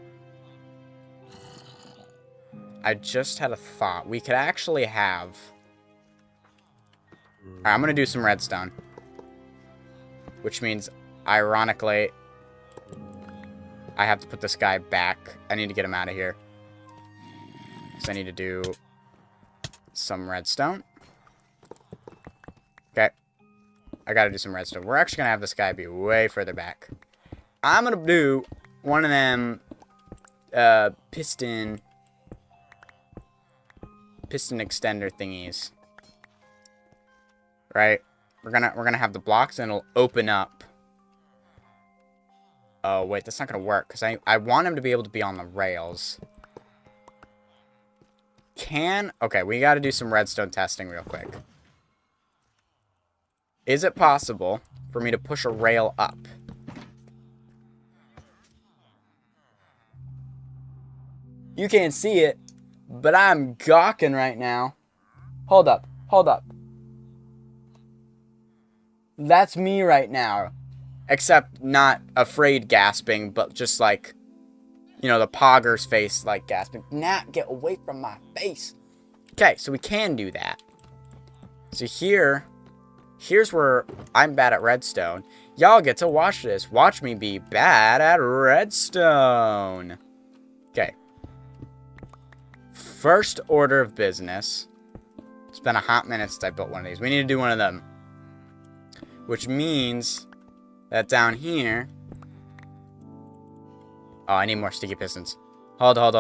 I just had a thought. We could actually have... Alright, I'm going to do some redstone. Which means, ironically, I have to put this guy back. I need to get him out of here. So I need to do some redstone. Okay. I gotta do some redstone. We're actually gonna have this guy be way further back. I'm gonna do one of them piston extender thingies. Right? We're gonna have the blocks and it'll open up. Oh wait, that's not gonna work because I want him to be able to be on the rails. Okay, we gotta do some redstone testing real quick. Is it possible for me to push a rail up? You can't see it, but I'm gawking right now. Hold up, hold up. That's me right now. Except not afraid gasping, but just like, you know, the pogger's face like gasping. Nat, get away from my face. Okay, so we can do that. So here's where I'm bad at redstone. Y'all get to watch this. Watch me be bad at redstone. Okay. First order of business. It's been a hot minute since I built one of these. We need to do one of them. Which means that down here... Oh, I need more sticky pistons. Hold. I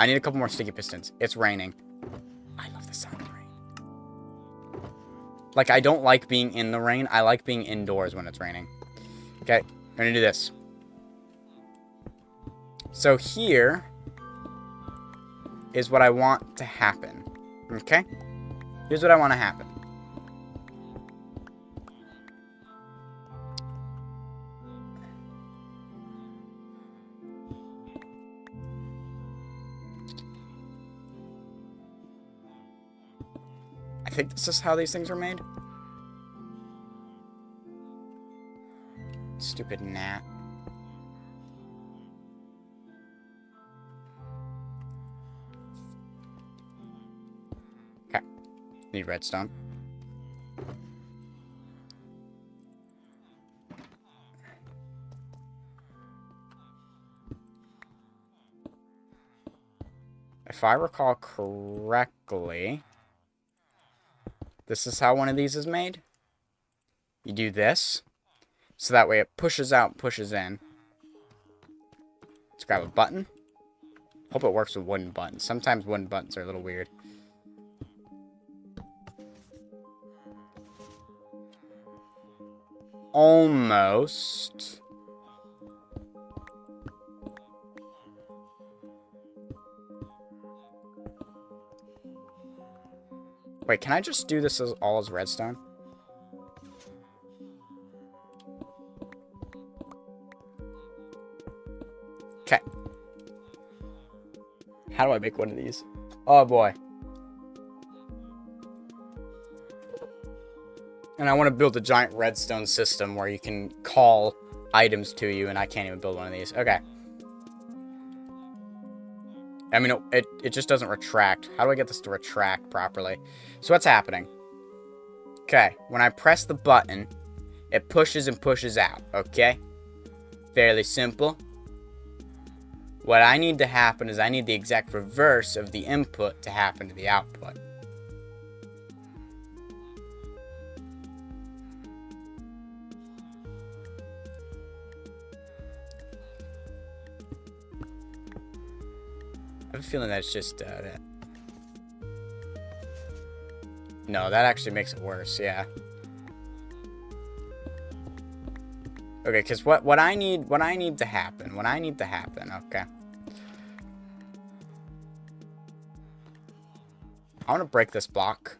need a couple more sticky pistons. It's raining. I love the sound of rain. Like, I don't like being in the rain. I like being indoors when it's raining. Okay, I'm gonna do this. So here is what I want to happen. Okay? Here's what I want to happen. I think this is how these things are made. Stupid gnat. Okay. Need redstone. If I recall correctly, this is how one of these is made. You do this, so that way it pushes out, pushes in. Let's grab a button. Hope it works with wooden buttons. Sometimes wooden buttons are a little weird. Almost. Wait, can I just do this as all as redstone? Okay. How do I make one of these? Oh boy. And I want to build a giant redstone system where you can call items to you, and I can't even build one of these. Okay. I mean, it just doesn't retract. How do I get this to retract properly? So what's happening? Okay, when I press the button, it pushes and pushes out, okay? Fairly simple. What I need to happen is I need the exact reverse of the input to happen to the output. I have a feeling that's just that. No, that actually makes it worse, yeah. Okay, because what I need to happen, okay. I want to break this block.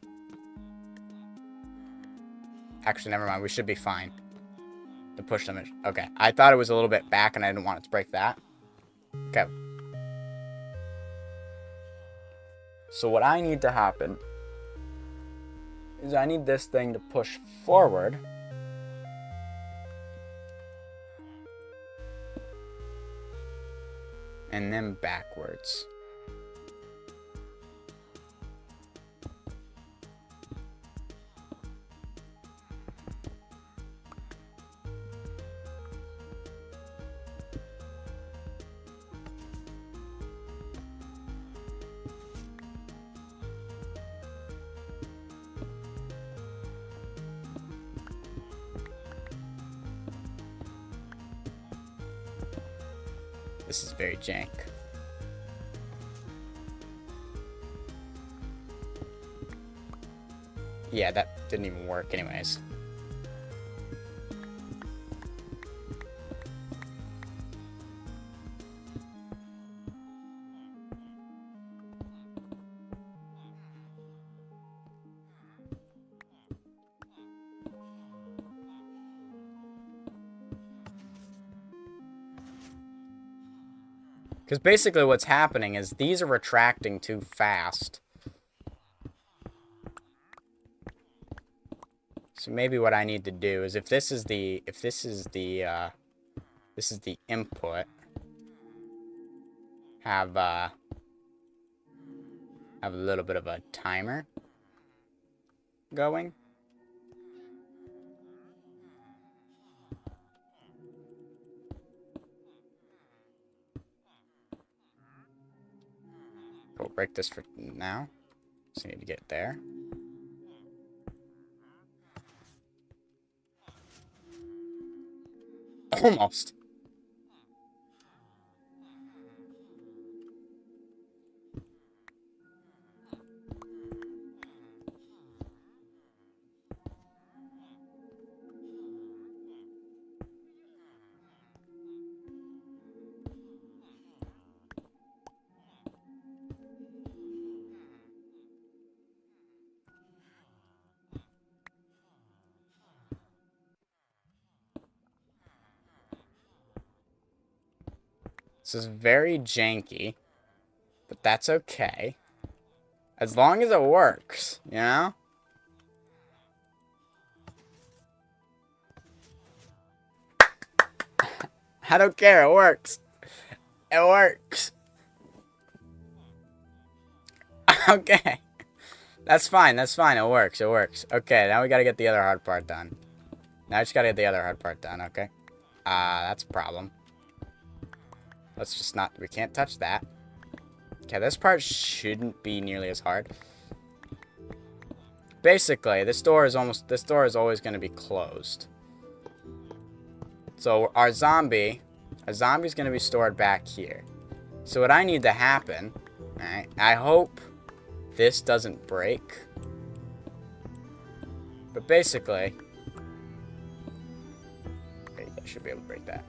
Actually, never mind. We should be fine to push them. Okay. I thought it was a little bit back, and I didn't want it to break that. Okay. So what I need to happen is I need this thing to push forward. And then backwards. This is very jank. Yeah, that didn't even work anyways. Because basically what's happening is these are retracting too fast. So maybe what I need to do is if this is the input, have a little bit of a timer going. We'll break this for now. Just need to get there. Almost. This is very janky, but that's okay. As long as it works, you know? I don't care, it works. It works. Okay. That's fine, it works, it works. Okay, now we gotta get the other hard part done. Now I just gotta get the other hard part done, okay? That's a problem. Let's just not, we can't touch that. Okay, this part shouldn't be nearly as hard. Basically, this door is always going to be closed. So our zombie's going to be stored back here. So what I need to happen, alright, I hope this doesn't break. But basically, I should be able to break that.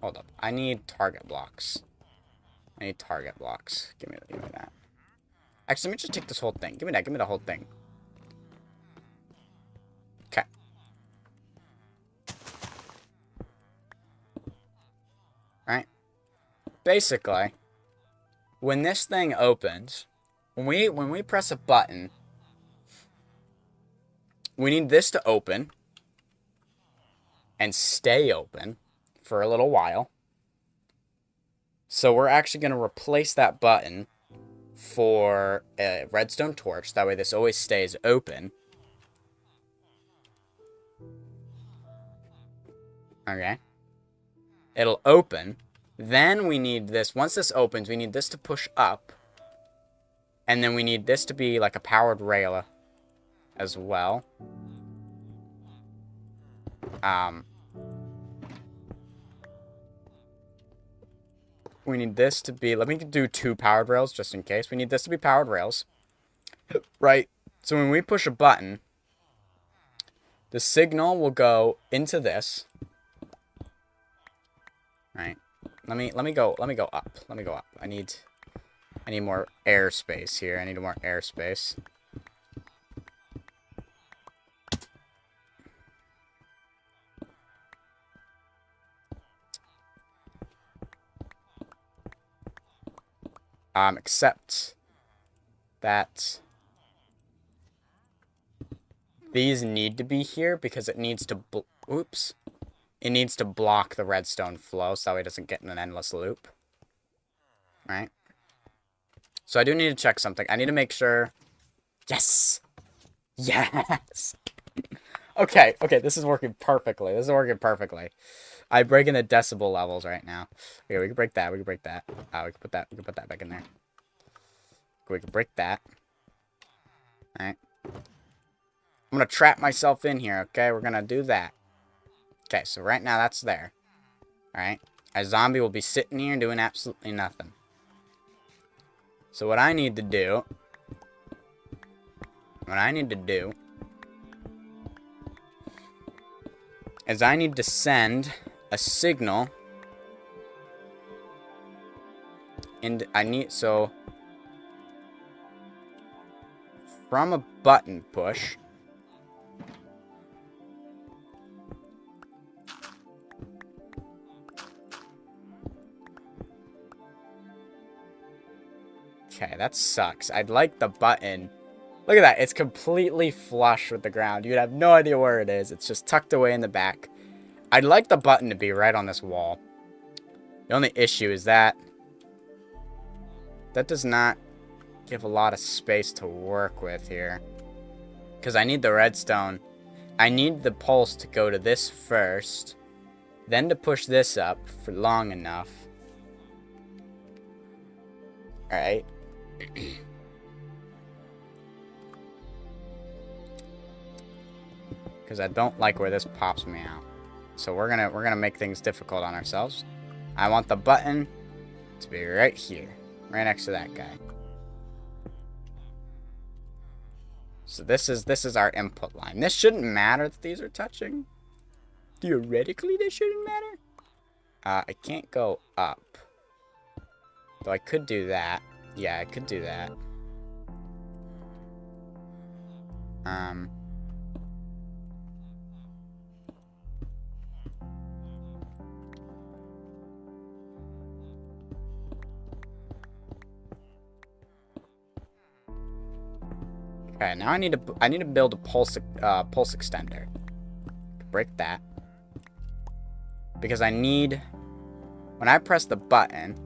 Hold up. I need target blocks. I need target blocks. Give me that. Actually, let me just take this whole thing. Give me that. Give me the whole thing. Okay. Right? Basically, when this thing opens, when we press a button, we need this to open and stay open for a little while. So we're actually going to replace that button for a redstone torch. That way this always stays open. Okay. It'll open. Then we need this. Once this opens, we need this to push up. And then we need this to be like a powered rail as well. We need this to be, let me do 2 powered rails just in case. We need this to be powered rails. Right? So when we push a button, the signal will go into this. Right? Let me go up. Let me go up. I need I need more airspace here. I need more airspace. Except that these need to be here because it needs to, oops. It needs to block the redstone flow so that way it doesn't get in an endless loop. Right? So I do need to check something. I need to make sure. Yes! Yes! Okay, this is working perfectly. I'm breaking the decibel levels right now. Okay, we can break that. We can put that back in there. We can break that. Alright. I'm gonna trap myself in here, okay? We're gonna do that. Okay, so right now that's there. Alright? Our zombie will be sitting here doing absolutely nothing. So what I need to do is I need to send a signal. And so from a button push, okay, that sucks. I'd like the button. Look at that. It's completely flush with the ground. You'd have no idea where it is. It's just tucked away in the back. I'd like the button to be right on this wall. The only issue is that does not give a lot of space to work with here. Because I need the redstone. I need the pulse to go to this first. Then to push this up for long enough. Alright. Because I don't like where this pops me out. So we're gonna make things difficult on ourselves. I want the button to be right here. Right next to that guy. So this is our input line. This shouldn't matter that these are touching. Theoretically, this shouldn't matter. I can't go up. Though I could do that. Yeah, I could do that. Okay, now I need to build a pulse extender. Break that. Because I need, when I press the button,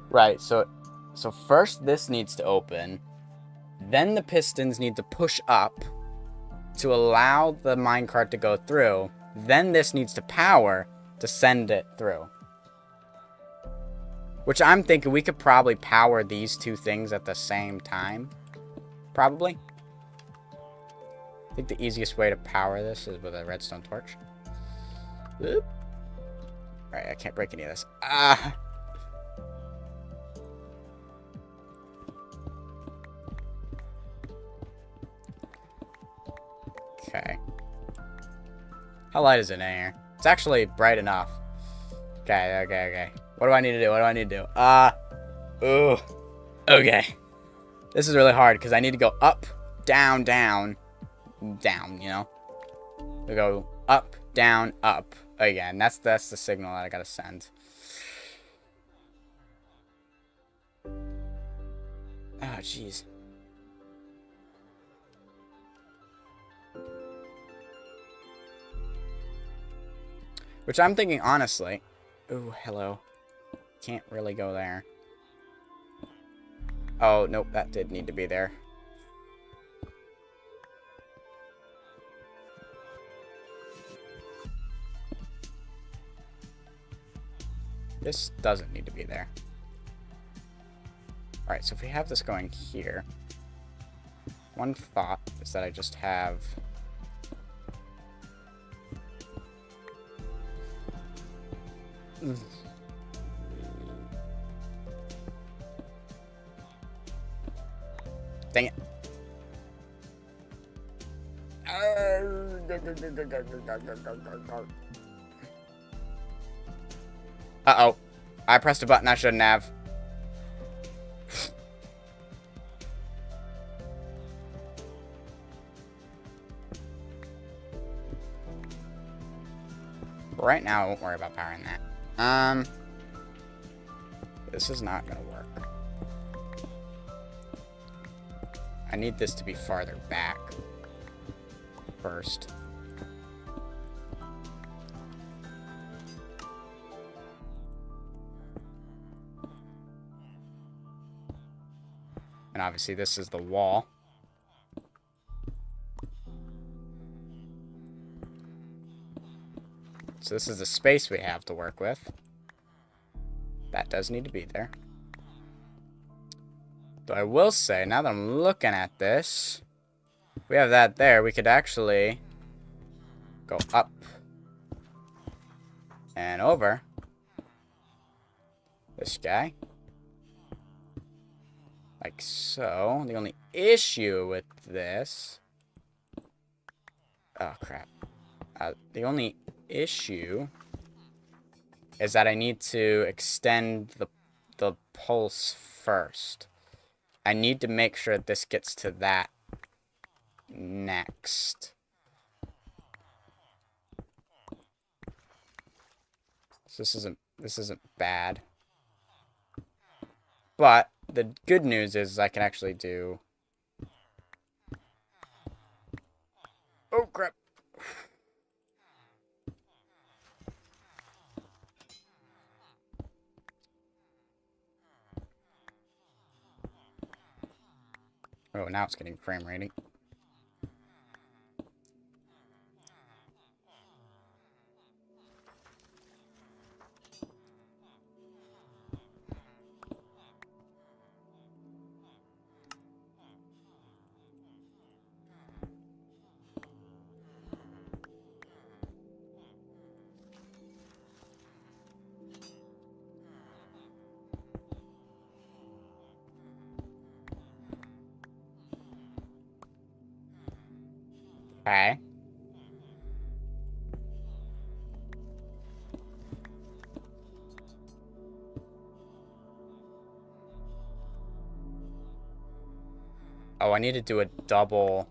right, so first this needs to open, then the pistons need to push up to allow the minecart to go through, then this needs to power to send it through. Which I'm thinking we could probably power these two things at the same time. Probably. I think the easiest way to power this is with a redstone torch. Alright, I can't break any of this. Okay. How light is it in here? It's actually bright enough. Okay. What do I need to do? Ooh. Okay. This is really hard because I need to go up, down, down, down, you know? We go up, down, up. Again, that's the signal that I gotta send. Oh, jeez. Which I'm thinking, honestly. Ooh, hello. Can't really go there. Oh, nope, that did need to be there. This doesn't need to be there. Alright, so if we have this going here, one thought is that I just have... Dang it. Uh-oh. I pressed a button I shouldn't have. Right now, I won't worry about powering that. This is not gonna work. I need this to be farther back first. And obviously this is the wall. So this is the space we have to work with. That does need to be there. Though I will say, now that I'm looking at this, if we have that there, we could actually go up and over this guy. Like so. The only issue with this... Oh, crap. The only issue is that I need to extend the pulse first. I need to make sure that this gets to that next. So this isn't bad. But the good news is I can actually do... Oh, crap. Oh, now it's getting frame rating. Okay. Oh, I need to do a double.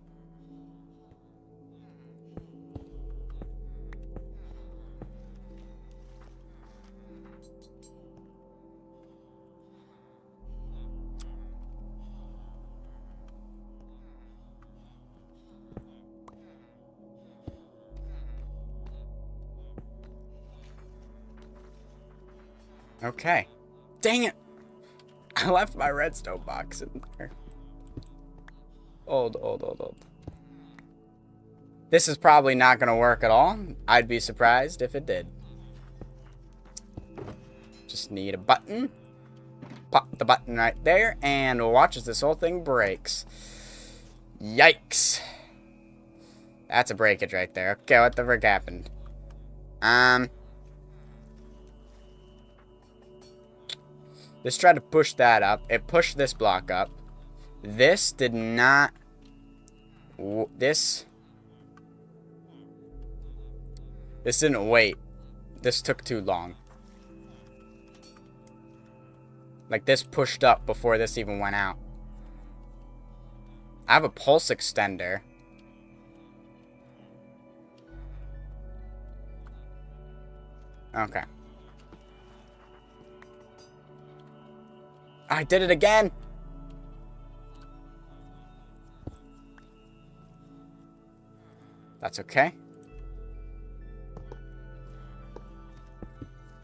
Okay. Dang it! I left my redstone box in there. Old. This is probably not going to work at all. I'd be surprised if it did. Just need a button. Pop the button right there, and watch as this whole thing breaks. Yikes. That's a breakage right there. Okay, what the frick happened? This tried to push that up. It pushed this block up. This did not... This didn't wait. This took too long. Like, this pushed up before this even went out. I have a pulse extender. Okay. I did it again! That's okay.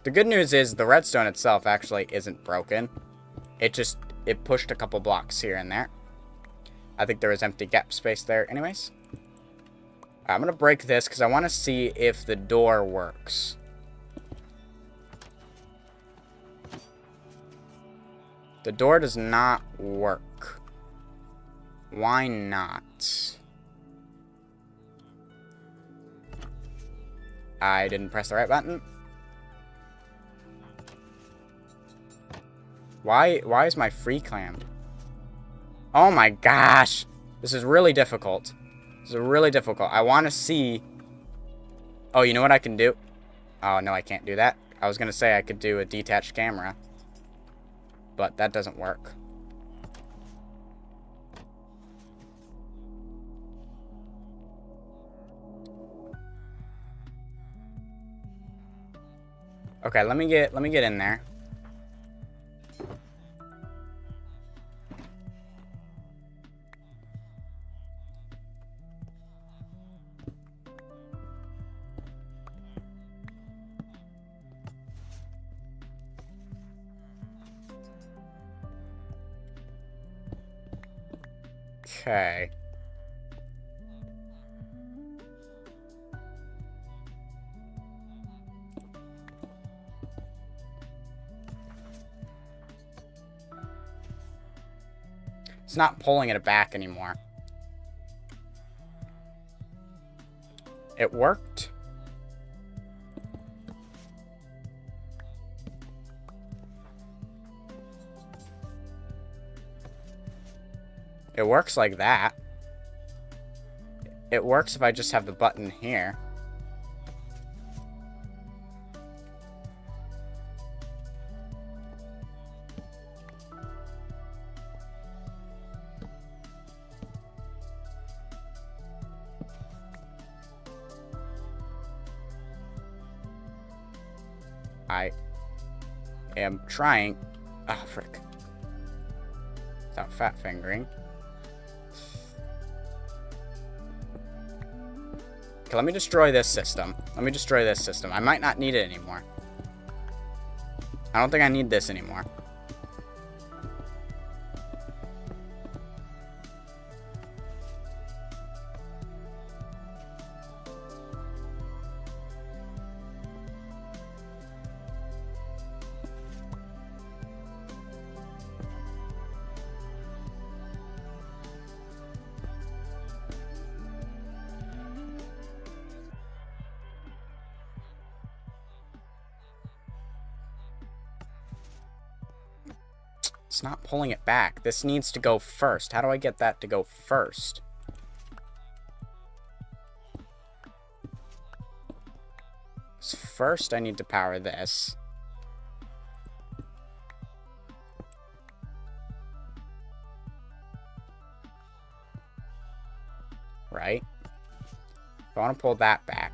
The good news is the redstone itself actually isn't broken. It pushed a couple blocks here and there. I think there was empty gap space there anyways. I'm going to break this because I want to see if the door works. The door does not work. Why not? I didn't press the right button. Why is my free clam? Oh my gosh. This is really difficult. This is really difficult. I want to see... Oh, you know what I can do? Oh, no, I can't do that. I was going to say I could do a detached camera. But that doesn't work. Okay, let me get in there. Okay. It's not pulling it back anymore. It worked. It works like that. It works if I just have the button here. I am trying... Oh, frick. Without fat fingering. Okay, let me destroy this system. Let me destroy this system. I might not need it anymore. I don't think I need this anymore. It's not pulling it back. This needs to go first. How do I get that to go first? So first, I need to power this. Right? I want to pull that back.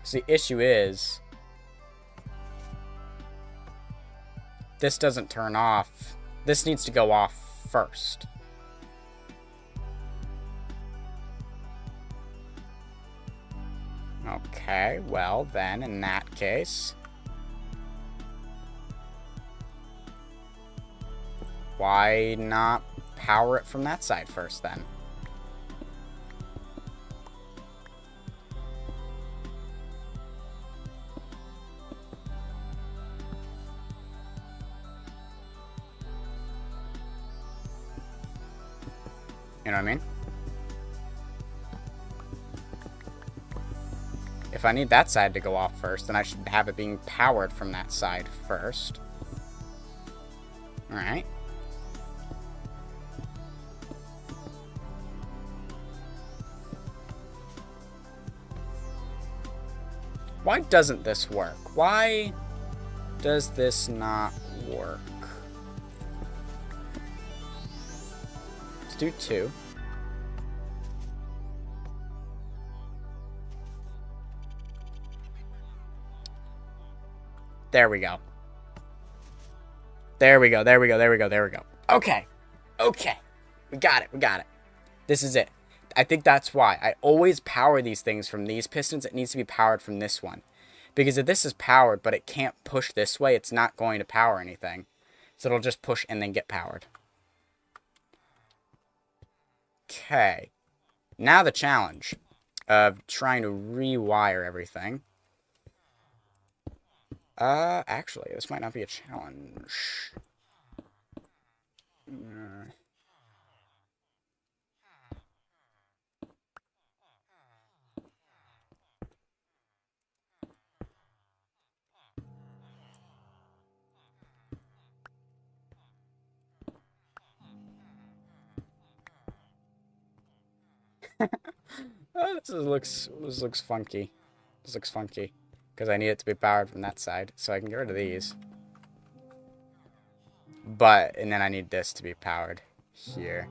So the issue is, this doesn't turn off. This needs to go off first. Okay, well then, in that case, why not power it from that side first then? You know what I mean? If I need that side to go off first, then I should have it being powered from that side first. Alright. Why doesn't this work? Why does this not work? Let's do 2. There we go. There we go, there we go, there we go, there we go. Okay. Okay. We got it, we got it. This is it. I think that's why. I always power these things from these pistons. It needs to be powered from this one. Because if this is powered, but it can't push this way, it's not going to power anything. So it'll just push and then get powered. Okay. Now the challenge of trying to rewire everything. Actually, this might not be a challenge. Oh, this looks funky. This looks funky. Because I need it to be powered from that side. So I can get rid of these. And then I need this to be powered here.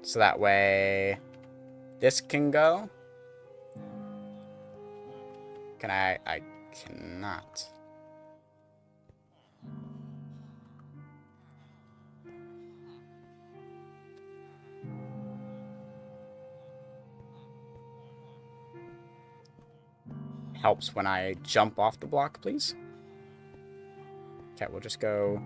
So that way this can go. Can I cannot. Helps when I jump off the block, please. Okay, we'll just go.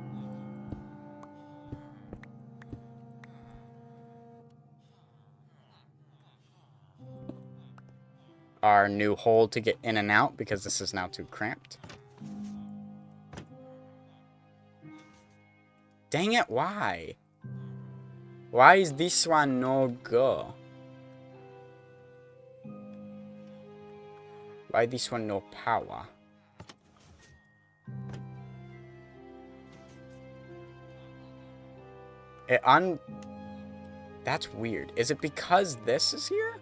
Our new hole to get in and out because this is now too cramped. Dang it, why? Why is this one no go? Why this one no power? That's weird. Is it because this is here?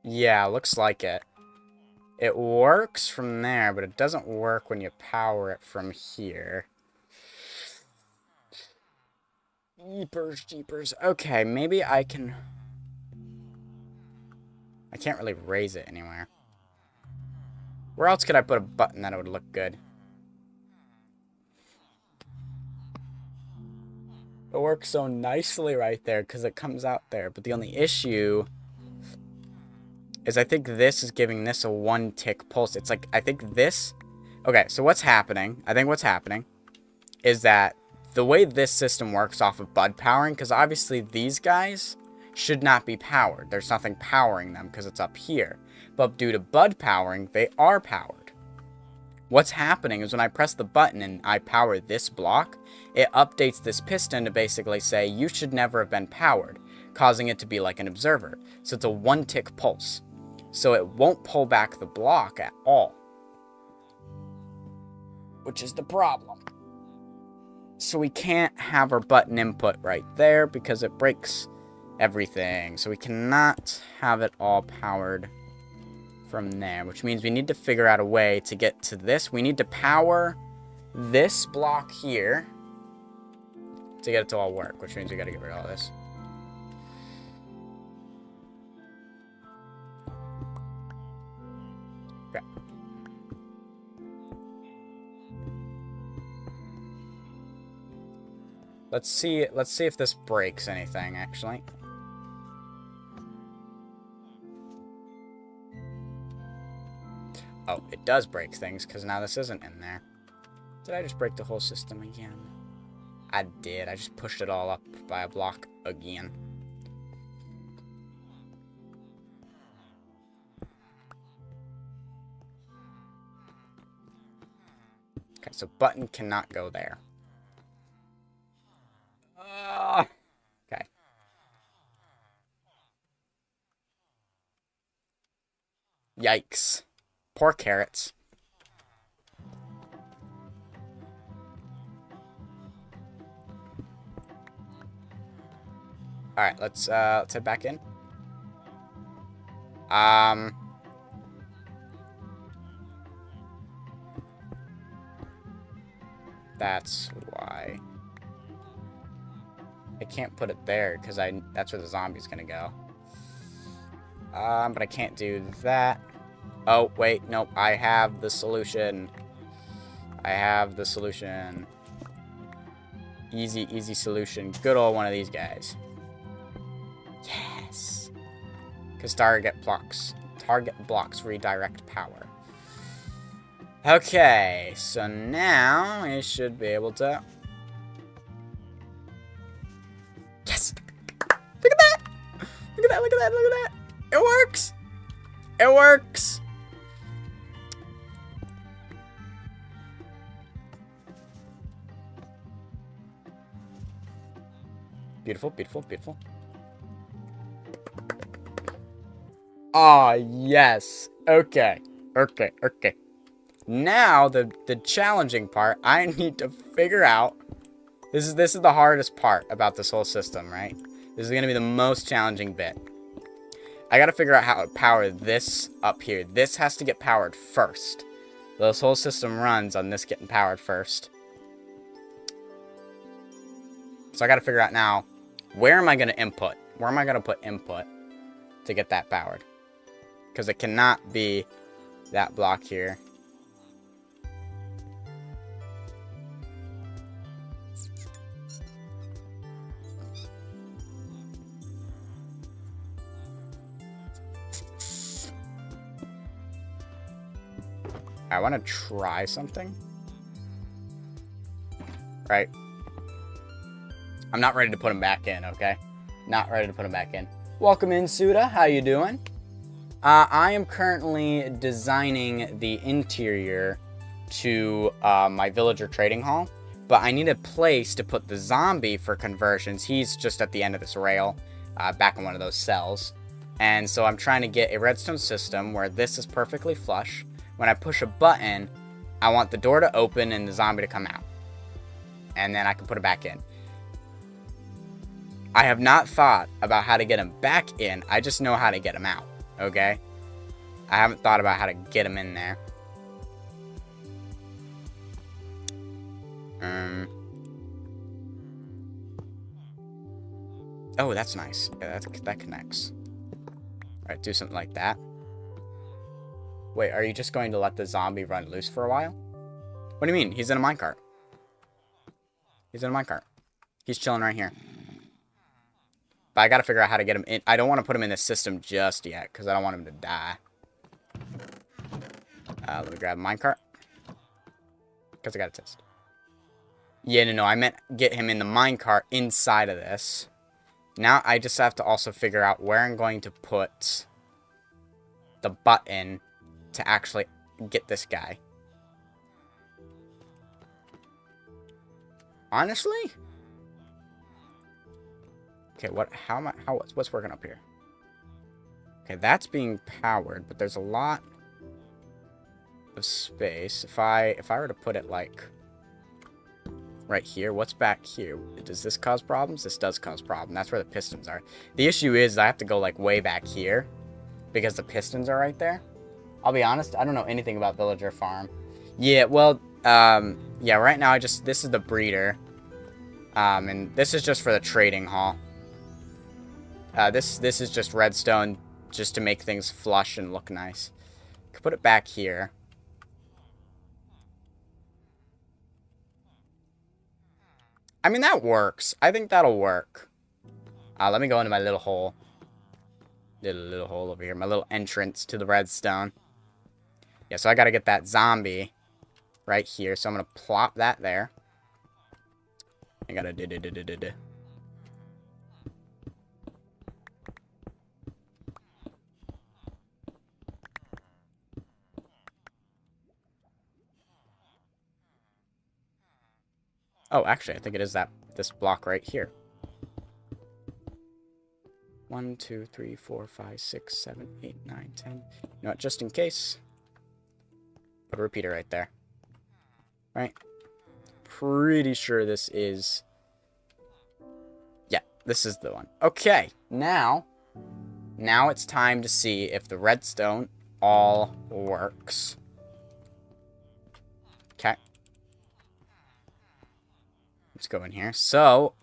Yeah, looks like it. It works from there, but it doesn't work when you power it from here. Jeepers. Okay, maybe I can... I can't really raise it anywhere. Where else could I put a button that it would look good? It works so nicely right there because it comes out there. But the only issue is I think this is giving this a 1-tick pulse. It's like, I think this... Okay, so what's happening? I think what's happening is that the way this system works off of bud powering, because obviously these guys should not be powered. There's nothing powering them because it's up here. But due to bud powering, they are powered. What's happening is when I press the button and I power this block, it updates this piston to basically say you should never have been powered, causing it to be like an observer. So it's a 1-tick pulse. So it won't pull back the block at all, which is the problem. So we can't have our button input right there because it breaks everything. So we cannot have it all powered from there, which means we need to figure out a way to get to this. We need to power this block here to get it to all work, which means we got to get rid of all this. Okay. Let's see if this breaks anything, actually. Oh, it does break things, because now this isn't in there. Did I just break the whole system again? I did. I just pushed it all up by a block again. Okay, so button cannot go there. Okay. Yikes. Poor carrots. Alright, let's head back in. That's why. I can't put it there, because that's where the zombie's gonna go. But I can't do that. Oh, wait, nope, I have the solution. I have the solution. Easy, easy solution. Good old one of these guys. Yes. Because target blocks redirect power. Okay, so now we should be able to... Yes! Look at that! Look at that, look at that, look at that! It works! It works! Beautiful, beautiful, beautiful. Ah, yes. Okay. Okay, okay. Now, the challenging part, I need to figure out... This is the hardest part about this whole system, right? This is going to be the most challenging bit. I got to figure out how to power this up here. This has to get powered first. This whole system runs on this getting powered first. So I got to figure out now, where am I going to input? Where am I going to put input to get that powered? Because it cannot be that block here. I want to try something. Right. I'm not ready to put him back in, okay? Not ready to put him back in. Welcome in, Suda. How you doing? I am currently designing the interior to my villager trading hall. But I need a place to put the zombie for conversions. He's just at the end of this rail, back in one of those cells. And so I'm trying to get a redstone system where this is perfectly flush. When I push a button, I want the door to open and the zombie to come out. And then I can put it back in. I have not thought about how to get him back in. I just know how to get him out, okay? I haven't thought about how to get him in there. Oh, that's nice. Yeah, that connects. Alright, do something like that. Wait, are you just going to let the zombie run loose for a while? What do you mean? He's in a minecart. He's in a minecart. He's chilling right here. But I gotta figure out how to get him in. I don't want to put him in the system just yet, because I don't want him to die. Let me grab a minecart. Because I gotta test. Yeah, no, I meant get him in the minecart inside of this. Now I just have to also figure out where I'm going to put the button to actually get this guy. Honestly? Okay, what's working up here? Okay, that's being powered, but there's a lot of space. If I were to put it like right here, what's back here? Does this cause problems? This does cause problems. That's where the pistons are. The issue is I have to go like way back here because the pistons are right there. I'll be honest, I don't know anything about villager farm. Yeah, well, yeah, right now this is the breeder. And this is just for the trading hall. This is just redstone just to make things flush and look nice. Could put it back here. I mean, that works. I think that'll work. Let me go into my little hole. Little hole over here. My little entrance to the redstone. Yeah, so I gotta get that zombie right here. So I'm gonna plop that there. I gotta Oh, actually, I think it is this block right here. 1, 2, 3, 4, 5, 6, 7, 8, 9, 10. You know what, just in case, put a repeater right there. Right? Pretty sure this is... Yeah, this is the one. Okay, now it's time to see if the redstone all works. Okay. Let's go in here. So,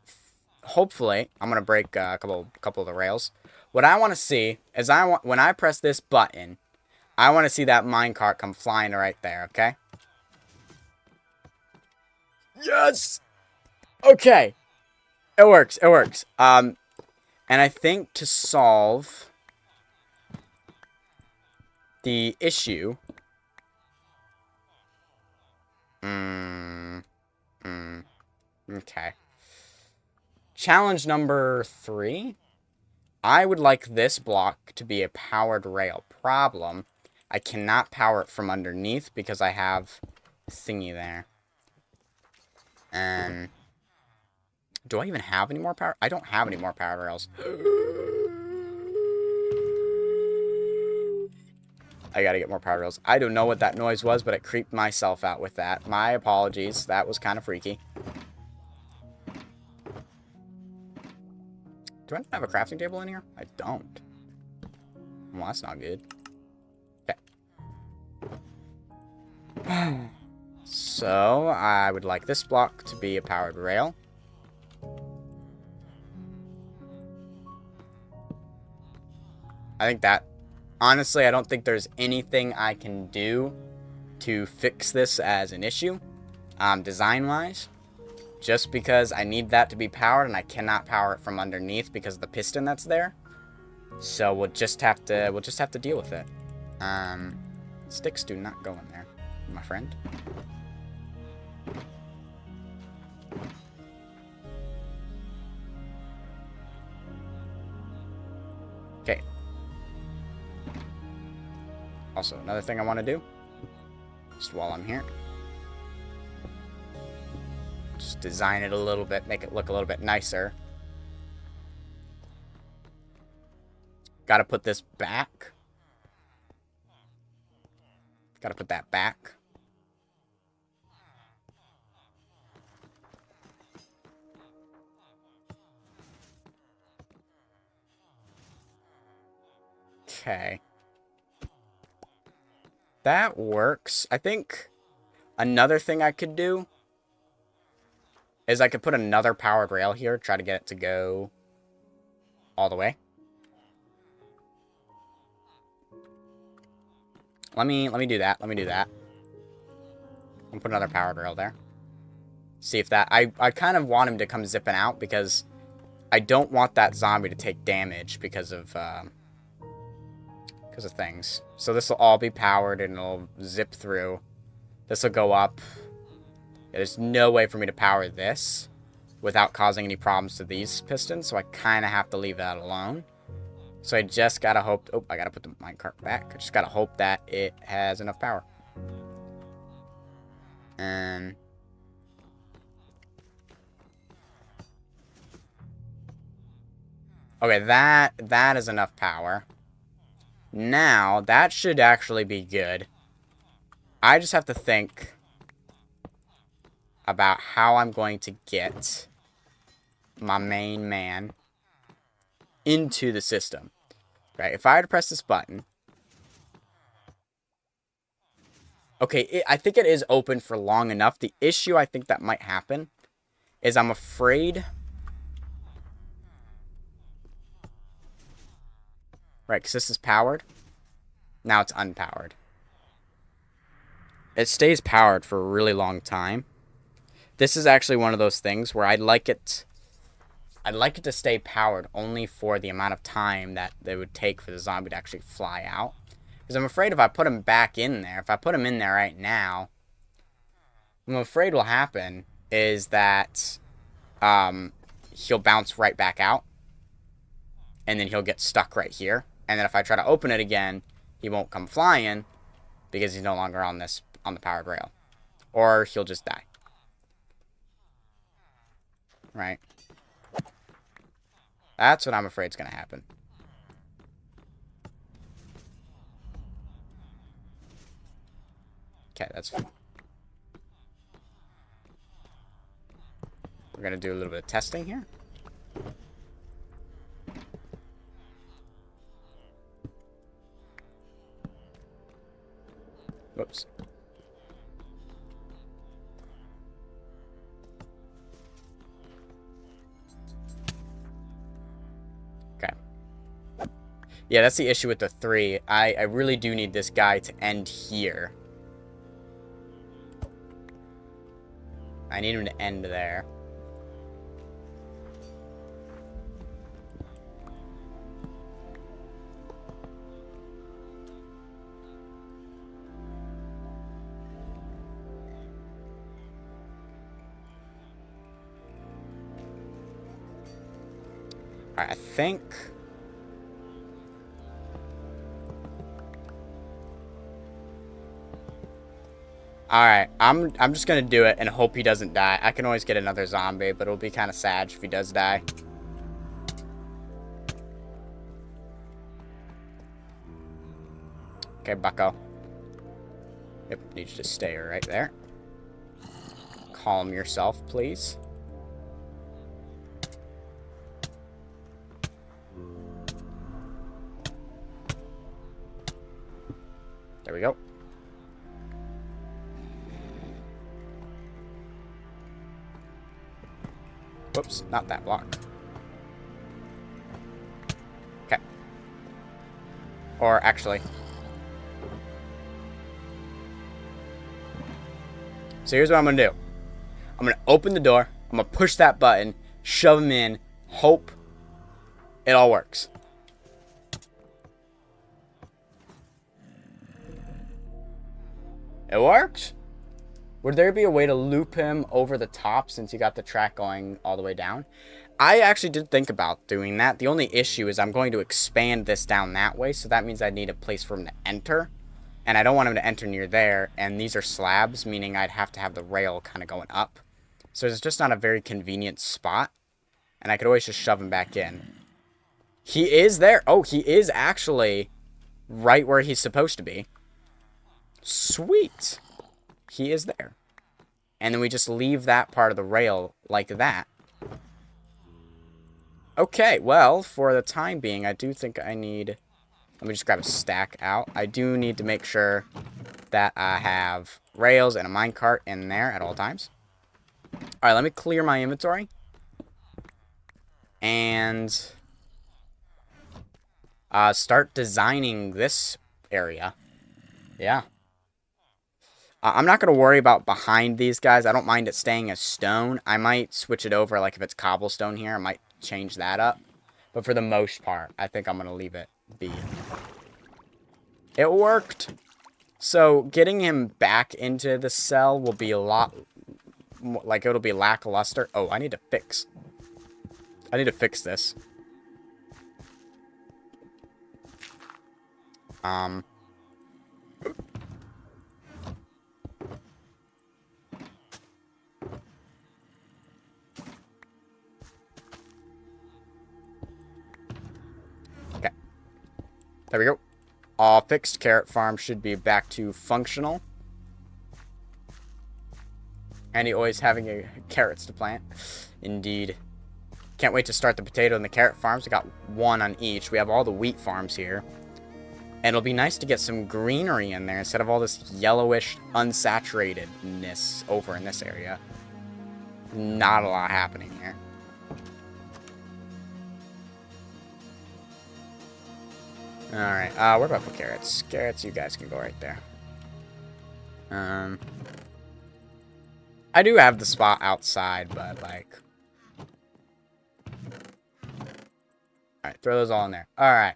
hopefully, I'm gonna break a couple of the rails. What I want to see is when I press this button, I want to see that minecart come flying right there. Okay. Yes. Okay. It works. It works. And I think to solve the issue... Okay. Challenge number 3. I would like this block to be a powered rail. Problem, I cannot power it from underneath because I have thingy there. And do I even have any more power? I don't have any more powered rails. I gotta get more powered rails. I don't know what that noise was, but it creeped myself out with that. My apologies. That was kind of freaky. Do I have a crafting table in here? I don't. Well, that's not good. Okay. So, I would like this block to be a powered rail. I think that... Honestly, I don't think there's anything I can do to fix this as an issue, design-wise. Just because I need that to be powered, and I cannot power it from underneath because of the piston that's there. So we'll just have to deal with it. Sticks do not go in there, my friend. Okay. Also, another thing I want to do, just while I'm here, just design it a little bit, make it look a little bit nicer. Gotta put this back. Gotta put that back. Okay. That works. I think another thing I could do is I could put another powered rail here, try to get it to go all the way. Let me do that. Let me do that. I'll put another powered rail there. See if that... I kind of want him to come zipping out because I don't want that zombie to take damage because of things. So this will all be powered and it'll zip through. This will go up. There's no way for me to power this without causing any problems to these pistons, so I kind of have to leave that alone. So I just gotta hope... Oh, I gotta put the minecart back. I just gotta hope that it has enough power. And... okay, that is enough power. Now, that should actually be good. I just have to think about how I'm going to get my main man into the system. Right, if I were to press this button... okay, I think it is open for long enough. The issue I think that might happen is I'm afraid... right, because this is powered. Now it's unpowered. It stays powered for a really long time. This is actually one of those things where I'd like it to stay powered only for the amount of time that it would take for the zombie to actually fly out. Because I'm afraid if I put him back in there, if I put him in there right now, what I'm afraid will happen is that he'll bounce right back out. And then he'll get stuck right here. And then if I try to open it again, he won't come flying because he's no longer on the powered rail. Or he'll just die. Right? That's what I'm afraid is going to happen. Okay, that's fine. We're going to do a little bit of testing here. Whoops. Okay. Yeah, that's the issue with the 3. I really do need this guy to end here. I need him to end there. Alright, I think... Alright, I'm just gonna do it and hope he doesn't die. I can always get another zombie, but it'll be kind of sad if he does die. Okay, bucko. Yep, need you to stay right there. Calm yourself, please. There we go. Whoops, not that block. Okay. Or actually... So here's what I'm going to do. I'm going to open the door. I'm going to push that button. Shove him in. Hope it all works. It worked. Would there be a way to loop him over the top since you got the track going all the way down? I actually did think about doing that. The only issue is I'm going to expand this down that way. So that means I need a place for him to enter. And I don't want him to enter near there. And these are slabs, meaning I'd have to have the rail kind of going up. So it's just not a very convenient spot. And I could always just shove him back in. He is there. Oh, he is actually right where he's supposed to be. Sweet. He is there. And then we just leave that part of the rail like that. Okay, well, for the time being, I do think I need... Let me just grab a stack out. I do need to make sure that I have rails and a minecart in there at all times. Alright, let me clear my inventory. And... start designing this area. Yeah. I'm not going to worry about behind these guys. I don't mind it staying as stone. I might switch it over, like if it's cobblestone here, I might change that up. But for the most part, I think I'm going to leave it be. It worked. So getting him back into the cell will be a lot, like it'll be lackluster. Oh, I need to fix this. Okay. There we go. All fixed. Carrot farm should be back to functional. And he always having carrots to plant. Indeed. Can't wait to start the potato and the carrot farms. We got one on each. We have all the wheat farms here. And it'll be nice to get some greenery in there instead of all this yellowish unsaturatedness over in this area. Not a lot happening here. Alright, where do I put carrots? Carrots, you guys can go right there. I do have the spot outside, but like... Alright, throw those all in there. Alright.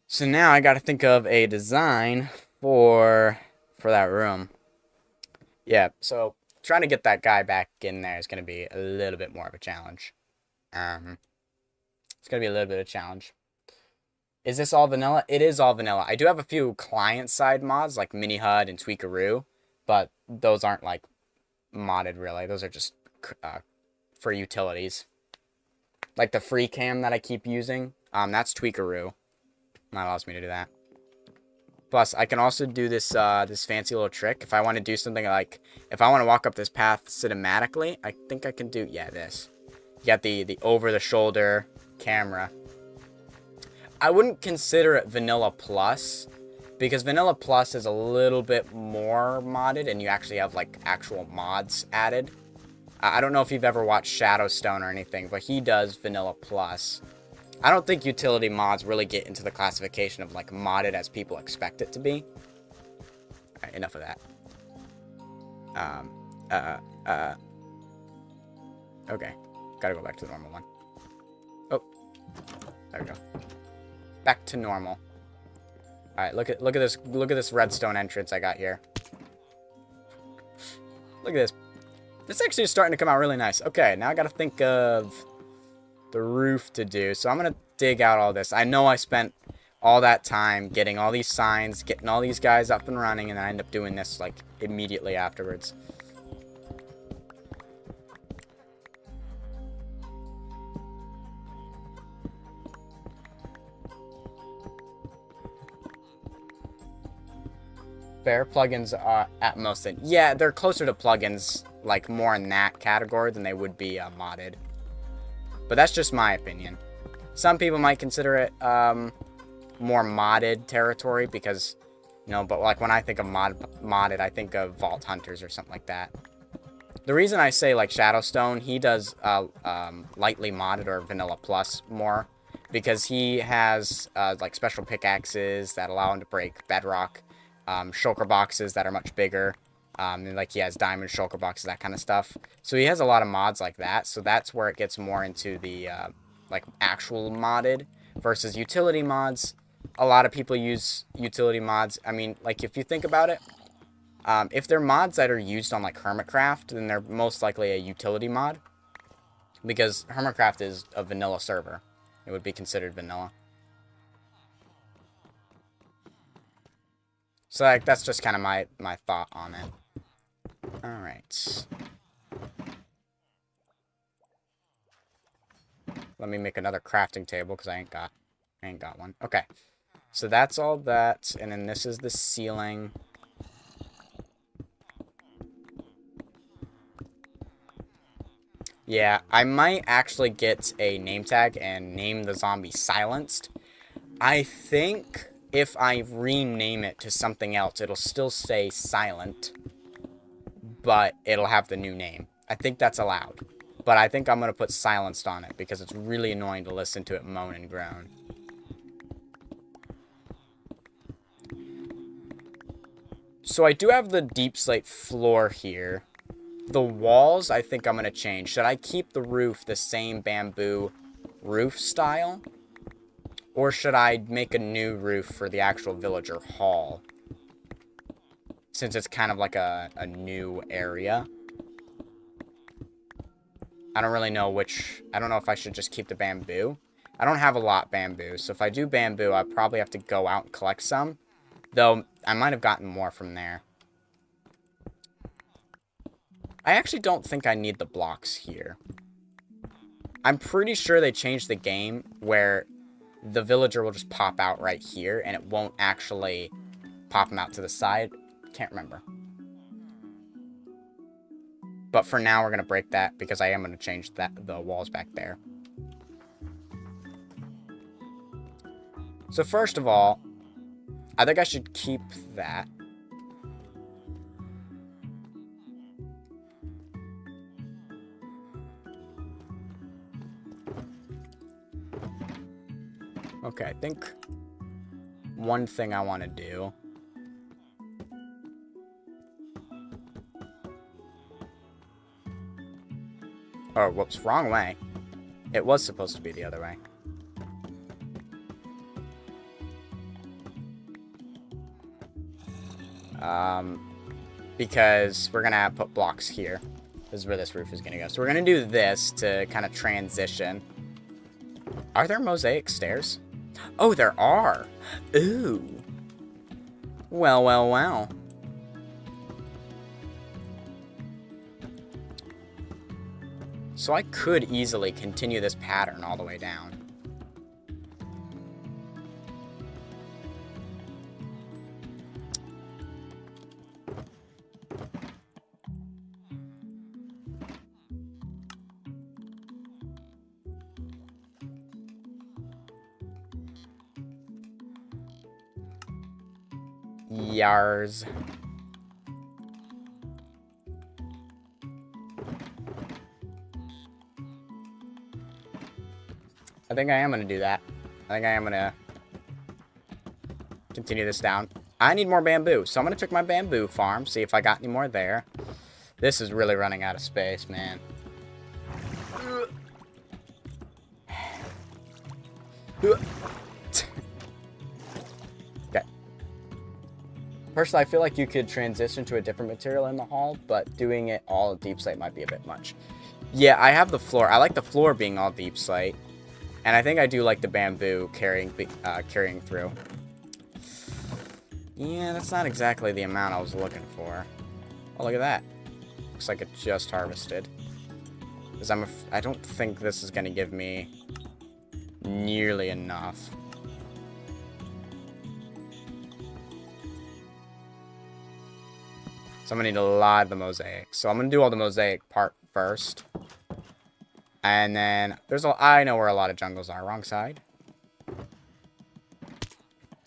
So now I gotta think of a design for that room. Yeah, so trying to get that guy back in there is gonna be a little bit more of a challenge. It's gonna be a little bit of a challenge. Is this all vanilla? It is all vanilla. I do have a few client-side mods, like MiniHUD and Tweakaroo, but those aren't, like, modded, really. Those are just for utilities. Like the free cam that I keep using, that's Tweakaroo. That allows me to do that. Plus, I can also do this this fancy little trick. If I want to do something like, if I want to walk up this path cinematically, I think I can do, yeah, this. You got the over-the-shoulder camera. I wouldn't consider it Vanilla Plus, because Vanilla Plus is a little bit more modded, and you actually have, like, actual mods added. I don't know if you've ever watched Shadowstone or anything, but he does Vanilla Plus. I don't think utility mods really get into the classification of, like, modded as people expect it to be. Alright, enough of that. Okay. Gotta go back to the normal one. Oh. There we go. Back to normal. Alright, look at this redstone entrance I got here. Look at this. This actually is starting to come out really nice. Okay, now I gotta think of the roof to do. So I'm going to dig out all this. I know I spent all that time getting all these signs, getting all these guys up and running, and I end up doing this, like, immediately afterwards. Fair plugins are at most. Yeah, they're closer to plugins, like more in that category than they would be modded. But that's just my opinion. Some people might consider it more modded territory because, you know, but like when I think of modded, I think of Vault Hunters or something like that. The reason I say like Shadowstone, he does lightly modded or vanilla plus more because he has like special pickaxes that allow him to break bedrock. Shulker boxes that are much bigger. And like he has diamond shulker boxes, that kind of stuff. So he has a lot of mods like that. So that's where it gets more into the like actual modded versus utility mods. A lot of people use utility mods. I mean, like if you think about it, if they're mods that are used on like Hermitcraft, then they're most likely a utility mod because Hermitcraft is a vanilla server. It would be considered vanilla. So like, that's just kind of my thought on it. Alright. Let me make another crafting table because I ain't got one. Okay. So that's all that. And then this is the ceiling. Yeah, I might actually get a name tag and name the zombie Silenced. I think if I rename it to something else, it'll still say Silent, but it'll have the new name. I think that's allowed. But I think I'm going to put Silenced on it because it's really annoying to listen to it moan and groan. So I do have the deep slate floor here. The walls, I think I'm going to change. Should I keep the roof the same bamboo roof style? Or should I make a new roof for the actual villager hall? Since it's kind of like a new area. I don't really know which... I don't know if I should just keep the bamboo. I don't have a lot bamboo. So if I do bamboo, I probably have to go out and collect some. Though, I might have gotten more from there. I actually don't think I need the blocks here. I'm pretty sure they changed the game where the villager will just pop out right here, and it won't actually pop him out to the side. Can't remember. But for now, we're going to break that, because I am going to change the walls back there. So first of all, I think I should keep that. Okay, I think one thing I want to do... Oh, whoops, wrong way. It was supposed to be the other way. Because we're gonna put blocks here. This is where this roof is gonna go. So we're gonna do this to kind of transition. Are there mosaic stairs? Oh, there are. Ooh. Well, well, well. So I could easily continue this pattern all the way down. Yars. I think I am going to do that. I think I am going to continue this down. I need more bamboo, so I'm going to check my bamboo farm, see if I got any more there. This is really running out of space, man. Okay. Personally, I feel like you could transition to a different material in the hall, but doing it all deep slate might be a bit much. Yeah, I have the floor. I like the floor being all deep slate. And I think I do like the bamboo carrying through. Yeah, that's not exactly the amount I was looking for. Oh, look at that. Looks like it just harvested. Because I don't think this is going to give me nearly enough. So I'm going to need a lot of the mosaic. So I'm going to do all the mosaic part first. And then I know where a lot of jungles are. Wrong side.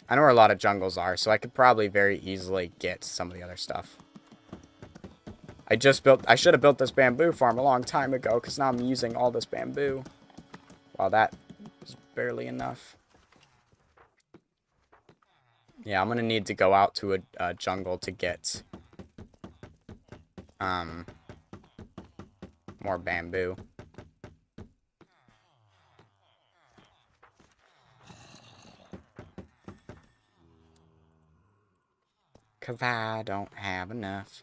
I know where a lot of jungles are, so I could probably very easily get some of the other stuff. I should have built this bamboo farm a long time ago, because now I'm using all this bamboo. Wow, that is barely enough. Yeah, I'm going to need to go out to a jungle to get more bamboo. Because I don't have enough.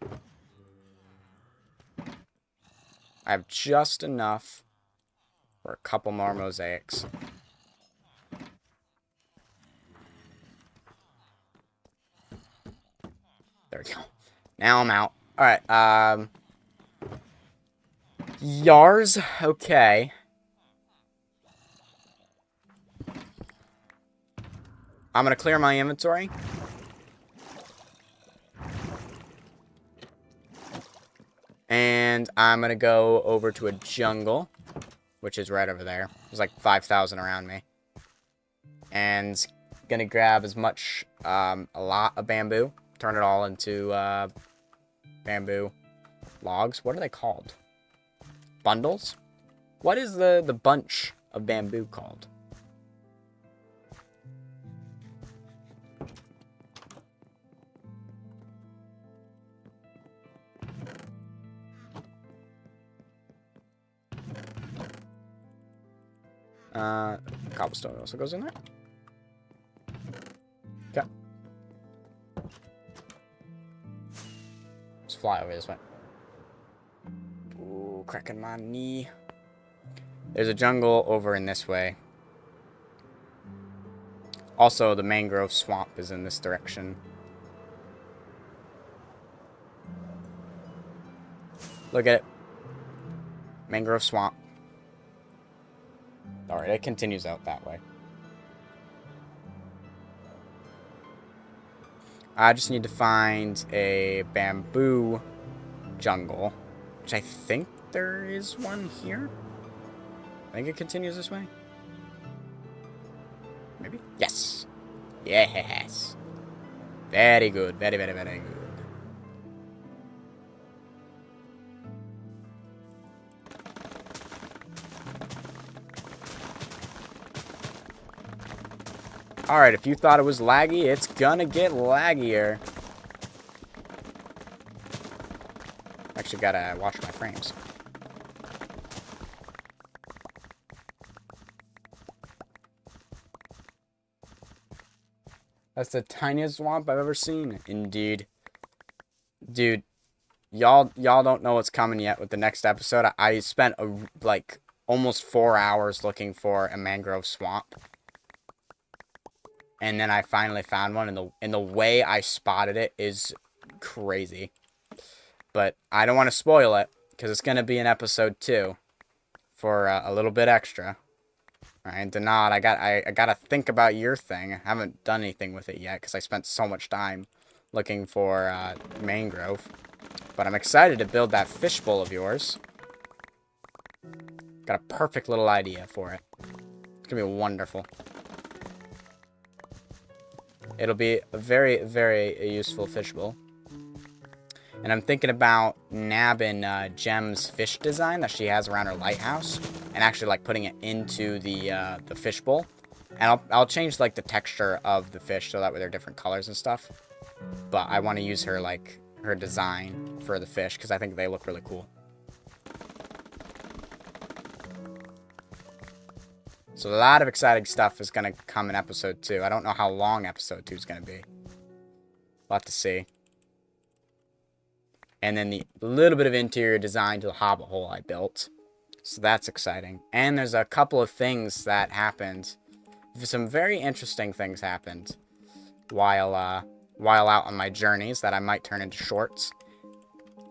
I have just enough for a couple more mosaics. There we go. Now I'm out. Alright, Yars, okay. I'm gonna clear my inventory. And I'm gonna go over to a jungle, which is right over there. There's like 5,000 around me. And gonna grab as much, a lot of bamboo. Turn it all into, bamboo logs. What are they called? Bundles? What is the bunch of bamboo called? Cobblestone also goes in there. Okay. Let's fly over this way. Ooh, cracking my knee. There's a jungle over in this way. Also, the mangrove swamp is in this direction. Look at it. Mangrove swamp. Alright, it continues out that way. I just need to find a bamboo jungle, which I think there is one here. I think it continues this way. Maybe? Yes. Yes. Very good. Very, very, very good. Alright, if you thought it was laggy, it's gonna get laggier. Actually, gotta watch my frames. That's the tiniest swamp I've ever seen. Indeed. Dude, y'all don't know what's coming yet with the next episode. I spent, like, almost 4 hours looking for a mangrove swamp. And then I finally found one, and the way I spotted it is crazy. But I don't want to spoil it, because it's going to be in episode 2 for a little bit extra. Alright, Denard, I gotta think about your thing. I haven't done anything with it yet, because I spent so much time looking for mangrove. But I'm excited to build that fishbowl of yours. Got a perfect little idea for it. It's gonna be wonderful. It'll be a very, very useful fishbowl. And I'm thinking about nabbing Gem's fish design that she has around her lighthouse, and actually like putting it into the fishbowl. And I'll change like the texture of the fish so that way they're different colors and stuff. But I want to use her like her design for the fish because I think they look really cool. So a lot of exciting stuff is going to come in episode 2. I don't know how long episode 2 is going to be. We'll have to see. And then the little bit of interior design to the hobbit hole I built. So that's exciting. And there's a couple of things that happened. Some very interesting things happened while out on my journeys that I might turn into shorts.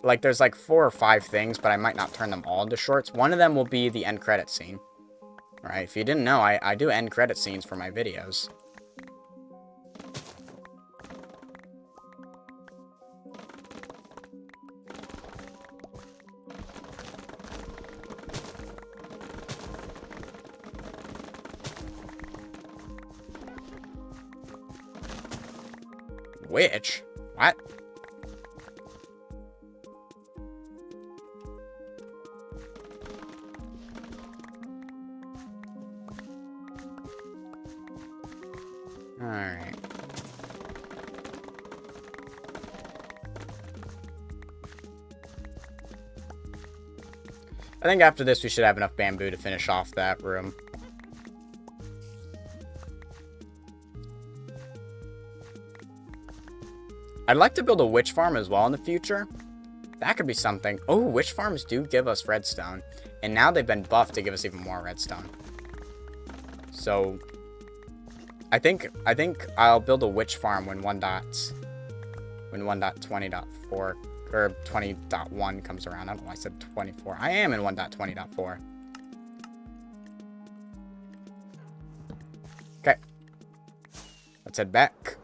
Like, there's like 4 or 5 things, but I might not turn them all into shorts. One of them will be the end credit scene. Right? If you didn't know, I do end credit scenes for my videos. Which? What? Alright. I think after this we should have enough bamboo to finish off that room. I'd like to build a witch farm as well in the future. That could be something. Oh, witch farms do give us redstone. And now they've been buffed to give us even more redstone. So I think I'll build a witch farm when 1.20.4 or 20.1 comes around. I don't know why I said 24. I am in 1.20.4. Okay. Let's head back.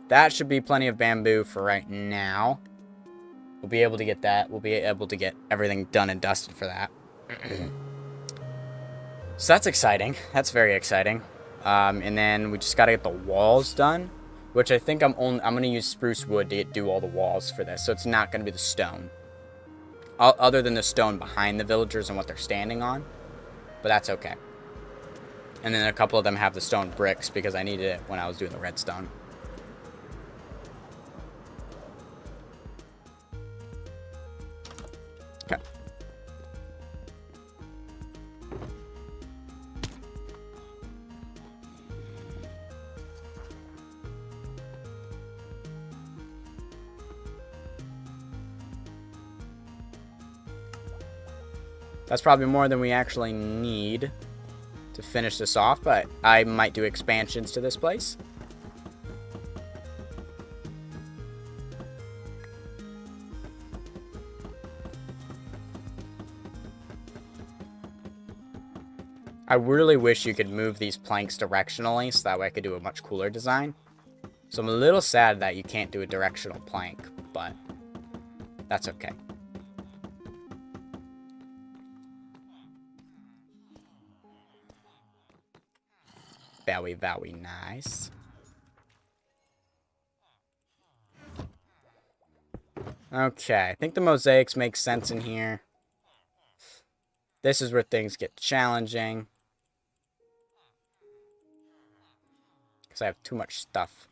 That should be plenty of bamboo for right now. We'll be able to get that. We'll be able to get everything done and dusted for that. So that's exciting. That's very exciting. And then we just got to get the walls done, which I think I'm going to use spruce wood to do all the walls for this. So it's not going to be the stone. Other than the stone behind the villagers and what they're standing on. But that's okay. And then a couple of them have the stone bricks because I needed it when I was doing the redstone. Okay. That's probably more than we actually need to finish this off, but I might do expansions to this place. I really wish you could move these planks directionally so that way I could do a much cooler design. So I'm a little sad that you can't do a directional plank, but that's okay. Very, very nice. Okay, I think the mosaics make sense in here. This is where things get challenging. Because I have too much stuff.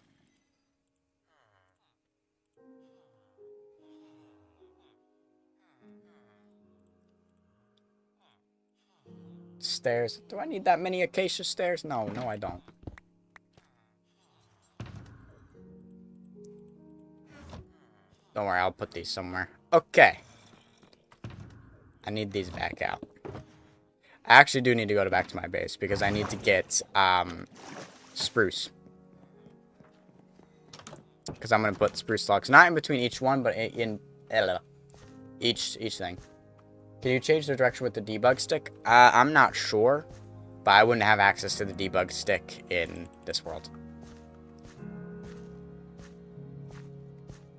Stairs. Do I need that many acacia stairs? No, I don't. Don't worry, I'll put these somewhere. Okay. I need these back out. I actually do need to go back to my base because I need to get spruce. Because I'm going to put spruce logs, not in between each one, but in each thing. Can you change the direction with the debug stick? I'm not sure, but I wouldn't have access to the debug stick in this world.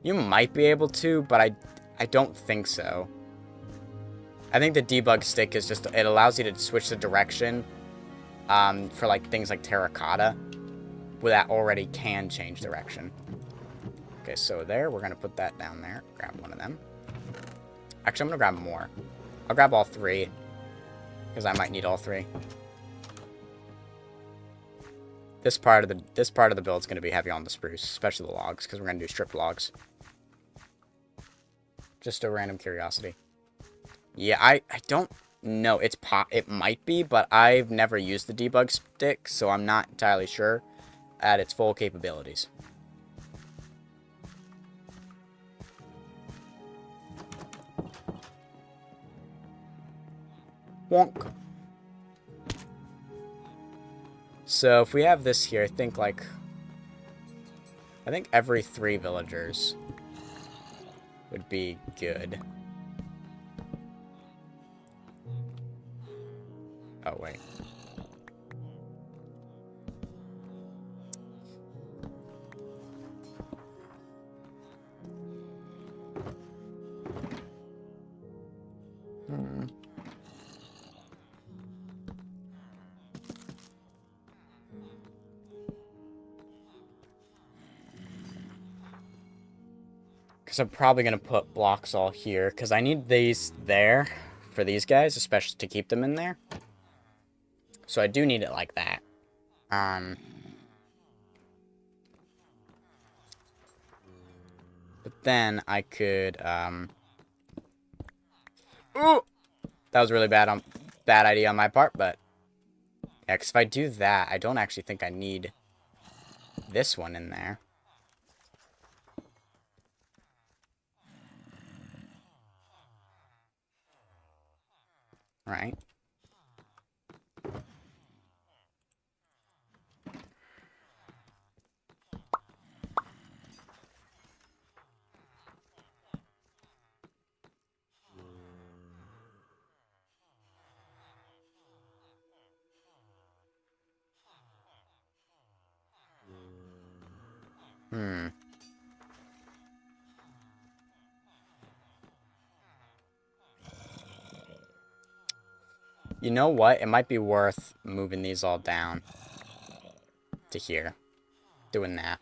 You might be able to, but I don't think so. I think the debug stick is just, it allows you to switch the direction for like things like terracotta, where that already can change direction. Okay, so there, we're going to put that down there. Grab one of them. Actually, I'm going to grab more. I'll grab all 3, because I might need all 3. This part of the build is going to be heavy on the spruce, especially the logs, because we're going to do stripped logs. Just a random curiosity. Yeah, I don't know. It might be, but I've never used the debug stick, so I'm not entirely sure at its full capabilities. Wonk. So if we have this here, I think every 3 villagers would be good. Oh, wait. Because I'm probably going to put blocks all here, because I need these there for these guys, especially to keep them in there. So I do need it like that. But then I could, Ooh! That was really bad idea on my part, but yeah, because if I do that, I don't actually think I need this one in there. Right. You know what? It might be worth moving these all down to here. Doing that.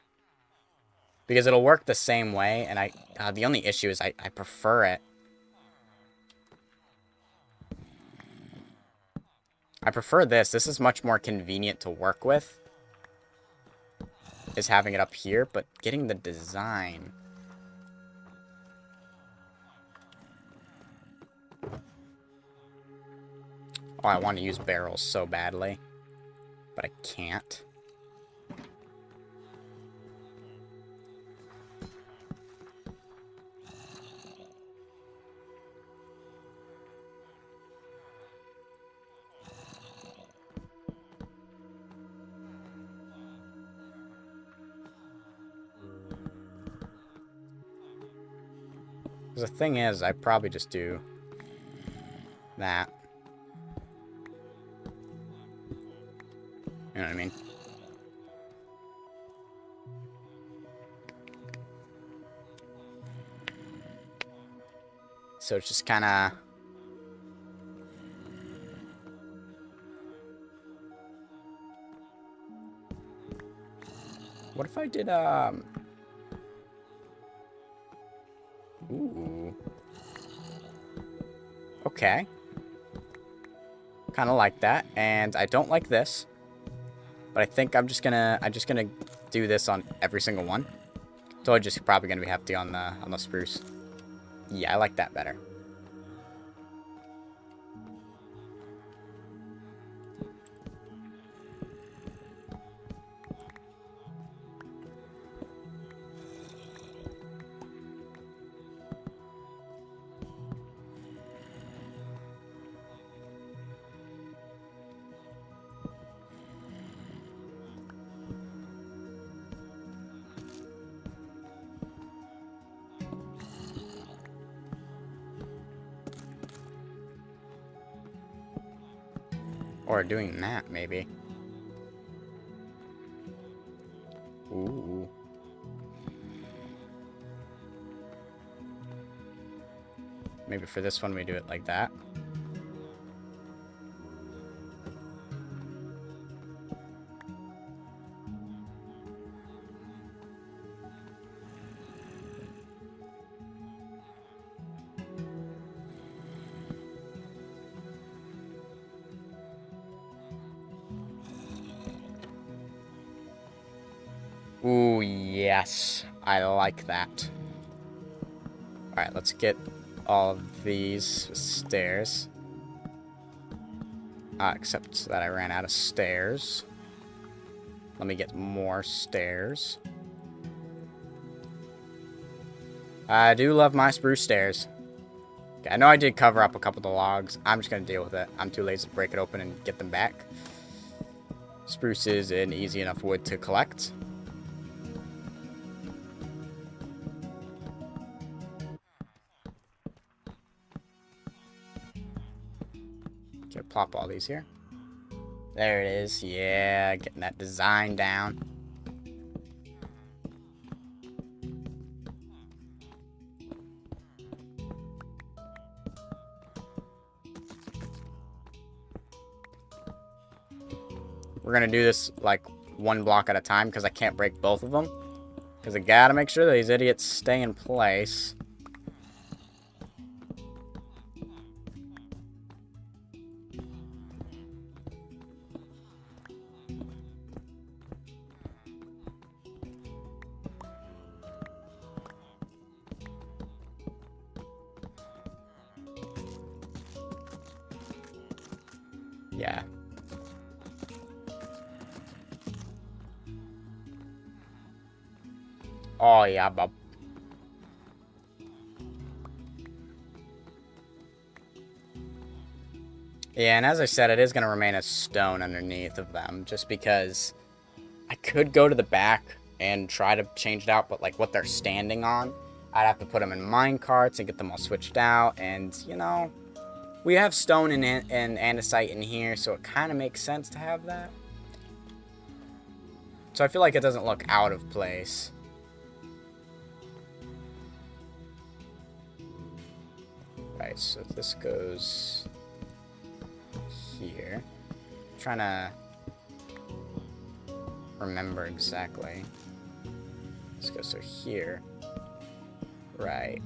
Because it'll work the same way, and the only issue is I prefer it. I prefer this. This is much more convenient to work with. Is having it up here, but getting the design. Oh, I want to use barrels so badly. But I can't. Because the thing is, I probably just do that. You know what I mean? So it's just kind of... What if I did, Ooh. Okay. Kind of like that. And I don't like this. But I think I'm just gonna do this on every single one. So I'm just probably gonna be hefty on the spruce. Yeah, I like that better. Or doing that, maybe. Ooh. Maybe for this one we do it like that. Ooh, yes. I like that. Alright, let's get all of these stairs. Except that I ran out of stairs. Let me get more stairs. I do love my spruce stairs. Okay, I know I did cover up a couple of the logs. I'm just going to deal with it. I'm too lazy to break it open and get them back. Spruce is an easy enough wood to collect. Okay, plop all these here. There it is. Yeah, getting that design down. We're going to do this like one block at a time because I can't break both of them. Because I got to make sure that these idiots stay in place. Yeah. Oh, yeah, bub. Yeah, and as I said, it is going to remain a stone underneath of them, just because I could go to the back and try to change it out, but like what they're standing on, I'd have to put them in mine carts and get them all switched out, and, you know, we have stone and andesite in here, so it kind of makes sense to have that. So I feel like it doesn't look out of place. Right, so this goes here. I'm trying to remember exactly. This goes to here. Right.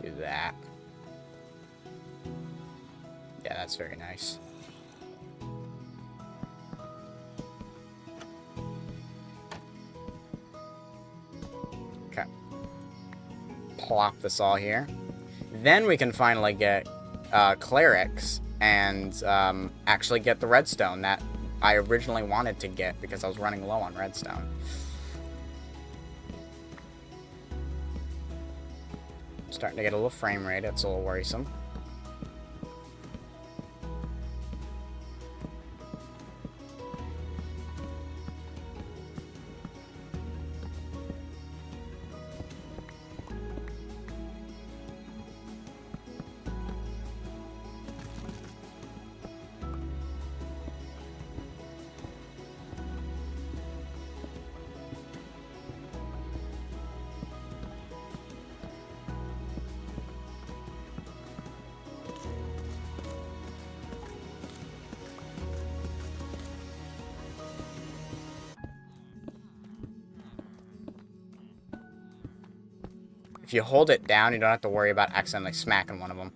Do that. Yeah, that's very nice. Okay. Plop this all here. Then we can finally get clerics and actually get the redstone that I originally wanted to get because I was running low on redstone. Starting to get a little frame rate. It's a little worrisome. If you hold it down, you don't have to worry about accidentally smacking one of them.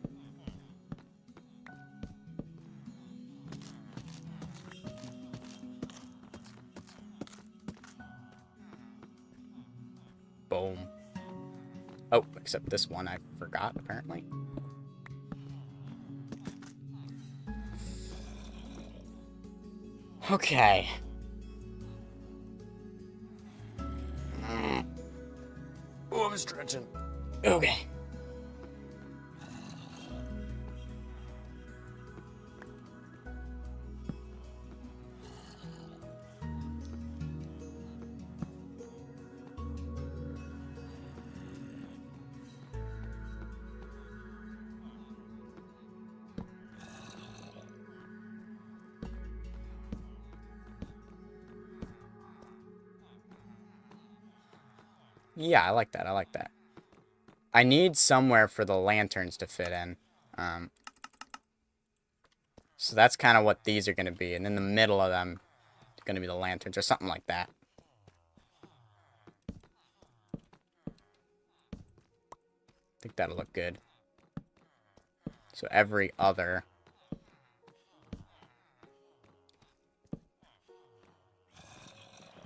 Boom. Oh, except this one I forgot, apparently. Okay. Oh, I'm stretching. Okay. Yeah, I like that. I like that. I need somewhere for the lanterns to fit in. So that's kind of what these are going to be. And in the middle of them, it's going to be the lanterns or something like that. I think that'll look good. So every other...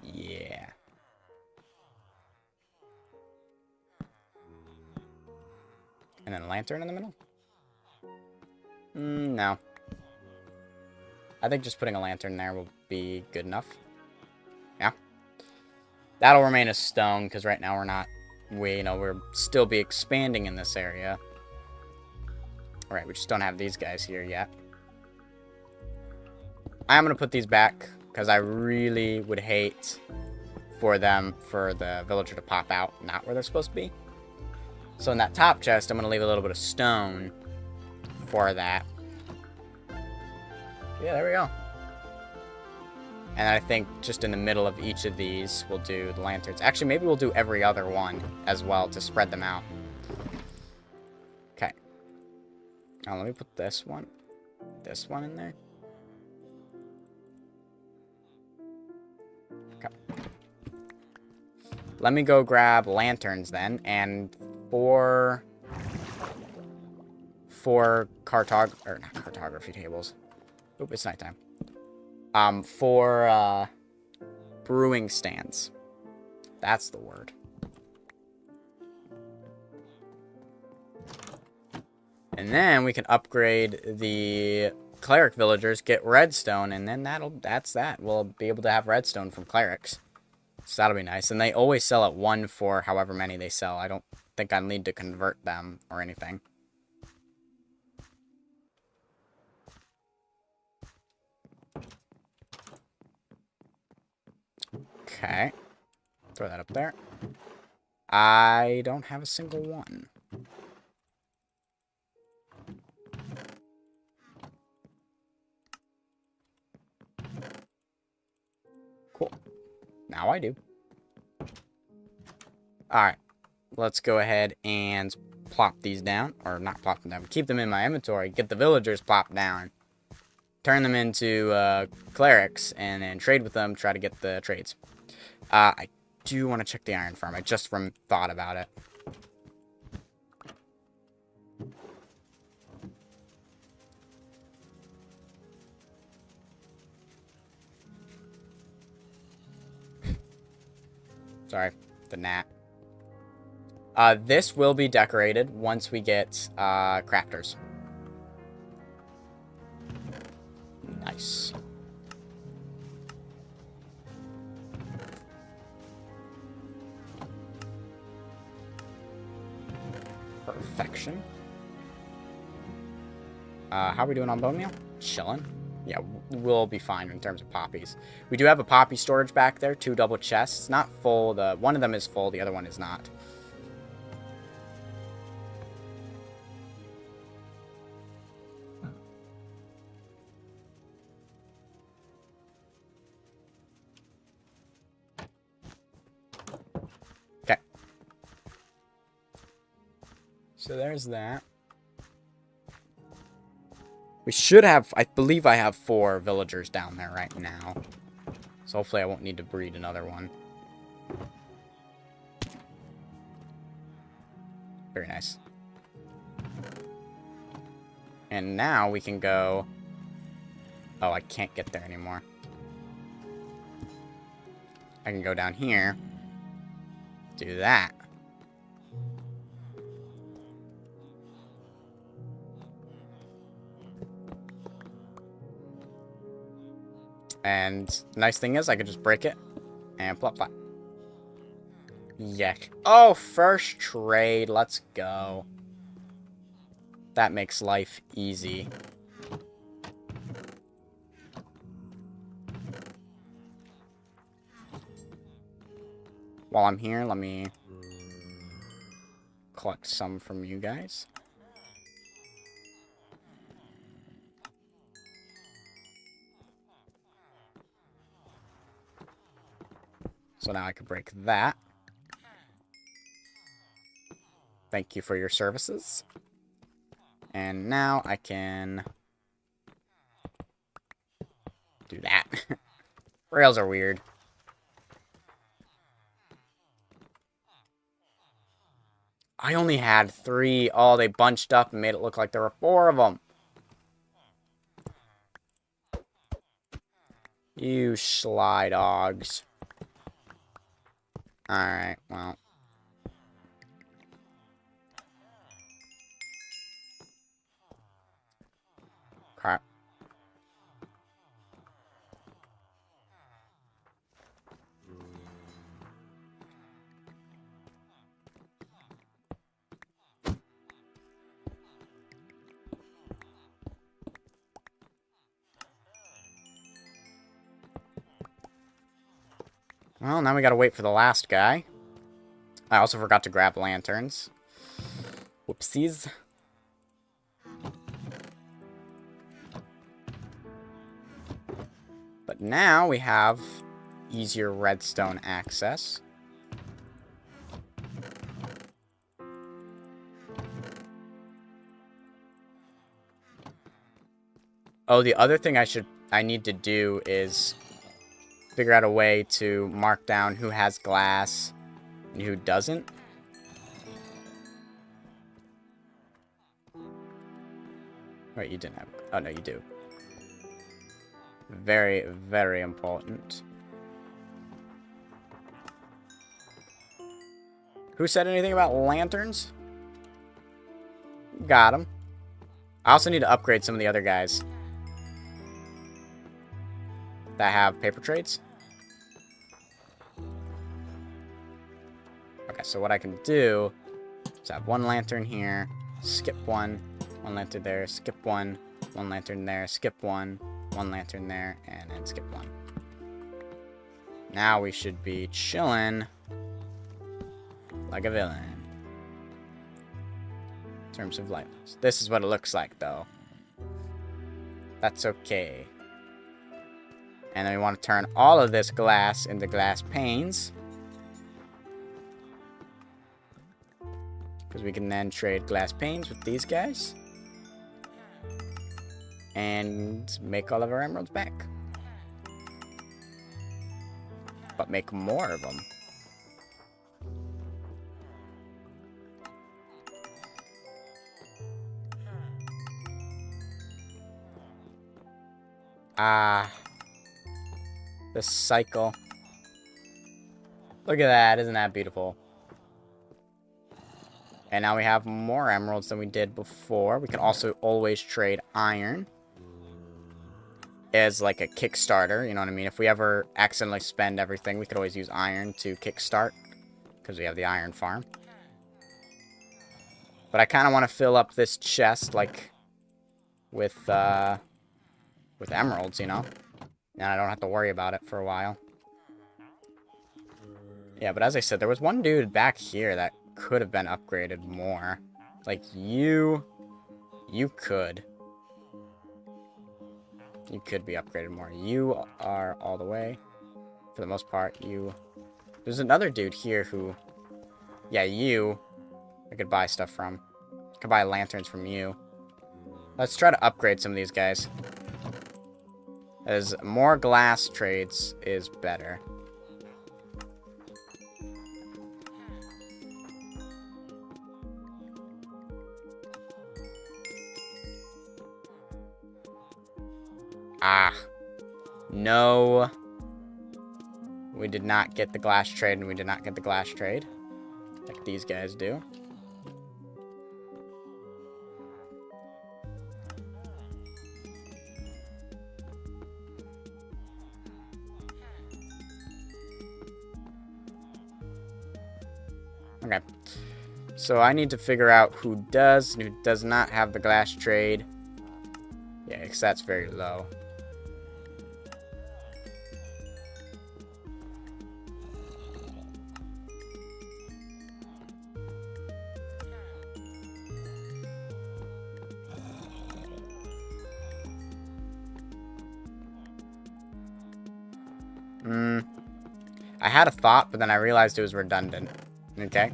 Yeah. And then a lantern in the middle? No. I think just putting a lantern there will be good enough. Yeah. That'll remain a stone, because right now we're not... we're still be expanding in this area. Alright, we just don't have these guys here yet. I'm going to put these back, because I really would hate for the villager to pop out not where they're supposed to be. So in that top chest, I'm going to leave a little bit of stone for that. Yeah, there we go. And I think just in the middle of each of these, we'll do the lanterns. Actually, maybe we'll do every other one as well to spread them out. Okay. Now, let me put this one in there. Okay. Let me go grab lanterns then, and four not cartography tables. Oop, it's nighttime. For brewing stands. That's the word. And then we can upgrade the cleric villagers, get redstone, and then that's that. We'll be able to have redstone from clerics. So that'll be nice. And they always sell at 1 for however many they sell. I don't think I'll need to convert them or anything. Okay. Throw that up there. I don't have a single one. Cool. Now I do. Alright. Let's go ahead and plop these down. Or not plop them down. Keep them in my inventory. Get the villagers plopped down. Turn them into clerics. And then trade with them. Try to get the trades. I do want to check the iron farm. I just thought about it. Sorry, the gnat. This will be decorated once we get crafters. Nice. Perfection. How are we doing on bone meal? Chilling. Yeah, we'll be fine in terms of poppies. We do have a poppy storage back there, 2 double chests. Not full. One of them is full, the other one is not. Okay. So there's that. We should have, I believe I have 4 villagers down there right now. So hopefully I won't need to breed another one. Very nice. And now we can go... Oh, I can't get there anymore. I can go down here. Do that. And the nice thing is I could just break it and plop that. Yuck. Oh, first trade. Let's go. That makes life easy. While I'm here, let me collect some from you guys. So now I can break that. Thank you for your services. And now I can do that. Rails are weird. I only had 3. Oh, they bunched up and made it look like there were 4 of them. You sly dogs. Alright, well. Crap. Well, now we gotta wait for the last guy. I also forgot to grab lanterns. Whoopsies. But now we have easier redstone access. Oh, the other thing I need to do is figure out a way to mark down who has glass and who doesn't. Wait, you didn't have... Oh, no, you do. Very, very important. Who said anything about lanterns? Got him. I also need to upgrade some of the other guys that have paper trades. Okay, so what I can do is have one lantern here, skip one lantern there, skip one lantern there, skip one lantern there, and then skip one. Now we should be chilling like a villain. In terms of light. This is what it looks like, though. That's okay. And then we want to turn all of this glass into glass panes. Because we can then trade glass panes with these guys. And make all of our emeralds back. But make more of them. The cycle. Look at that, isn't that beautiful? And now we have more emeralds than we did before. We can also always trade iron as like a Kickstarter, you know what I mean? If we ever accidentally spend everything, we could always use iron to kickstart because we have the iron farm. But I kind of want to fill up this chest like with emeralds, you know? And I don't have to worry about it for a while. Yeah, but as I said, there was one dude back here that could have been upgraded more. Like, you could. You could be upgraded more. You are all the way. For the most part, you... There's another dude here who... Yeah, you... I could buy stuff from. I could buy lanterns from you. Let's try to upgrade some of these guys. As more glass trades is better. Ah. No. We did not get the glass trade, and we did not get the glass trade. Like these guys do. Okay. So I need to figure out who does and who does not have the glass trade. Yeah, because that's very low. I had a thought, but then I realized it was redundant. Okay?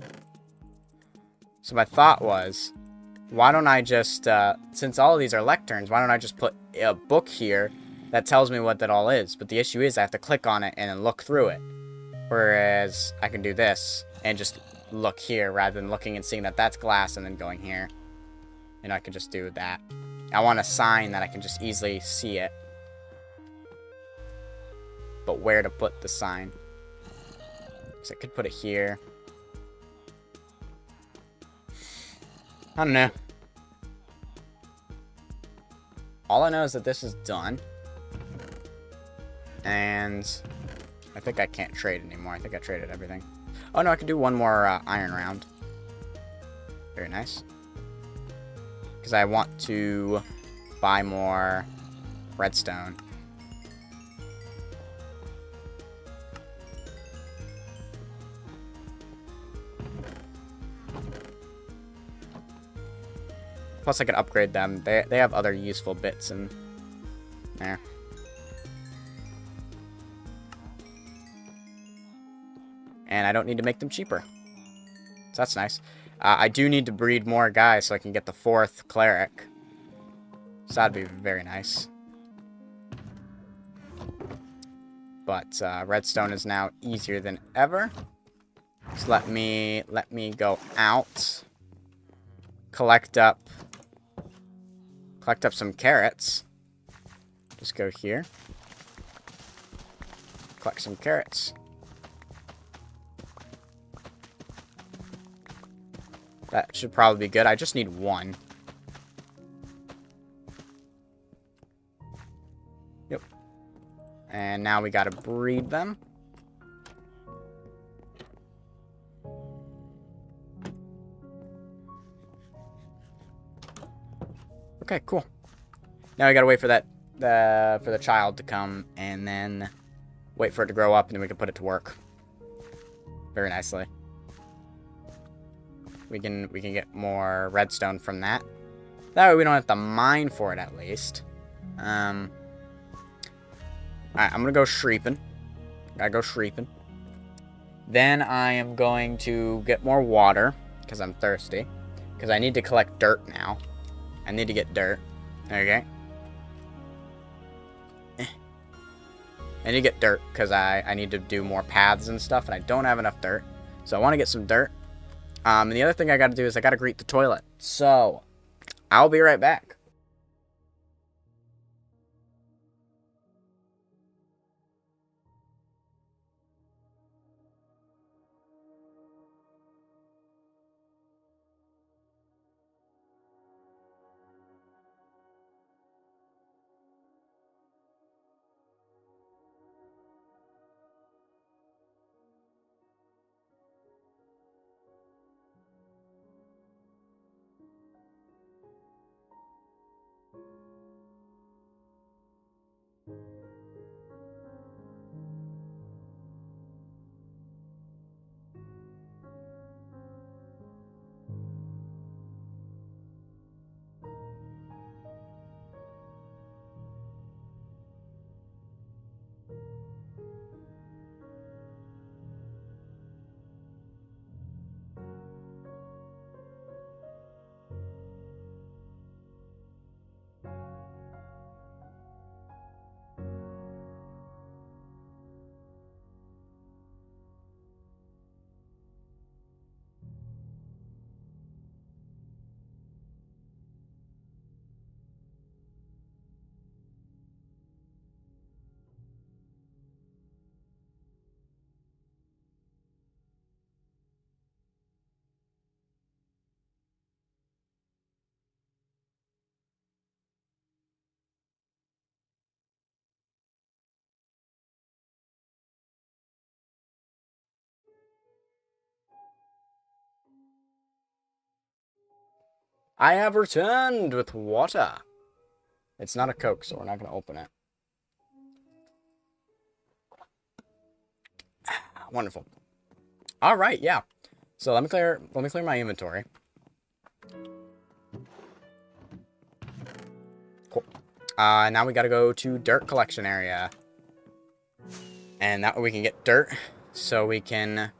So my thought was, why don't I just, since all of these are lecterns, why don't I just put a book here that tells me what that all is? But the issue is I have to click on it and then look through it. Whereas I can do this and just look here rather than looking and seeing that that's glass and then going here. And I can just do that. I want a sign that I can just easily see it. But where to put the sign? So I could put it here. I don't know. All I know is that this is done. And I think I can't trade anymore. I think I traded everything. Oh no, I can do one more iron round. Very nice. Because I want to buy more redstone. Plus, I could upgrade them. They have other useful bits in there. And I don't need to make them cheaper. So that's nice. I do need to breed more guys so I can get the 4th cleric. So that'd be very nice. But redstone is now easier than ever. So let me go out. Collect up some carrots. Just go here. Collect some carrots. That should probably be good. I just need 1. Yep. And now we gotta breed them. Okay, cool. Now we gotta wait for for the child to come, and then wait for it to grow up, and then we can put it to work. Very nicely. We can get more redstone from that. That way we don't have to mine for it, at least. Alright, I'm gonna go shreeping. Gotta go shreeping. Then I am going to get more water, because I'm thirsty. Because I need to collect dirt now. I need to get dirt. Okay. I need to get dirt, because I need to do more paths and stuff, and I don't have enough dirt. So I want to get some dirt. And the other thing I got to do is I got to greet the toilet. So, I'll be right back. I have returned with water. It's not a Coke, so we're not going to open it. Wonderful. All right, yeah. So let me clear my inventory. Cool. Now we got to go to dirt collection area. And that way we can get dirt so we can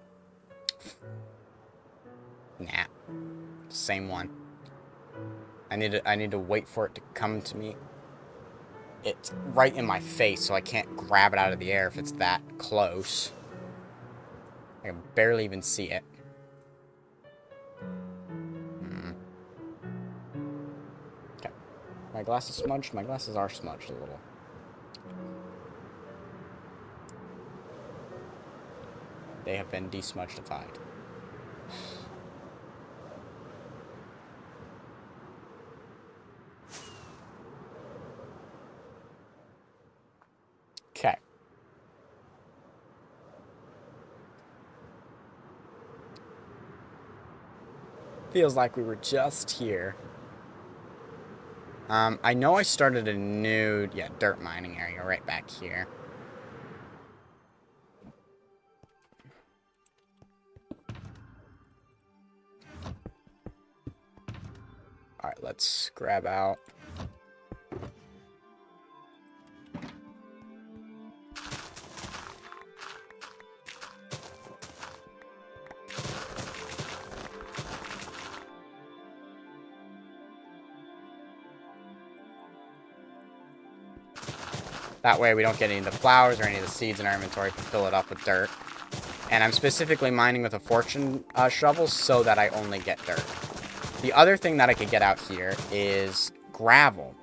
same one. I need to wait for it to come to me. It's right in my face, so I can't grab it out of the air if it's that close. I can barely even see it. Okay. My glass is smudged. My glasses are smudged a little. They have been desmudgified. Okay. Feels like we were just here. I know I started a new, dirt mining area right back here. Alright, let's grab out. That way we don't get any of the flowers or any of the seeds in our inventory to fill it up with dirt. And I'm specifically mining with a fortune shovel so that I only get dirt. The other thing that I could get out here is gravel.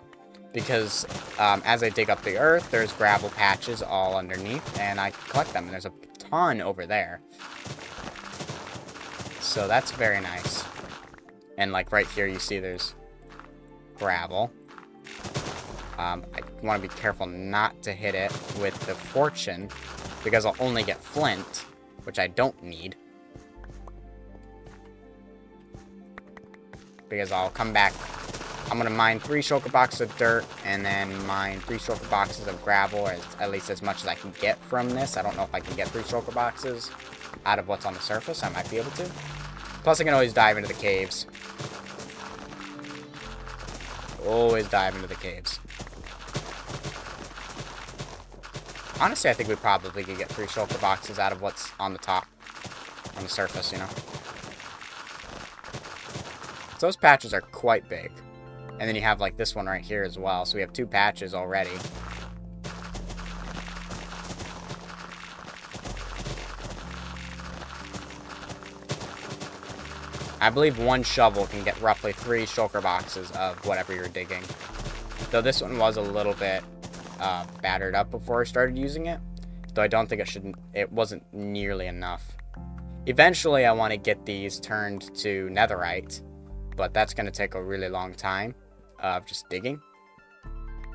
Because as I dig up the earth, there's gravel patches all underneath, and I can collect them. And there's a ton over there. So that's very nice. And like right here, you see there's gravel. I want to be careful not to hit it with the fortune, because I'll only get flint, which I don't need. Because I'll come back, I'm going to mine 3 shulker boxes of dirt, and then mine 3 shulker boxes of gravel, at least as much as I can get from this. I don't know if I can get 3 shulker boxes out of what's on the surface. I might be able to. Plus, I can always dive into the caves. Always dive into the caves. Honestly, I think we probably could get 3 shulker boxes out of what's on the top, on the surface, you know. So those patches are quite big. And then you have, like, this one right here as well. So we have 2 patches already. I believe 1 shovel can get roughly 3 shulker boxes of whatever you're digging. Though this one was a little bit battered up before I started using it. Though I don't think it wasn't nearly enough. Eventually, I want to get these turned to netherite. But that's going to take a really long time of just digging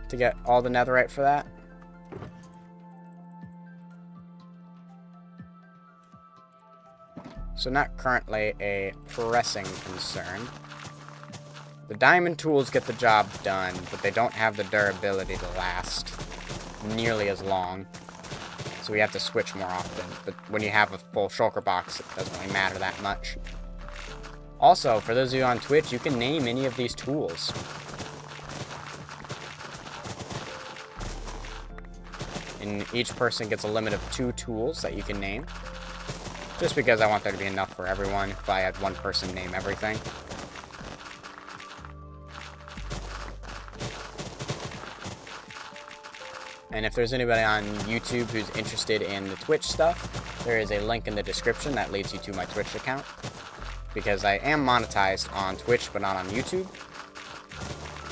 to get all the netherite for that. So not currently a pressing concern. The diamond tools get the job done, but they don't have the durability to last nearly as long. So we have to switch more often. But when you have a full shulker box, it doesn't really matter that much. Also, for those of you on Twitch, you can name any of these tools. And each person gets a limit of 2 tools that you can name. Just because I want there to be enough for everyone if I had one person name everything. And if there's anybody on YouTube who's interested in the Twitch stuff, there is a link in the description that leads you to my Twitch account. Because I am monetized on Twitch, but not on YouTube.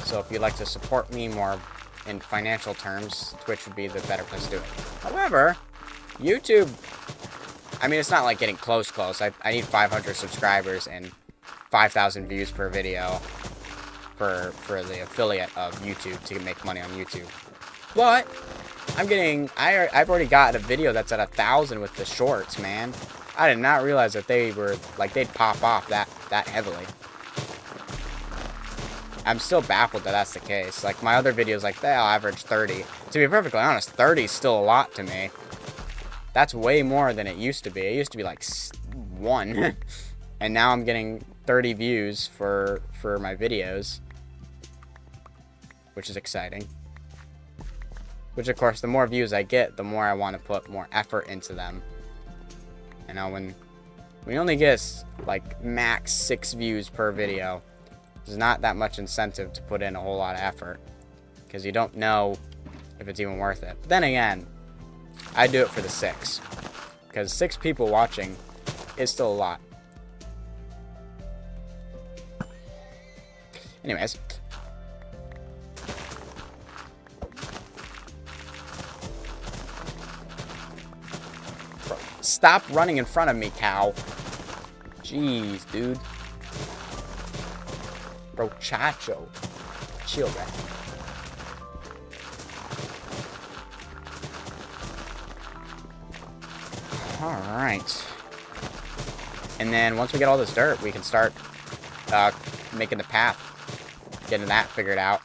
So if you'd like to support me more in financial terms, Twitch would be the better place to do it. However, YouTube, I mean, it's not like getting close. I need 500 subscribers and 5,000 views per video for the affiliate of YouTube to make money on YouTube. But I've already got a video that's at 1,000 with the shorts, man. I did not realize that they were, like, they'd pop off that heavily. I'm still baffled that that's the case. Like, my other videos, like, they'll average 30. To be perfectly honest, 30 is still a lot to me. That's way more than it used to be. It used to be, like, 1. And now I'm getting 30 views for my videos. Which is exciting. Which, of course, the more views I get, the more I want to put more effort into them. You know, when we only get, like, max 6 views per video, there's not that much incentive to put in a whole lot of effort. Because you don't know if it's even worth it. But then again, I do it for the 6. Because 6 people watching is still a lot. Anyways. Stop running in front of me, cow. Jeez, dude. Bro, chacho. Chill, man. Alright. And then once we get all this dirt, we can start making the path. Getting that figured out.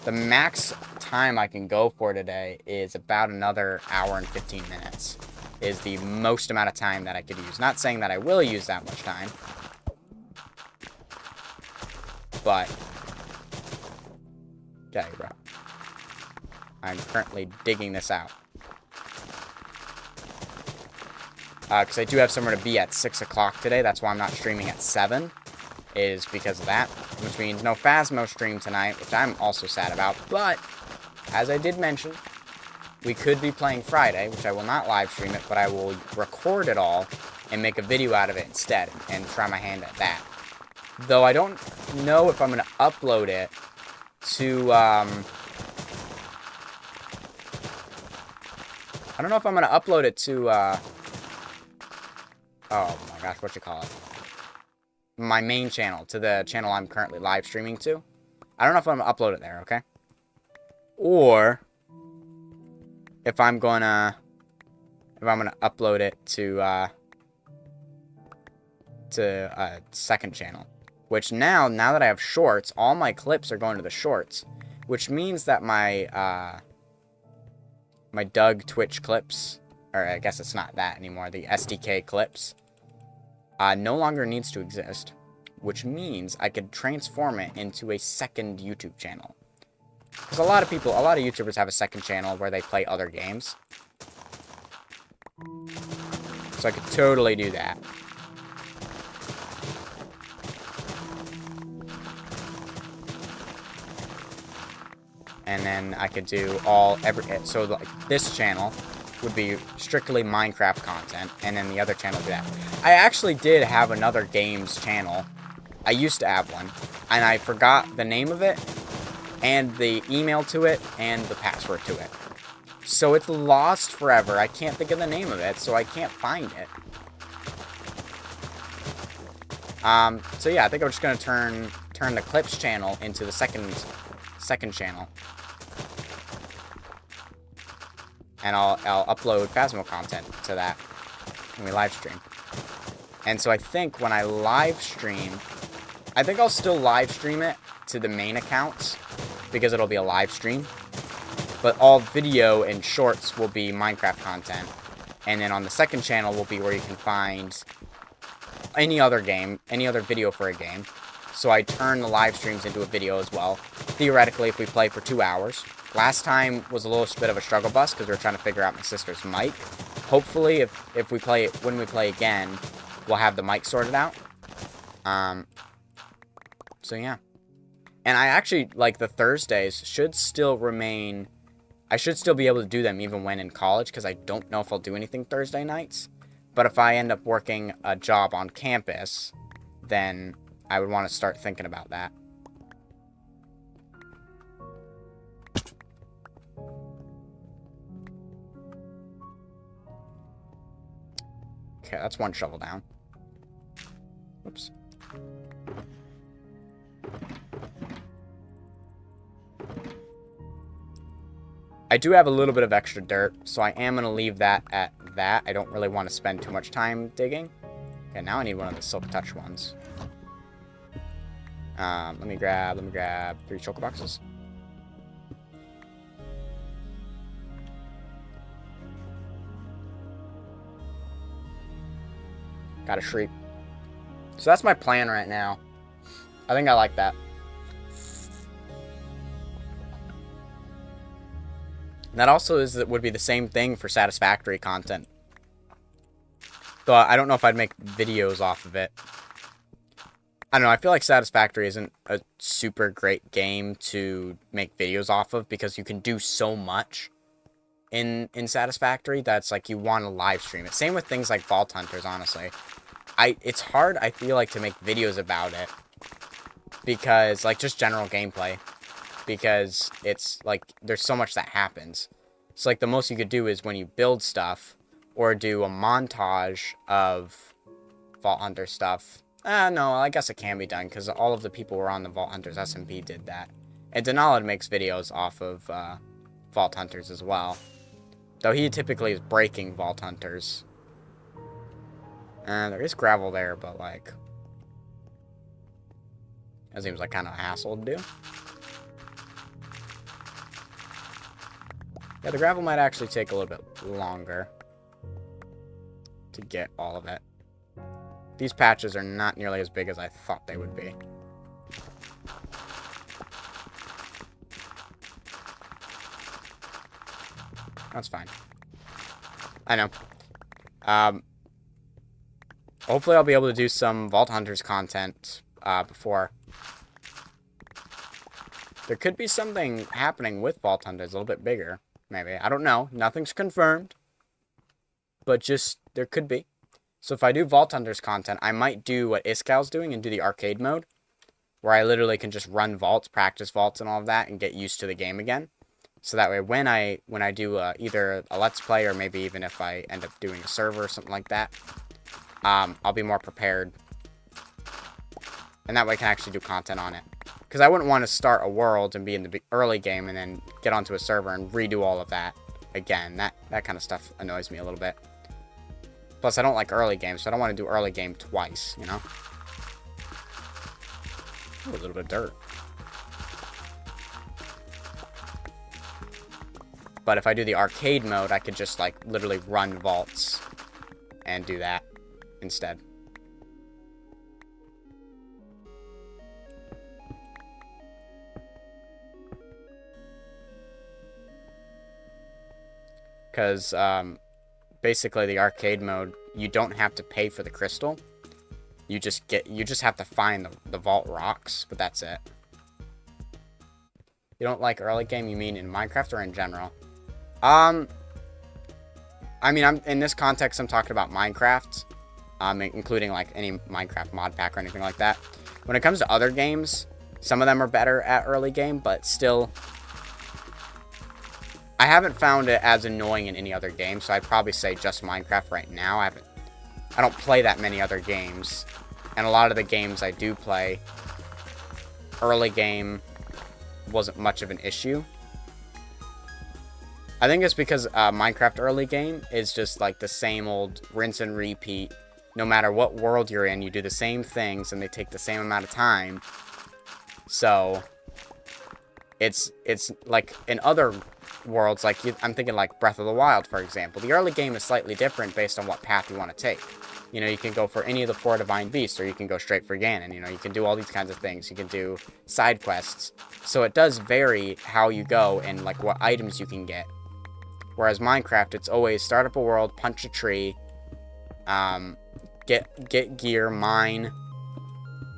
The max time I can go for today is about another hour and 15 minutes. is the most amount of time that I could use. Not saying that I will use that much time, but okay, bro. I'm currently digging this out. Because I do have somewhere to be at 6 o'clock today. That's why I'm not streaming at 7. Is because of that. Which means no Phasmo stream tonight, which I'm also sad about. But, as I did mention, we could be playing Friday, which I will not live stream it, but I will record it all and make a video out of it instead and try my hand at that. Though I don't know if I'm going to upload it to, I don't know if I'm going to upload it to, oh my gosh, what you call it? My main channel, to the channel I'm currently live streaming to. I don't know if I'm going to upload it there, okay? Or if I'm gonna upload it to a second channel. Which now that I have shorts, all my clips are going to the shorts. Which means that my my Doug Twitch clips, or I guess it's not that anymore, the SDK clips, no longer needs to exist. Which means I could transform it into a second YouTube channel. Because a lot of YouTubers have a second channel where they play other games. So I could totally do that. And then I could do so like this channel would be strictly Minecraft content, and then the other channel would be that. I actually did have another games channel. I used to have one, and I forgot the name of it, and the email to it, and the password to it. So it's lost forever. I can't think of the name of it, so I can't find it. So yeah, I think I'm just gonna turn the Clips channel into the second channel. And I'll upload Phasmo content to that when we live stream. And so I think when I live stream, I think I'll still live stream it to the main accounts, because it'll be a live stream. But all video and shorts will be Minecraft content. And then on the second channel will be where you can find any other game, any other video for a game. So I turn the live streams into a video as well. Theoretically, if we play for 2 hours. Last time was a little bit of a struggle bus because we were trying to figure out my sister's mic. Hopefully, when we play again, we'll have the mic sorted out. So yeah. And I actually, like, the Thursdays should still remain... I should still be able to do them even when in college, because I don't know if I'll do anything Thursday nights. But if I end up working a job on campus, then I would want to start thinking about that. Okay, that's one shovel down. Oops. I do have a little bit of extra dirt, so I am going to leave that at that. I don't really want to spend too much time digging. Okay, now I need one of the Silk Touch ones. Let me grab 3 choco boxes. Got a Shriek. So that's my plan right now. I think I like that. And that also would be the same thing for Satisfactory content. Though I don't know if I'd make videos off of it. I don't know, I feel like Satisfactory isn't a super great game to make videos off of because you can do so much in Satisfactory that's like you want to live stream it. Same with things like Vault Hunters, honestly. It's hard, I feel like, to make videos about it because, like, just general gameplay. Because it's, like, there's so much that happens. So, like, the most you could do is when you build stuff, or do a montage of Vault Hunter stuff. No, I guess it can be done, because all of the people who were on the Vault Hunters SMP did that. And Denalid makes videos off of Vault Hunters as well. Though he typically is breaking Vault Hunters. There is gravel there, but, like, that seems like kind of a hassle to do. Yeah, the gravel might actually take a little bit longer. to get all of it. These patches are not nearly as big as I thought they would be. That's fine. I know. Hopefully I'll be able to do some Vault Hunters content before. There could be something happening with Vault Hunters a little bit bigger. Maybe. I don't know. Nothing's confirmed. But just, there could be. So if I do Vault Hunters content, I might do what Iskall's doing and do the arcade mode. Where I literally can just run vaults, practice vaults and all of that, and get used to the game again. So that way, when I do either a Let's Play or maybe even if I end up doing a server or something like that, I'll be more prepared. And that way I can actually do content on it. Because I wouldn't want to start a world and be in the early game and then get onto a server and redo all of that again. That kind of stuff annoys me a little bit. Plus, I don't like early games, so I don't want to do early game twice, you know? Ooh, a little bit of dirt. But if I do the arcade mode, I could just, like, literally run vaults and do that instead. Because, basically the arcade mode, you don't have to pay for the crystal. You just have to find the vault rocks, but that's it. You don't like early game, you mean in Minecraft or in general? I mean, in this context, I'm talking about Minecraft, including like any Minecraft mod pack or anything like that. When it comes to other games, some of them are better at early game, but still, I haven't found it as annoying in any other game, so I'd probably say just Minecraft right now. I don't play that many other games, and a lot of the games I do play, early game wasn't much of an issue. I think it's because Minecraft early game is just like the same old rinse and repeat. No matter what world you're in, you do the same things and they take the same amount of time. So it's like in other worlds, like I'm thinking like Breath of the Wild, for example. The early game is slightly different based on what path you want to take. You know, you can go for any of the 4 Divine Beasts, or you can go straight for Ganon. You know, you can do all these kinds of things. You can do side quests. So it does vary how you go and like what items you can get. Whereas Minecraft, it's always start up a world, punch a tree, get gear, mine,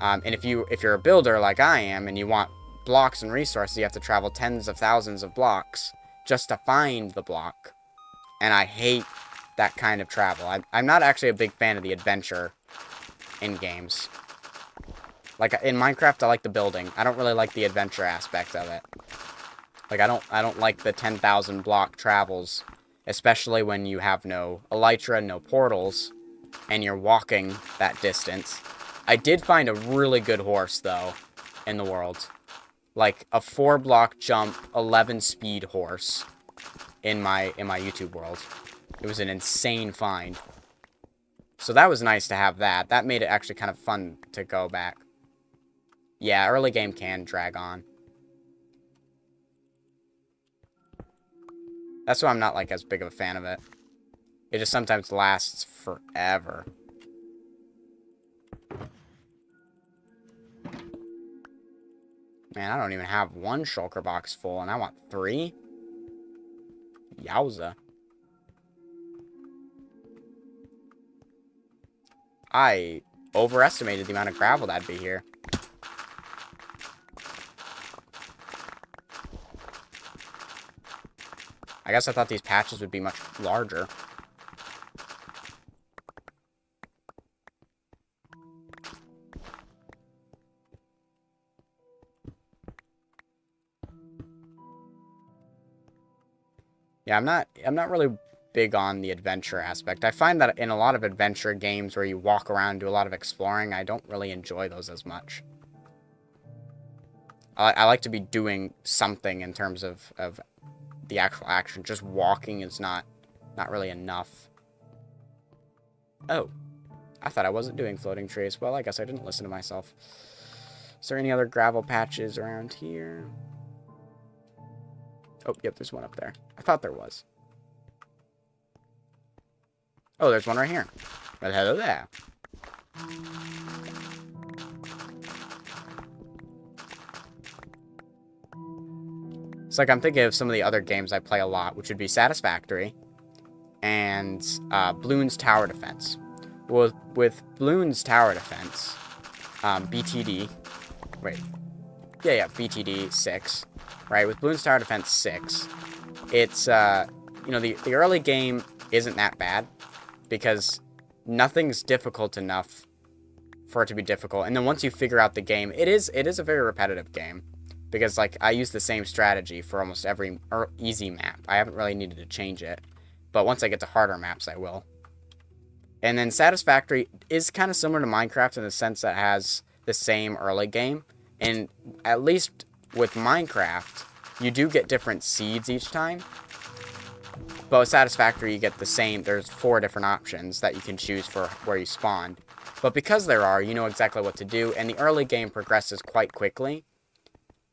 and if you're a builder like I am and you want blocks and resources, you have to travel tens of thousands of blocks just to find the block. And I hate that kind of travel. I'm not actually a big fan of the adventure in games. Like in Minecraft, I like the building. I don't really like the adventure aspect of it. Like, I don't like the 10,000 block travels, especially when you have no elytra, no portals, and you're walking that distance. I did find a really good horse, though, in the world. Like, a 4-block jump, 11-speed horse in my YouTube world. It was an insane find. So that was nice to have that. That made it actually kind of fun to go back. Yeah, early game can drag on. That's why I'm not, like, as big of a fan of it. It just sometimes lasts forever. Man, I don't even have 1 shulker box full, and I want 3? Yowza. I overestimated the amount of gravel that'd be here. I guess I thought these patches would be much larger. Yeah, I'm not really big on the adventure aspect. I find that in a lot of adventure games where you walk around and do a lot of exploring, I don't really enjoy those as much. I like to be doing something in terms of the actual action. Just walking is not really enough. Oh. I thought I wasn't doing floating trees. Well, I guess I didn't listen to myself. Is there any other gravel patches around here? Oh, yep, there's one up there. I thought there was. Oh, there's one right here. But hello there. It's like I'm thinking of some of the other games I play a lot, which would be Satisfactory and Bloons Tower Defense. With Bloons Tower Defense, BTD, wait, yeah, BTD 6, right? With Bloons Tower Defense 6, it's, you know, the early game isn't that bad because nothing's difficult enough for it to be difficult. And then once you figure out the game, it is a very repetitive game. Because, like, I use the same strategy for almost every easy map. I haven't really needed to change it. But once I get to harder maps, I will. And then Satisfactory is kind of similar to Minecraft in the sense that it has the same early game. And at least with Minecraft, you do get different seeds each time. But with Satisfactory, you get the same. There's 4 different options that you can choose for where you spawn. But because there are, you know exactly what to do. And the early game progresses quite quickly.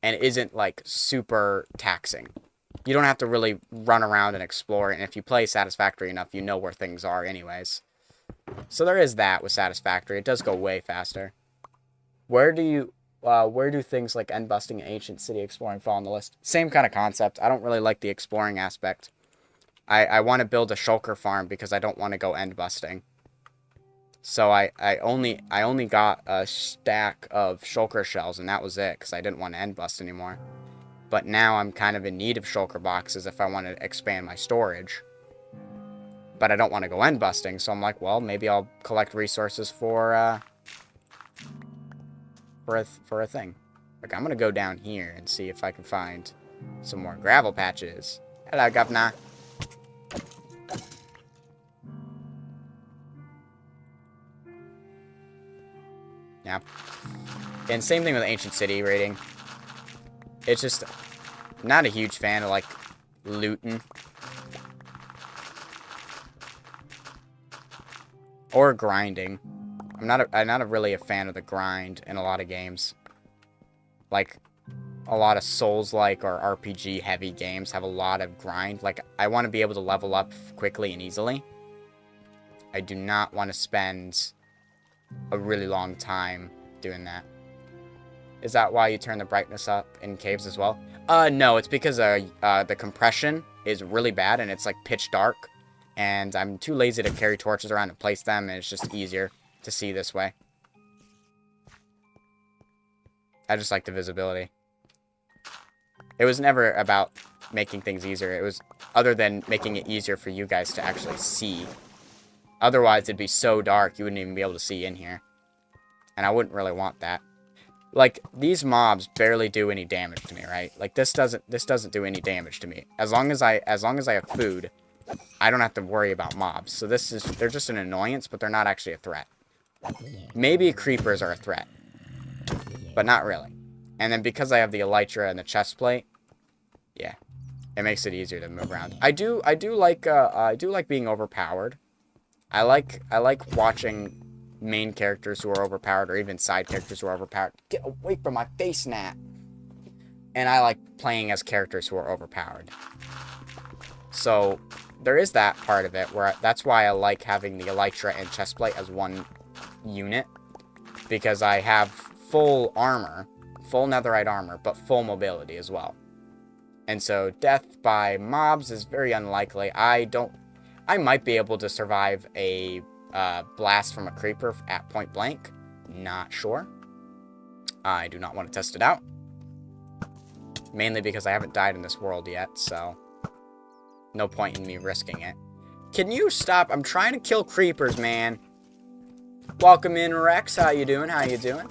And it isn't, like, super taxing. You don't have to really run around and explore. And if you play Satisfactory enough, you know where things are anyways. So there is that with Satisfactory. It does go way faster. Where do things like end busting and ancient city exploring fall on the list? Same kind of concept. I don't really like the exploring aspect. I want to build a shulker farm because I don't want to go end busting. So I only got a stack of shulker shells, and that was it, because I didn't want to end bust anymore. But now I'm kind of in need of shulker boxes if I want to expand my storage. But I don't want to go end busting, so I'm like, well, maybe I'll collect resources for a thing. Like, I'm gonna go down here and see if I can find some more gravel patches. Hello, governor. Yeah. And same thing with Ancient City rating. It's just not a huge fan of, like, looting. Or grinding. I'm not really a fan of the grind in a lot of games. Like, a lot of Souls-like or RPG-heavy games have a lot of grind. Like, I want to be able to level up quickly and easily. I do not want to spend a really long time doing that. Is that why you turn the brightness up in caves as well? No, it's because the compression is really bad and it's like pitch dark. And I'm too lazy to carry torches around and place them, and it's just easier to see this way. I just like the visibility. It was never about making things easier. It was other than making it easier for you guys to actually see. Otherwise, it'd be so dark, you wouldn't even be able to see in here. And I wouldn't really want that. Like, these mobs barely do any damage to me, right? Like, this doesn't do any damage to me. As long as I have food, I don't have to worry about mobs. So they're just an annoyance, but they're not actually a threat. Maybe creepers are a threat. But not really. And then because I have the elytra and the chest plate, yeah, it makes it easier to move around. I do like being overpowered. I like watching main characters who are overpowered, or even side characters who are overpowered. Get away from my face, Nat. And I like playing as characters who are overpowered. So there is that part of it where that's why I like having the elytra and chestplate as one unit, because I have full armor, full netherite armor, but full mobility as well. And so death by mobs is very unlikely. I might be able to survive a blast from a creeper at point blank. Not sure. I do not want to test it out. Mainly because I haven't died in this world yet, so no point in me risking it. Can you stop? I'm trying to kill creepers, man. Welcome in, Rex. How you doing? How you doing?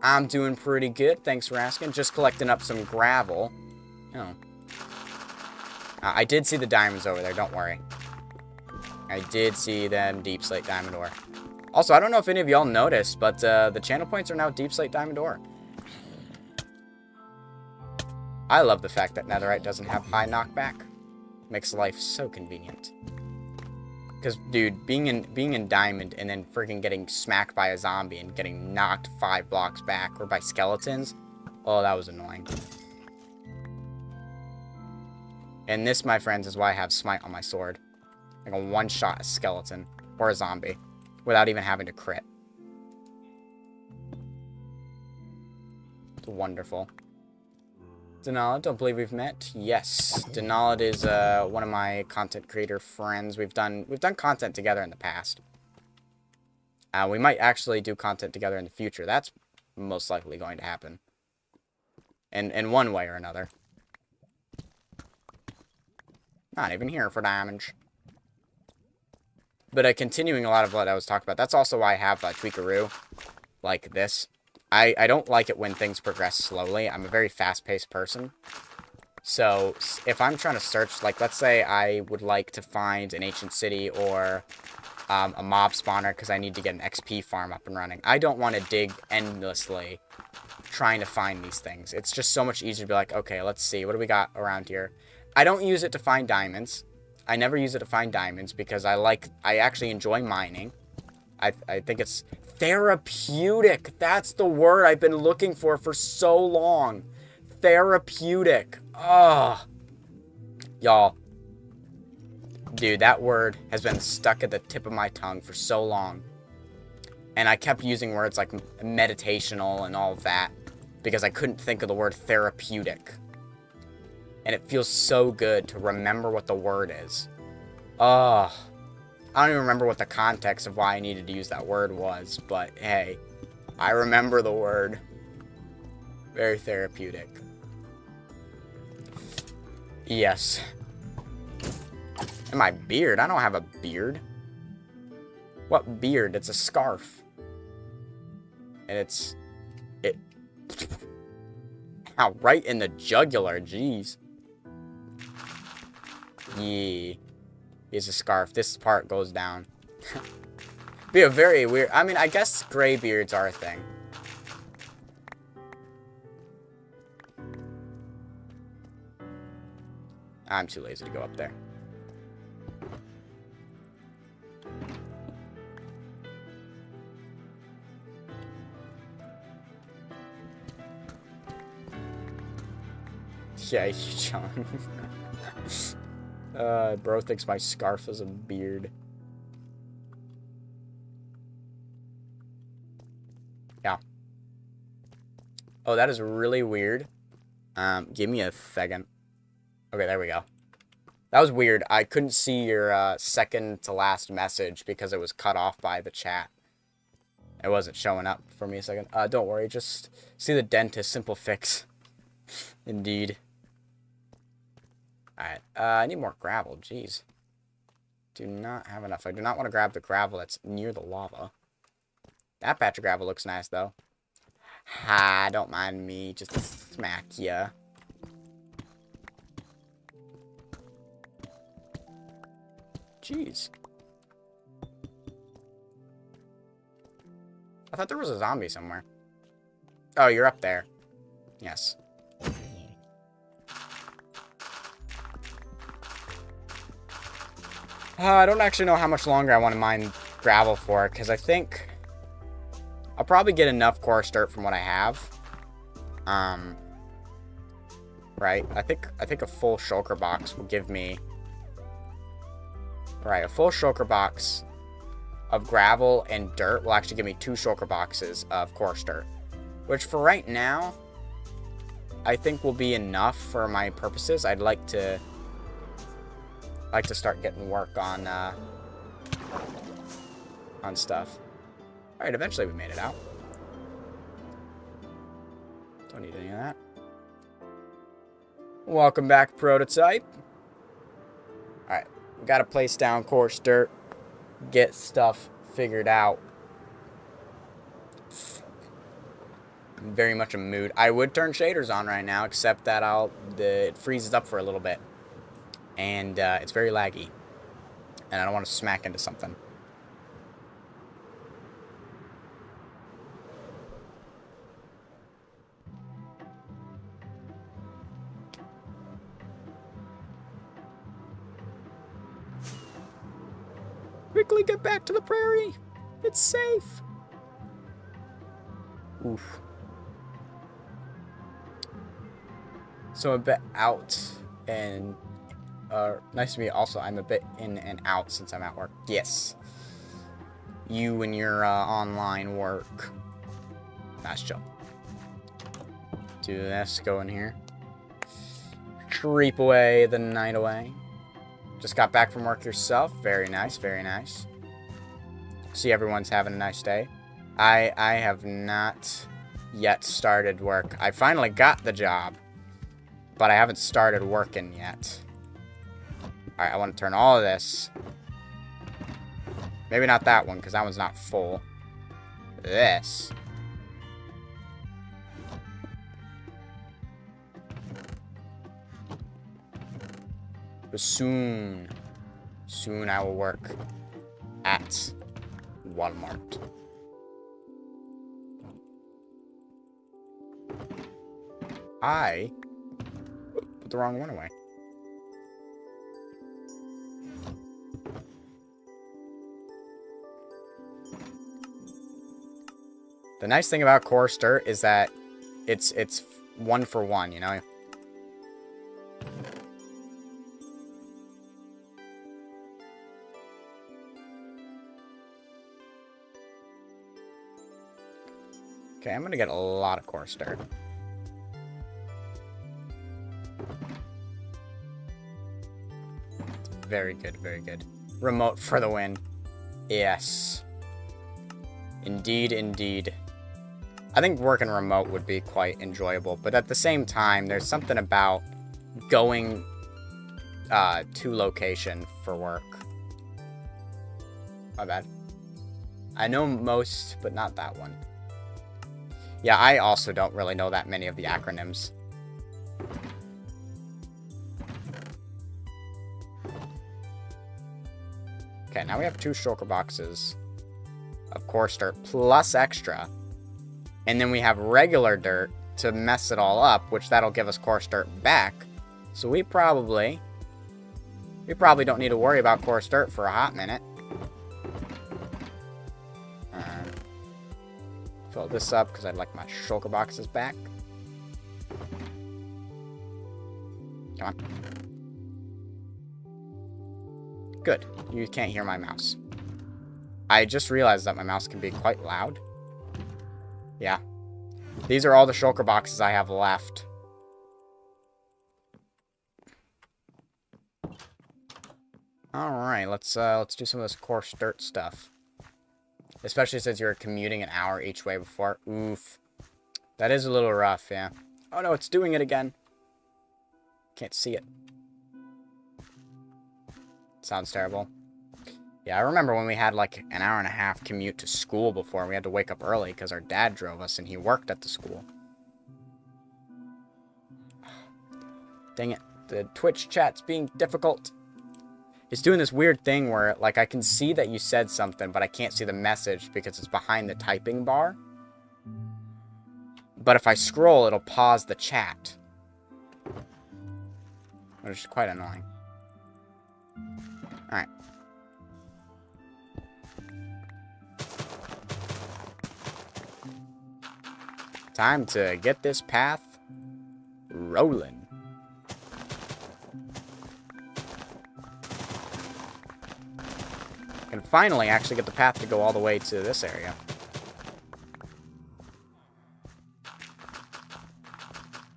I'm doing pretty good. Thanks for asking. Just collecting up some gravel. Oh. I did see the diamonds over there. Don't worry. I did see them deep slate diamond ore. Also, I don't know if any of y'all noticed, but the channel points are now deep slate diamond ore. I love the fact that netherite doesn't have high knockback. Makes life so convenient. Because, dude, being in diamond and then freaking getting smacked by a zombie and getting knocked 5 blocks back, or by skeletons, oh, that was annoying. And this, my friends, is why I have smite on my sword. Like a one-shot skeleton or a zombie without even having to crit. It's wonderful. Denalid, don't believe we've met. Yes, Denalid is one of my content creator friends. We've done content together in the past. We might actually do content together in the future. That's most likely going to happen. In one way or another. Not even here for damage. But continuing a lot of what I was talking about, that's also why I have Tweakaroo like this. I don't like it when things progress slowly. I'm a very fast-paced person. So, if I'm trying to search, like, let's say I would like to find an ancient city or a mob spawner because I need to get an XP farm up and running. I don't want to dig endlessly trying to find these things. It's just so much easier to be like, okay, let's see. What do we got around here? I don't use it to find diamonds. I never use it to find diamonds because I actually enjoy mining. I think it's therapeutic. That's the word I've been looking for so long. Therapeutic. Ugh. Y'all. Dude, that word has been stuck at the tip of my tongue for so long. And I kept using words like meditational and all of that because I couldn't think of the word therapeutic. And it feels so good to remember what the word is. Ugh. I don't even remember what the context of why I needed to use that word was, but hey, I remember the word. Very therapeutic. Yes. And my beard, I don't have a beard. What beard? It's a scarf. And it. Ow, right in the jugular, jeez. Yeah. Is a scarf. This part goes down. Be a very weird... I mean, I guess gray beards are a thing. I'm too lazy to go up there. Yeah, you, John. Bro thinks my scarf is a beard. Yeah. Oh, that is really weird. Give me a second. Okay, there we go. That was weird. I couldn't see your second to last message because it was cut off by the chat. It wasn't showing up for me a second. Don't worry, just see the dentist. Simple fix. Indeed. Alright, I need more gravel, jeez. Do not have enough. I do not want to grab the gravel that's near the lava. That patch of gravel looks nice, though. Ha, don't mind me. Just smack ya. Jeez. I thought there was a zombie somewhere. Oh, you're up there. Yes. I don't actually know how much longer I want to mine gravel for, because I think I'll probably get enough coarse dirt from what I have. Right? I think a full shulker box will give me... Right, a full shulker box of gravel and dirt will actually give me 2 shulker boxes of coarse dirt. Which for right now, I think will be enough for my purposes. I'd like to start getting work on stuff. Alright, eventually we made it out. Don't need any of that. Welcome back, Prototype. Alright, we gotta place down coarse dirt. Get stuff figured out. I'm very much a mood. I would turn shaders on right now, except that it freezes up for a little bit. And it's very laggy. And I don't want to smack into something. Quickly get back to the prairie. It's safe. Oof. So a bit out and Nice to meet you. Also, I'm a bit in and out since I'm at work. Yes. You and your online work. Nice job. Do this. Go in here. Creep away the night away. Just got back from work yourself. Very nice. Very nice. See, everyone's having a nice day. I have not yet started work. I finally got the job, but I haven't started working yet. Alright, I want to turn all of this. Maybe not that one, because that one's not full. This. But soon I will work at Walmart. I put the wrong one away. The nice thing about coarse dirt is that it's 1 for 1, you know? Okay, I'm gonna get a lot of coarse dirt. Very good, very good. Remote for the win. Yes. Indeed, indeed. I think working remote would be quite enjoyable, but at the same time, there's something about going to location for work. My bad. I know most, but not that one. Yeah, I also don't really know that many of the acronyms. Okay, now we have 2 shulker boxes of coarse dirt plus extra. And then we have regular dirt to mess it all up, which that'll give us coarse dirt back. So we probably don't need to worry about coarse dirt for a hot minute. Fill this up because I'd like my shulker boxes back. Come on. Good. You can't hear my mouse. I just realized that my mouse can be quite loud. Yeah. These are all the shulker boxes I have left. Alright, let's do some of this coarse dirt stuff. Especially since you're commuting an hour each way before. Oof. That is a little rough, yeah. Oh no, it's doing it again. Can't see it. Sounds terrible. Yeah, I remember when we had like an hour and a half commute to school before, and we had to wake up early because our dad drove us and he worked at the school. Dang it. The Twitch chat's being difficult. It's doing this weird thing where, like, I can see that you said something, but I can't see the message because it's behind the typing bar. But if I scroll, it'll pause the chat. Which is quite annoying. Alright. Time to get this path rolling. And finally actually get the path to go all the way to this area.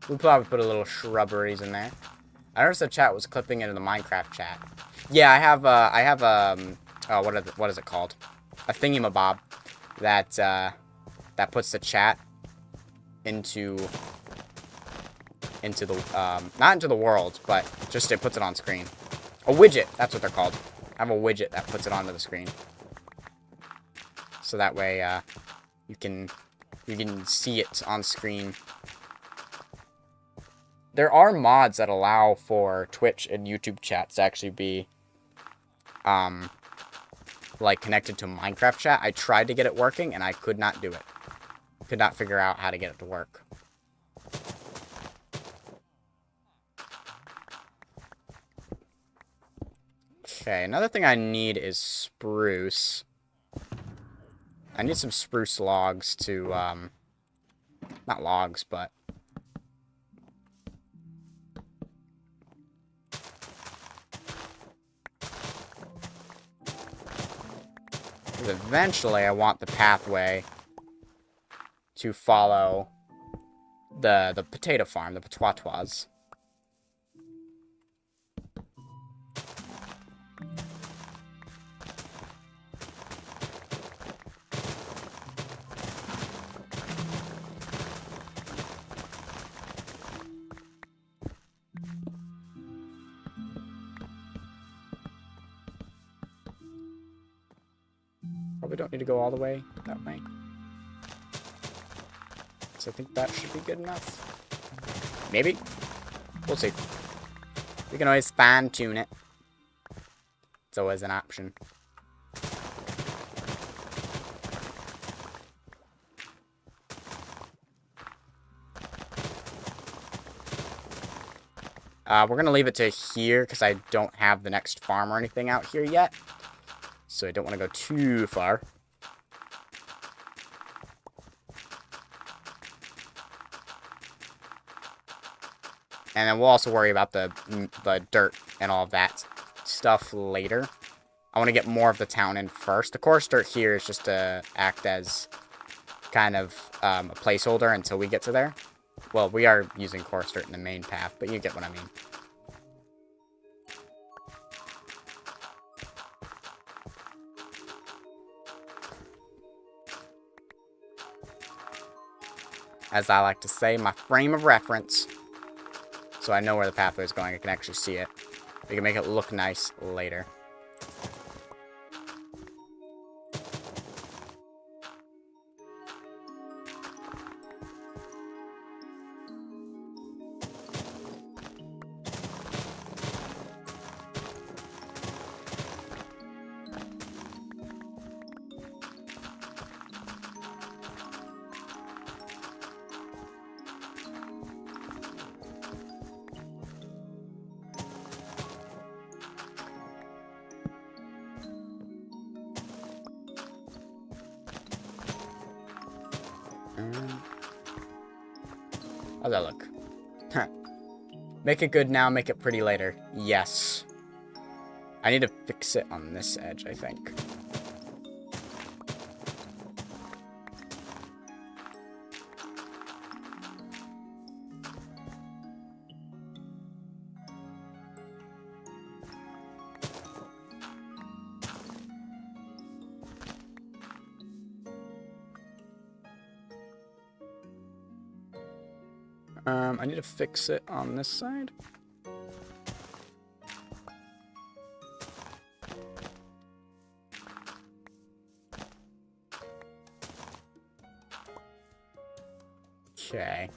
We'll probably put a little shrubberies in there. I noticed the chat was clipping into the Minecraft chat. Yeah, I have what is it called? A thingamabob that that puts the chat into the not into the world, but just it puts it on screen. A widget, that's what they're called. I have a widget that puts it onto the screen. So that way you can see it on screen. There are mods that allow for Twitch and YouTube chats to actually be like connected to Minecraft chat. I tried to get it working and I could not do it. Could not figure out how to get it to work. Okay, another thing I need is spruce. I need some spruce logs to, not logs, but Because eventually I want the pathway to follow the potato farm, the patois. Probably don't need to go all the way that way. So I think that should be good enough. Maybe. We'll see. We can always fine-tune it. It's always an option. We're going to leave it to here because I don't have the next farm or anything out here yet. So I don't want to go too far. And then we'll also worry about the dirt and all of that stuff later. I want to get more of the town in first. The coarse dirt here is just to act as kind of a placeholder until we get to there. Well, we are using coarse dirt in the main path, but you get what I mean. As I like to say, my frame of reference. So I know where the pathway is going. I can actually see it. We can make it look nice later. How's that look? Make it good now, make it pretty later. Yes. I need to fix it on this edge, I think. I need to fix it on this side. Okay.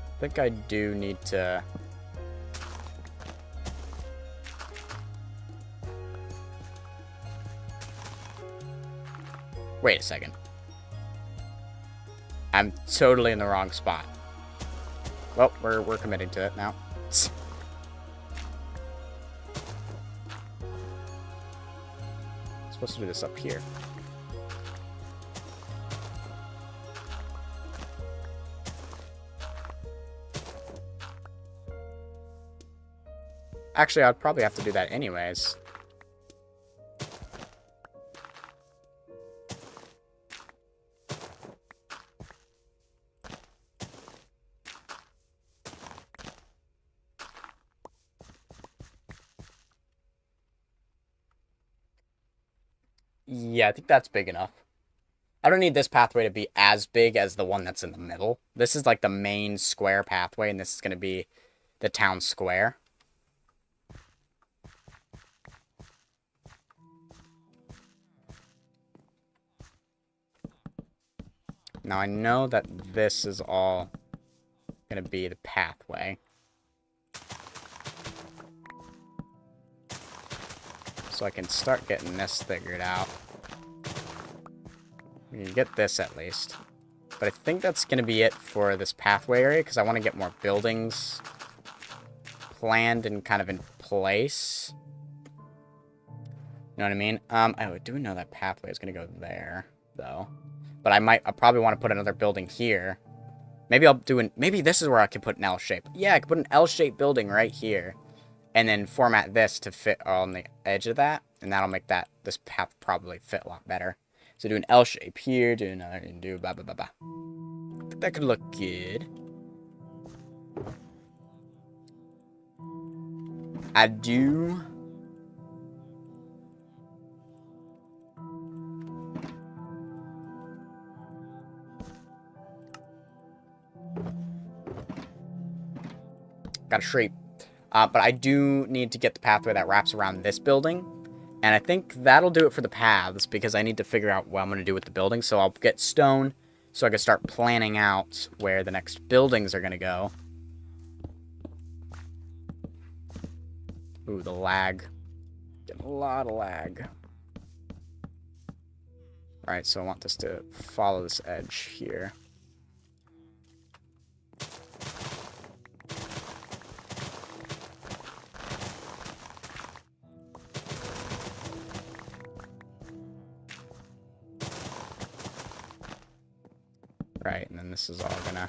I think I do need to... Wait a second. I'm totally in the wrong spot. Well, we're committing to it now. Supposed to do this up here. Actually, I'd probably have to do that anyways. Yeah, I think that's big enough. I don't need this pathway to be as big as the one that's in the middle. This is like the main square pathway, and this is going to be the town square. Now I know that this is all going to be the pathway. So I can start getting this figured out. We can get this at least. But I think that's going to be it for this pathway area, because I want to get more buildings planned and kind of in place. You know what I mean? I do know that pathway is going to go there, though. But I probably want to put another building here. Maybe I'll do maybe this is where I can put an L shape. Yeah, I could put an L-shaped building right here. And then format this to fit on the edge of that. And that'll make this path probably fit a lot better. So do an L shape here, do another, and do blah, blah, blah, blah. I think that could look good. I do... Got a shape. But I do need to get the pathway that wraps around this building. And I think that'll do it for the paths, because I need to figure out what I'm going to do with the building. So I'll get stone, so I can start planning out where the next buildings are going to go. Ooh, the lag. Getting a lot of lag. Alright, so I want this to follow this edge here. Right, and then this is all gonna...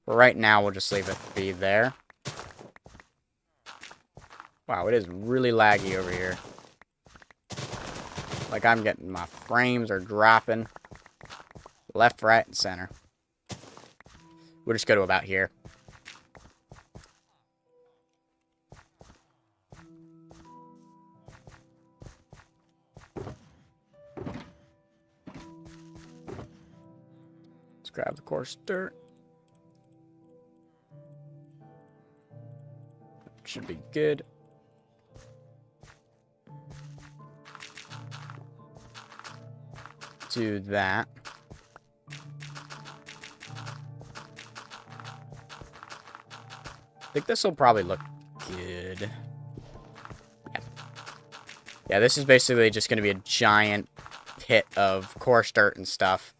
For right now, we'll just leave it be there. Wow, it is really laggy over here. Like, I'm getting... My frames are dropping. Left, right, and center. We'll just go to about here. Grab the coarse dirt. Should be good. Do that. I think this will probably look good. Yeah, this is basically just going to be a giant pit of coarse dirt and stuff.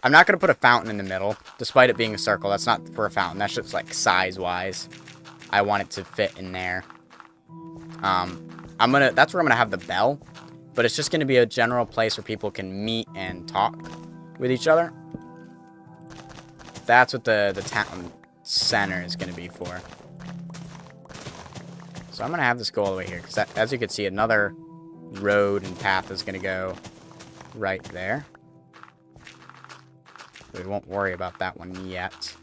I'm not going to put a fountain in the middle, despite it being a circle. That's not for a fountain. That's just, like, size-wise. I want it to fit in there. That's where I'm going to have the bell. But it's just going to be a general place where people can meet and talk with each other. That's what the town center is going to be for. So I'm going to have this go all the way here. Because as you can see, another road and path is going to go right there. We won't worry about that one yet.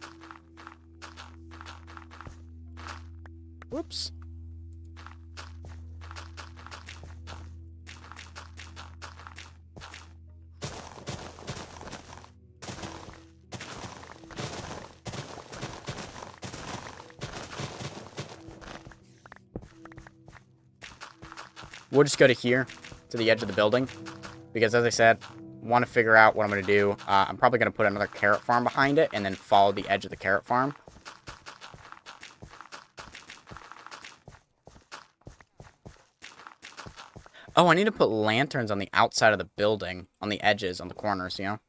Whoops. We'll just go to here, to the edge of the building. Because as I said, want to figure out what I'm going to do. I'm probably going to put another carrot farm behind it and then follow the edge of the carrot farm. Oh, I need to put lanterns on the outside of the building, on the edges, on the corners, you know?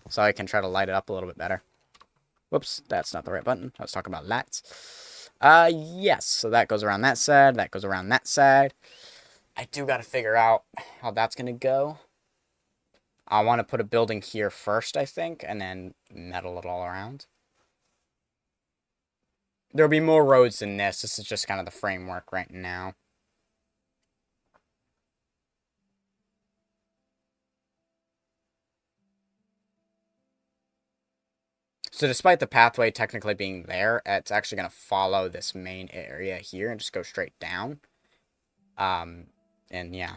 So I can try to light it up a little bit better. Whoops, that's not the right button. I was talking about lights. Yes, so that goes around that side, that goes around that side. I do got to figure out how that's going to go. I want to put a building here first, I think, and then metal it all around. There'll be more roads than this. This is just kind of the framework right now. So despite the pathway technically being there, it's actually going to follow this main area here and just go straight down. And yeah.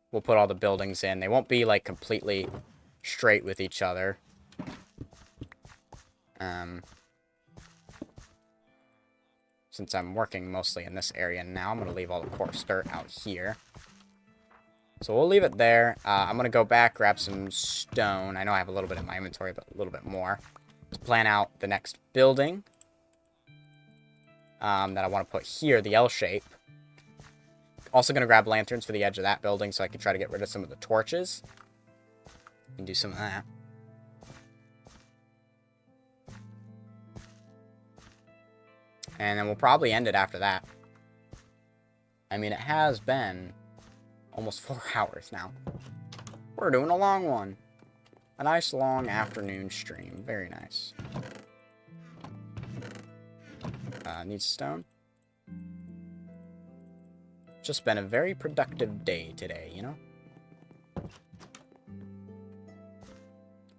We'll put all the buildings in. They won't be, like, completely straight with each other. Since I'm working mostly in this area now, I'm going to leave all the coarse dirt out here. So we'll leave it there. I'm going to go back, grab some stone. I know I have a little bit in my inventory, but a little bit more. To plan out the next building. That I want to put here, the L shape. Also going to grab lanterns for the edge of that building so I can try to get rid of some of the torches. And do some of that. And then we'll probably end it after that. I mean, it has been almost 4 hours now. We're doing a long one. A nice long afternoon stream. Very nice. Needs stone. Just been a very productive day today, you know?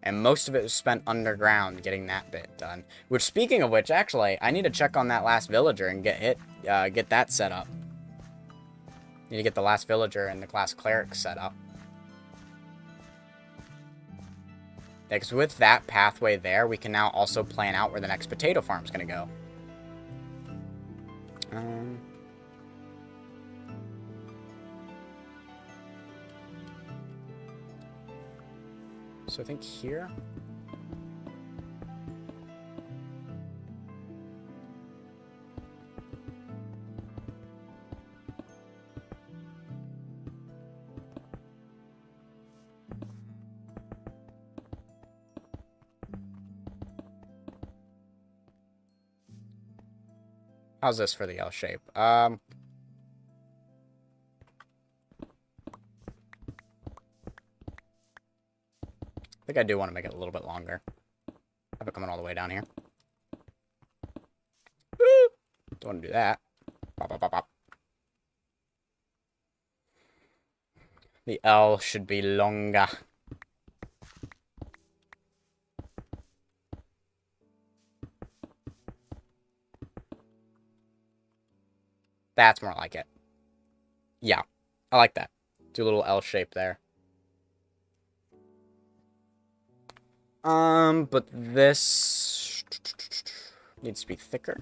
And most of it was spent underground getting that bit done. Which, speaking of which, actually, I need to check on that last villager and get that set up. Need to get the last villager and the class cleric set up. Because with that pathway there, we can now also plan out where the next potato farm's going to go. So I think here. How's this for the L shape? I think I do want to make it a little bit longer. Have it coming all the way down here. Woo! Don't want to do that. Bop, bop, bop, bop. The L should be longer. That's more like it. Yeah, I like that. Do a little L shape there. But this needs to be thicker.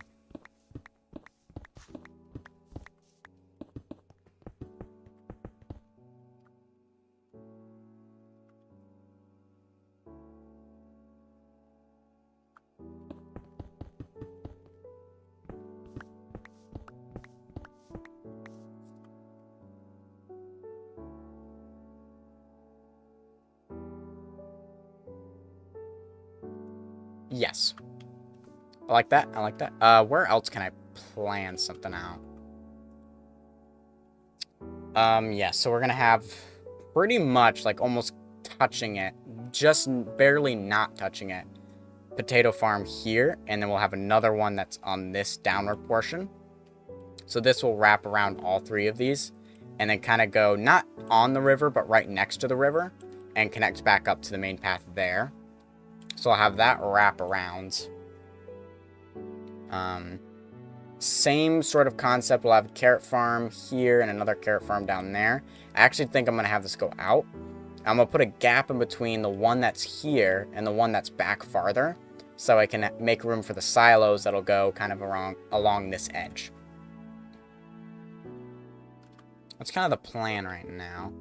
Yes. I like that. I like that. Where else can I plan something out? Yeah, so we're gonna have pretty much, like, almost touching it. Just barely not touching it. Potato farm here, and then we'll have another one that's on this downward portion. So this will wrap around all 3 of these, and then kind of go, not on the river, but right next to the river, and connect back up to the main path there. So I'll have that wrap around. Same sort of concept. We'll have a carrot farm here and another carrot farm down there. I actually think I'm going to have this go out. I'm going to put a gap in between the one that's here and the one that's back farther, so I can make room for the silos that'll go kind of along this edge. That's kind of the plan right now.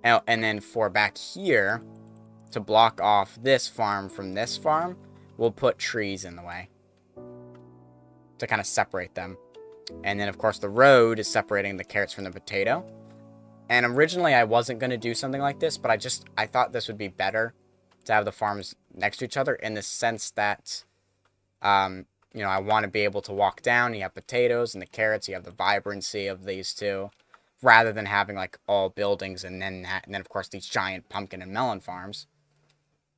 And then for back here, to block off this farm from this farm, we'll put trees in the way to kind of separate them. And then, of course, the road is separating the carrots from the potato. And originally, I wasn't going to do something like this, but I thought this would be better to have the farms next to each other, in the sense that, you know, I want to be able to walk down. You have potatoes and the carrots. You have the vibrancy of these two, rather than having, like, all buildings and then that. And then, of course, these giant pumpkin and melon farms.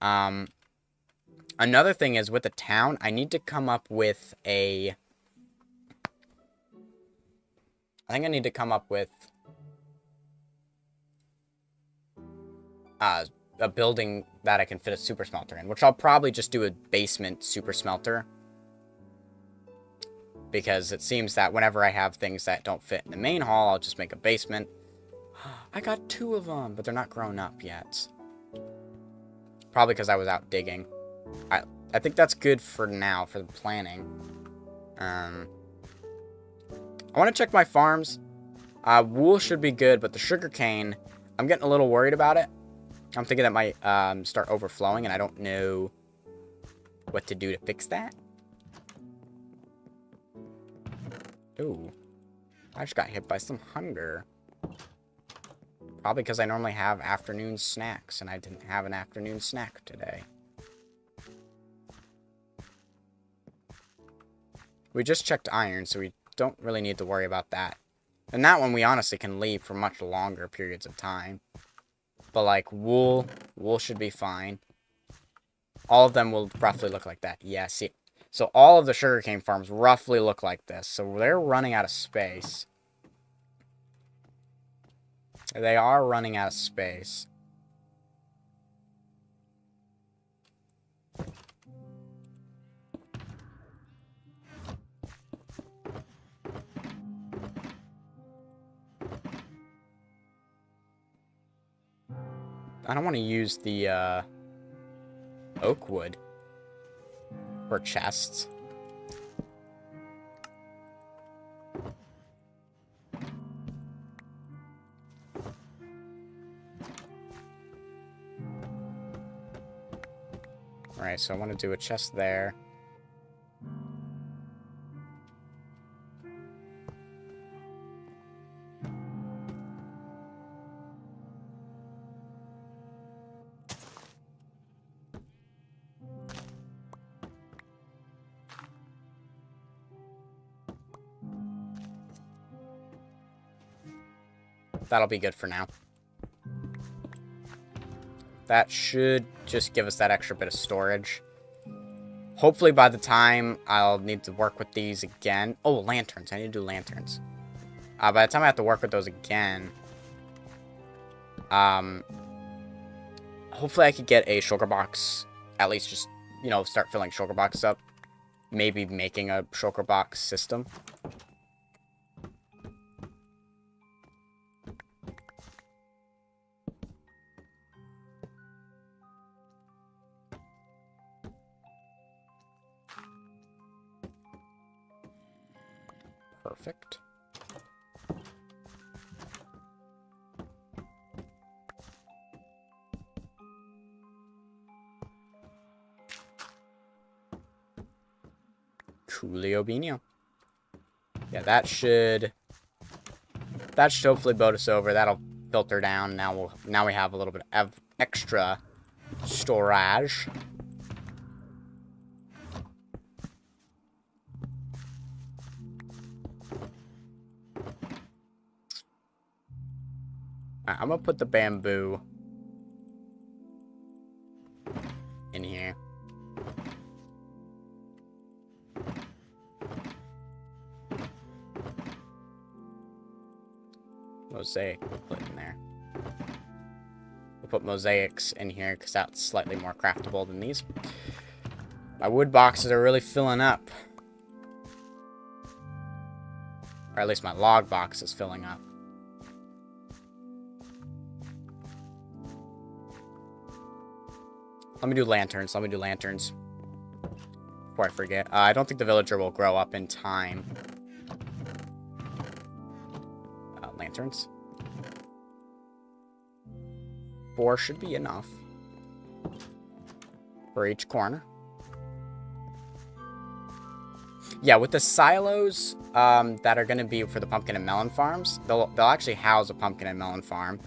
Another thing is, with the town, I need to come up with a... I think I need to come up with a building that I can fit a super smelter in, which I'll probably just do a basement super smelter, because it seems that whenever I have things that don't fit in the main hall, I'll just make a basement. I got 2 of them, but they're not grown up yet. Probably because I was out digging. I think that's good for now, for the planning. I want to check my farms. Wool should be good, but the sugarcane, I'm getting a little worried about it. I'm thinking that might start overflowing, and I don't know what to do to fix that. Ooh. I just got hit by some hunger. Probably because I normally have afternoon snacks, and I didn't have an afternoon snack today. We just checked iron, so we don't really need to worry about that And that one we honestly can leave for much longer periods of time. But like wool should be fine. All of them will roughly look like that. Yeah, see. So all of the sugarcane farms roughly look like this. So they're running out of space. They are running out of space. I don't want to use the oak wood for chests. Alright, so I want to do a chest there. That'll be good for now. That should just give us that extra bit of storage. Hopefully by the time I'll need to work with these again. Oh, lanterns. I need to do lanterns. By the time I have to work with those again, hopefully I could get a shulker box. At least just, you know, start filling shulker boxes up. Maybe making a shulker box system. Perfect. Coolio Beanio. Yeah, that should hopefully boat us over. That'll filter down. Now we have a little bit of extra storage. I'm gonna put the bamboo in here. Mosaic, we'll put in there. We'll put mosaics in here because that's slightly more craftable than these. My wood boxes are really filling up. Or at least my log box is filling up. Let me do lanterns. Before I forget. I don't think the villager will grow up in time. Lanterns. 4 should be enough. For each corner. Yeah, with the silos that are going to be for the pumpkin and melon farms, they'll actually house a pumpkin and melon farm.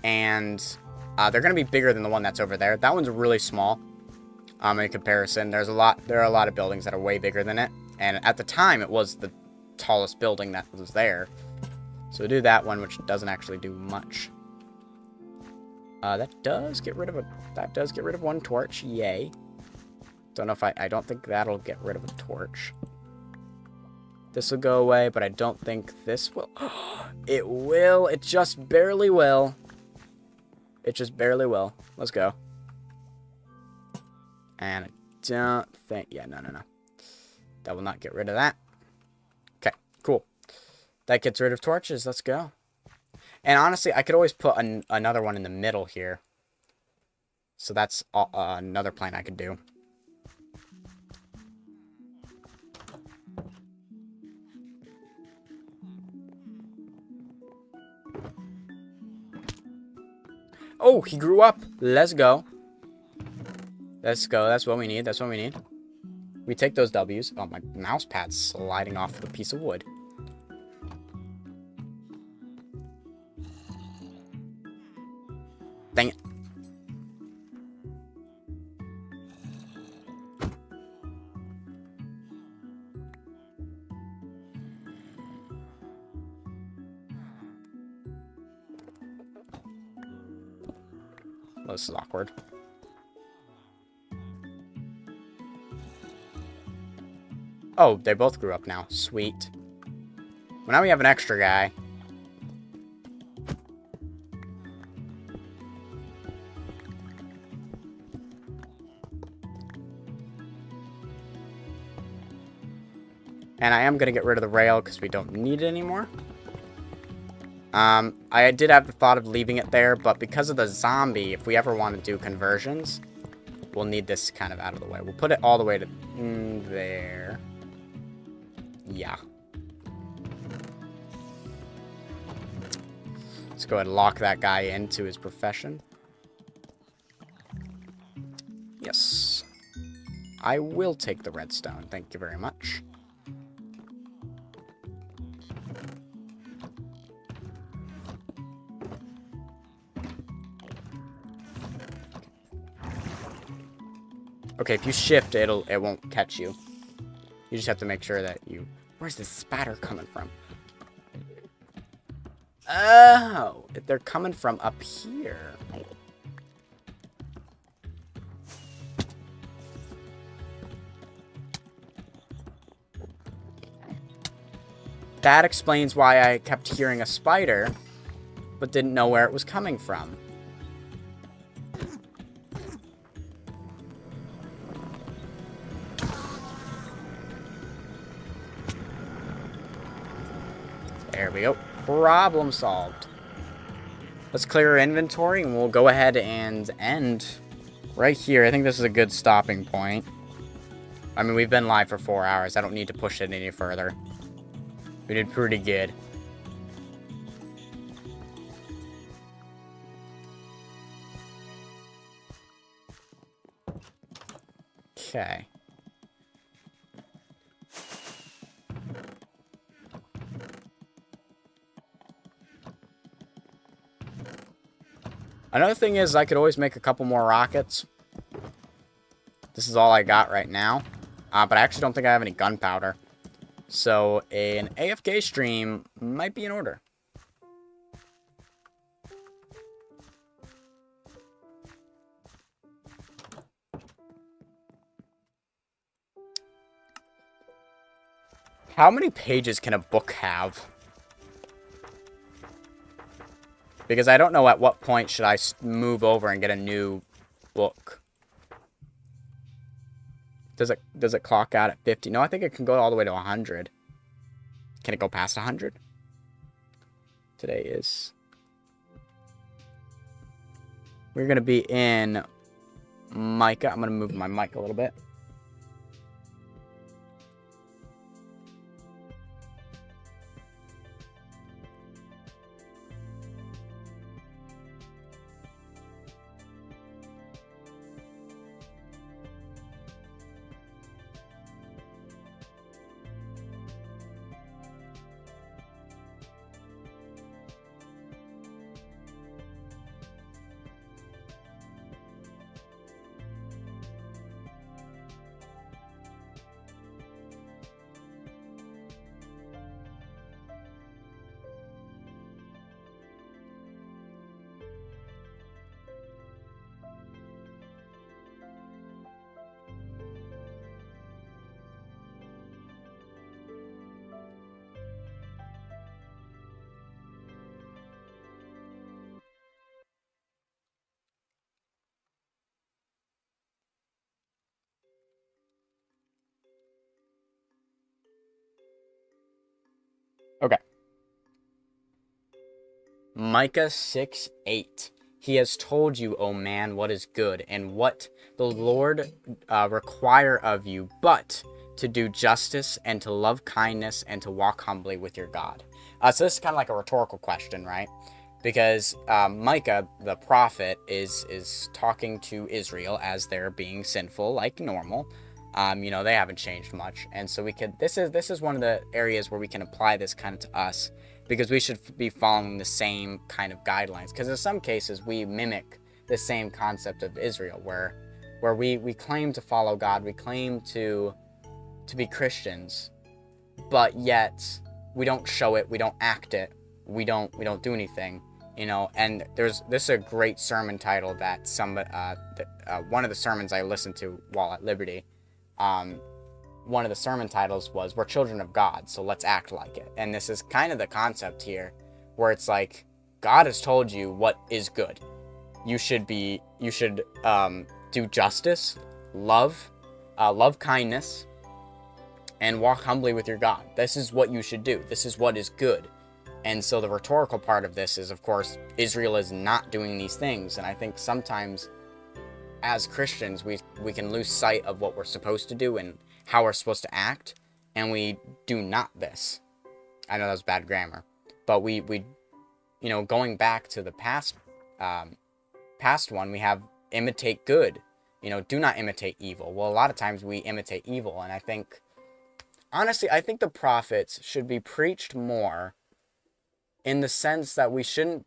And they're going to be bigger than the one that's over there. That one's really small in comparison. There are a lot of buildings that are way bigger than it. And at the time, it was the tallest building that was there. So we'll do that one, which doesn't actually do much. That does get rid of one torch. Yay. Don't know if I don't think that'll get rid of a torch. This will go away, but I don't think this will. It will. It just barely will. It just barely will. Let's go. And I don't think... Yeah, no. That will not get rid of that. Okay, cool. That gets rid of torches. Let's go. And honestly, I could always put another one in the middle here. So that's another plan I could do. Oh, he grew up. Let's go. Let's go. That's what we need. That's what we need. We take those W's. Oh, my mouse pad's sliding off the piece of wood. Dang it. Well, this is awkward. Oh, they both grew up now. Sweet. Well, now we have an extra guy. And I am going to get rid of the rail because we don't need it anymore. I did have the thought of leaving it there, but because of the zombie, if we ever want to do conversions, we'll need this kind of out of the way. We'll put it all the way to there. Yeah. Let's go ahead and lock that guy into his profession. Yes. I will take the redstone. Thank you very much. Okay, if you shift, it won't catch you. You just have to make sure that you... Where's this spatter coming from? Oh, they're coming from up here. That explains why I kept hearing a spider, but didn't know where it was coming from. There we go. Problem solved. Let's clear our inventory and we'll go ahead and end right here. I think this is a good stopping point. I mean, we've been live for 4 hours. I don't need to push it any further. We did pretty good. Okay. Another thing is I could always make a couple more rockets. This is all I got right now. But I actually don't think I have any gunpowder. So an AFK stream might be in order. How many pages can a book have? Because I don't know at what point should I move over and get a new book. Does it clock out at 50? No, I think it can go all the way to 100. Can it go past 100? Today is... We're going to be in Micah. I'm going to move my mic a little bit. Okay. Micah 6:8. He has told you, O man, what is good, and what the Lord require of you, but to do justice, and to love kindness, and to walk humbly with your God. So this is kind of like a rhetorical question, right? Because Micah, the prophet, is talking to Israel as they're being sinful, like normal. You know, they haven't changed much. And so we could, this is one of the areas where we can apply this kind of to us, because we should be following the same kind of guidelines. Because in some cases, we mimic the same concept of Israel, where we claim to follow God, we claim to be Christians, but yet we don't show it, we don't act it, we don't do anything. You know, and this is a great sermon title that one of the sermons I listened to while at Liberty, one of the sermon titles was "We're children of God, so let's act like it." And this is kind of the concept here, where it's like God has told you what is good. You should do justice, love kindness, and walk humbly with your God. This is what you should do. This is what is good. And so the rhetorical part of this is, of course, Israel is not doing these things. And I think sometimes as Christians, we can lose sight of what we're supposed to do and how we're supposed to act. And we do not this. I know that was bad grammar. But we going back to the past one, we have imitate good. Do not imitate evil. Well, a lot of times we imitate evil. And I think, honestly, the prophets should be preached more in the sense that we should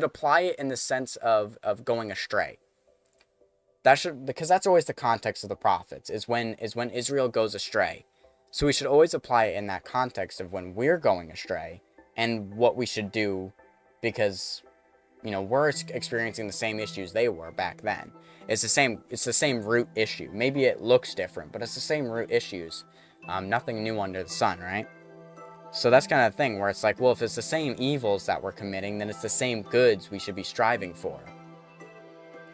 apply it in the sense of going astray. Because that's always the context of the prophets, is when Israel goes astray. So we should always apply it in that context of when we're going astray and what we should do, because we're experiencing the same issues they were back then. It's the same root issue. Maybe it looks different, but it's the same root issues. Nothing new under the sun, right? So that's kind of the thing where it's like, well, if it's the same evils that we're committing, then it's the same goods we should be striving for.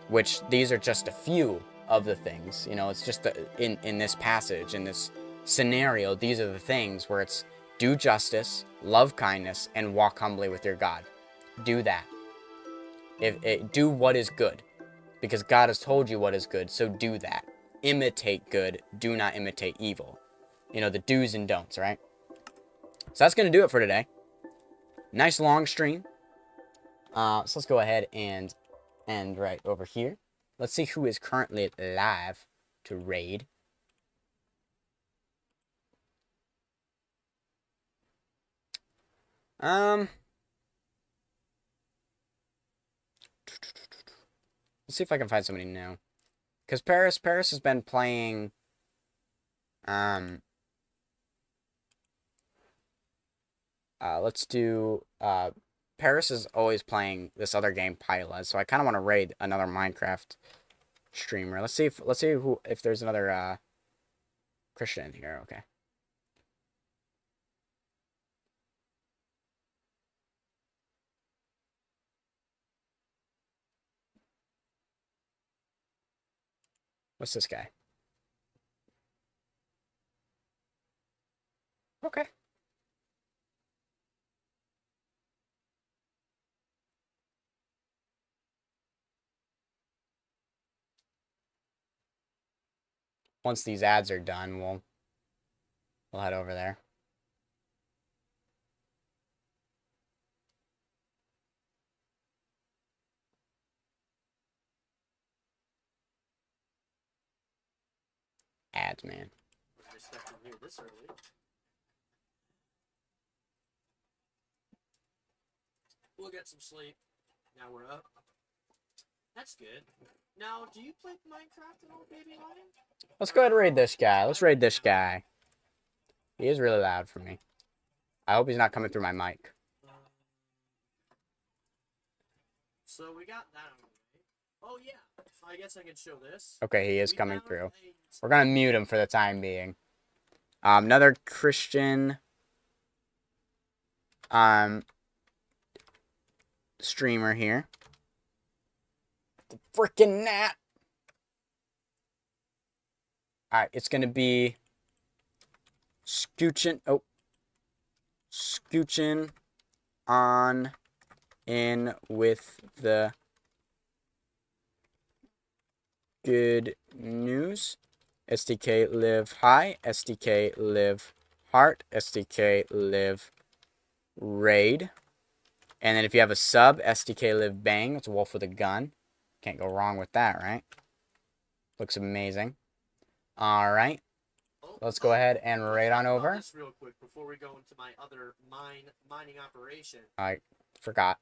Which these are just a few of the things. It's just in this passage, in this scenario, these are the things where it's do justice, love kindness, and walk humbly with your God. Do that. Do what is good, because God has told you what is good, so do that. Imitate good, do not imitate evil. The do's and don'ts, right? So that's going to do it for today. Nice long stream. So let's go ahead and end right over here. Let's see who is currently live to raid. Let's see if I can find somebody new. Because Paris has been playing let's do Paris is always playing this other game, Pyla, so I kind of want to raid another Minecraft streamer. Let's see if there's another Christian in here. Okay. What's this guy? Okay. Once these ads are done, we'll head over there. Ads, man. This early. We'll get some sleep. Now we're up. That's good. Now, do you play Minecraft at all, Baby Lion? Let's go ahead and raid this guy. Let's raid this guy. He is really loud for me. I hope he's not coming through my mic. So we got that on the way. Oh yeah. So I guess I can show this. Okay, he is coming through. We're gonna mute him for the time being. Another Christian streamer here. The freaking gnat. Alright, it's gonna be scooching on in with the good news. SDK live high, SDK live heart, SDK live raid. And then if you have a sub, SDK live bang. It's a wolf with a gun. Can't go wrong with that, right? Looks amazing. All right. Let's go ahead and raid on over. Real quick before we go into my other mining operation. I forgot.